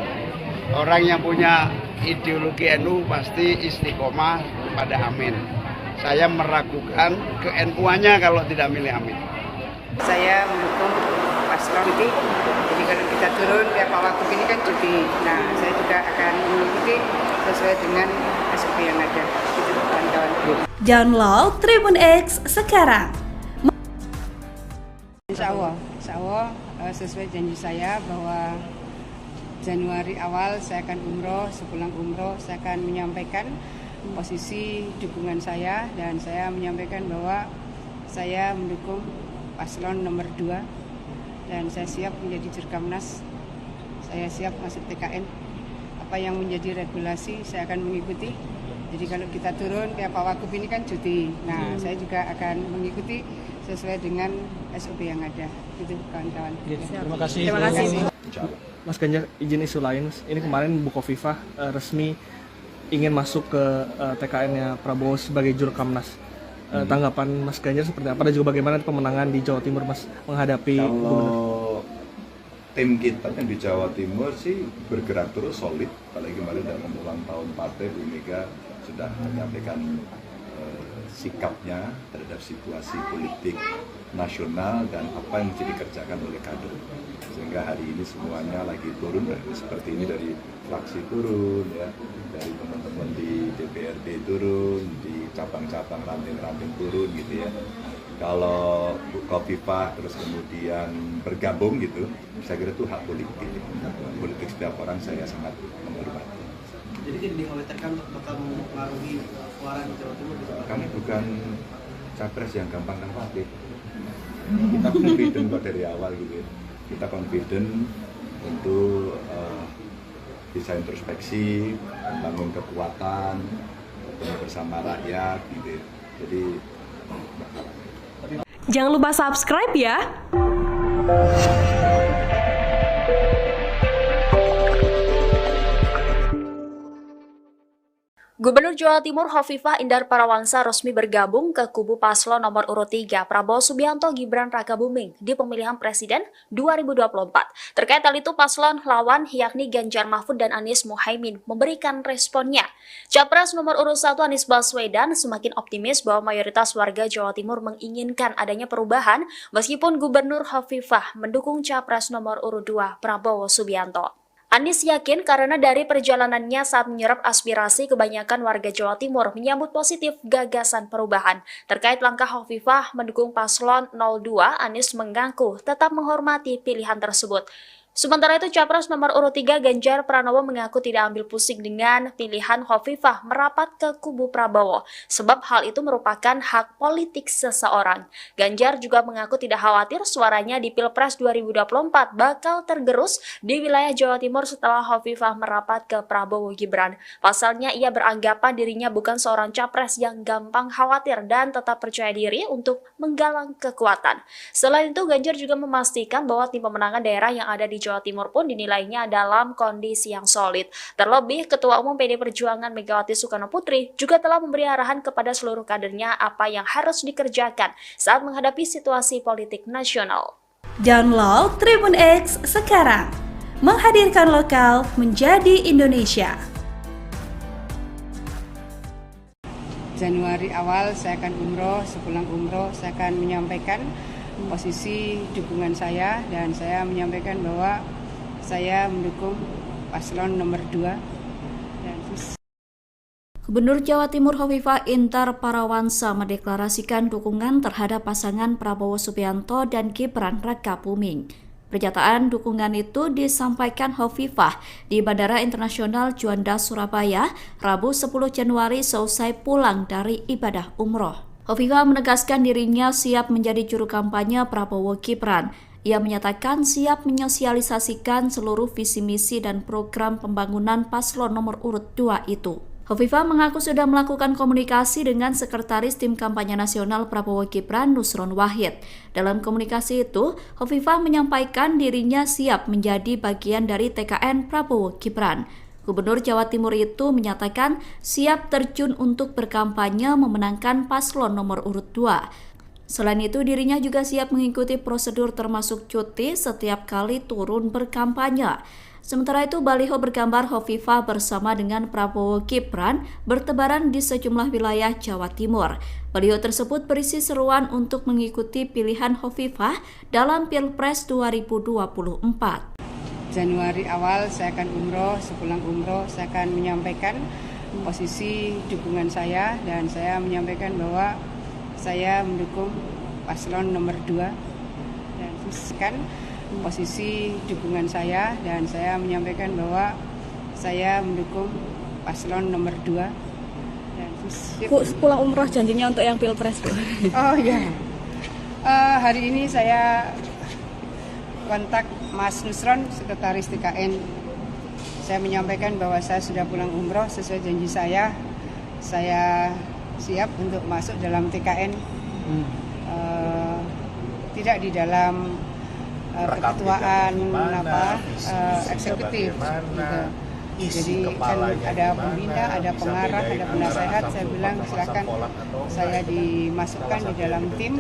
S12: Orang yang punya ideologi NU pasti istiqomah kepada amin. Saya meragukan ke NU-nya kalau tidak milih amin.
S1: Saya mendukung paslon ini, jadi kalau kita turun, ya Pak Wagub ini kan cuti. Nah, saya juga akan mengikuti sesuai dengan SOP yang ada. Itu kawan-kawan.
S5: Download Tribun X sekarang.
S1: Insya Allah sesuai janji saya bahwa Januari awal saya akan umroh, sepulang umroh saya akan menyampaikan posisi dukungan saya dan saya menyampaikan bahwa saya mendukung paslon nomor 2 dan saya siap menjadi Jurkamnas, saya siap masuk TKN. Apa yang menjadi regulasi saya akan mengikuti. Jadi kalau kita turun kayak Pak Wagub ini kan cuti. Nah, saya juga akan mengikuti sesuai dengan SOP yang ada. Itu kawan-kawan.
S11: Terima kasih.
S1: Terima kasih.
S2: Mas Ganjar, izin isu lain. Ini kemarin Bu Khofifah resmi ingin masuk ke TKN-nya Prabowo sebagai Jurkamnas. Tanggapan Mas Ganjar seperti apa? Dan juga bagaimana pemenangan di Jawa Timur Mas menghadapi
S3: Kalau tim kita yang di Jawa Timur sih bergerak terus solid. Apalagi kemarin dalam ulang tahun partai Bu Mega sudah menyampaikan sikapnya terhadap situasi politik nasional dan apa yang mesti dikerjakan oleh kader. Sehingga hari ini semuanya lagi turun, seperti ini dari fraksi turun, ya, dari teman-teman di DPRD turun, di cabang-cabang ranting-ranting turun gitu ya. Kalau Bu Khofifah terus kemudian bergabung gitu, saya kira itu hak politik. Politik setiap orang saya sangat menghormati.
S4: Jadi tidak dikhawatirkan bakal mempengaruhi suara di Jawa Timur?
S3: Kami bukan capres yang gampang khawatir. Kita confident kok dari awal gitu. Kita confident untuk bisa introspeksi, membangun kekuatan, bersama rakyat gitu. Jadi
S15: Jangan lupa subscribe ya.
S6: Gubernur Jawa Timur Hovifah Indar Parawangsa resmi bergabung ke kubu paslon nomor urut 3 Prabowo Subianto Gibran Rakabuming di pemilihan presiden 2024. Terkait hal itu paslon lawan yakni Ganjar Mahfud dan Anies Muhaimin memberikan responnya. Capres nomor urut 1 Anies Baswedan semakin optimis bahwa mayoritas warga Jawa Timur menginginkan adanya perubahan meskipun Gubernur Hovifah mendukung capres nomor urut 2 Prabowo Subianto. Anies yakin karena dari perjalanannya saat menyerap aspirasi kebanyakan warga Jawa Timur menyambut positif gagasan perubahan. Terkait langkah Hovifah mendukung paslon 02, Anies mengaku tetap menghormati pilihan tersebut. Sementara itu, Capres nomor urut 3 Ganjar Pranowo mengaku tidak ambil pusing dengan pilihan Hovifah merapat ke kubu Prabowo, sebab hal itu merupakan hak politik seseorang. Ganjar juga mengaku tidak khawatir suaranya di Pilpres 2024 bakal tergerus di wilayah Jawa Timur setelah Hovifah merapat ke Prabowo Gibran. Pasalnya, ia beranggapan dirinya bukan seorang capres yang gampang khawatir dan tetap percaya diri untuk menggalang kekuatan. Selain itu, Ganjar juga memastikan bahwa tim pemenangan daerah yang ada di Jawa Timur pun dinilainya dalam kondisi yang solid. Terlebih, Ketua Umum PD Perjuangan Megawati Soekarno Putri juga telah memberi arahan kepada seluruh kadernya apa yang harus dikerjakan saat menghadapi situasi politik nasional.
S5: Download Tribun X sekarang. Menghadirkan lokal menjadi Indonesia.
S1: Januari awal saya akan umroh, sepulang umroh saya akan menyampaikan posisi dukungan saya dan saya menyampaikan bahwa saya mendukung paslon nomor 2.
S7: Gubernur Jawa Timur Hovifah Indar Parawansa mendeklarasikan dukungan terhadap pasangan Prabowo Subianto dan Gibran Rakabuming. Pernyataan dukungan itu disampaikan Hovifah di Bandara Internasional Juanda, Surabaya, Rabu 10 Januari seusai pulang dari ibadah umroh. Hovifah menegaskan dirinya siap menjadi juru kampanye Prabowo Gibran. Ia menyatakan siap menyosialisasikan seluruh visi misi dan program pembangunan paslon nomor urut 2 itu. Hovifah mengaku sudah melakukan komunikasi dengan Sekretaris Tim Kampanye Nasional Prabowo Gibran Nusron Wahid. Dalam komunikasi itu, Hovifah menyampaikan dirinya siap menjadi bagian dari TKN Prabowo Gibran. Gubernur Jawa Timur itu menyatakan siap terjun untuk berkampanye memenangkan paslon nomor urut 2. Selain itu, dirinya juga siap mengikuti prosedur termasuk cuti setiap kali turun berkampanye. Sementara itu, baliho bergambar Hovifah bersama dengan Prabowo Gibran bertebaran di sejumlah wilayah Jawa Timur. Baliho tersebut berisi seruan untuk mengikuti pilihan Hovifah dalam Pilpres 2024.
S1: Januari awal saya akan umroh, sepulang umroh saya akan menyampaikan posisi dukungan saya dan saya menyampaikan bahwa saya mendukung paslon nomor 2 dan kan posisi dukungan saya dan saya menyampaikan bahwa saya mendukung paslon nomor 2 dan
S8: Bu, pulang umroh janjinya untuk yang Pilpres, Bu.
S1: Oh ya, hari ini saya kontak Mas Nusron, Sekretaris TKN. Saya menyampaikan bahwa saya sudah pulang umroh sesuai janji saya siap untuk masuk dalam TKN, tidak di dalam keketuaan eksekutif gitu. Jadi kan ada pembina, ada pengarah, ada penasehat. Saya bilang silakan saya dimasukkan di dalam tim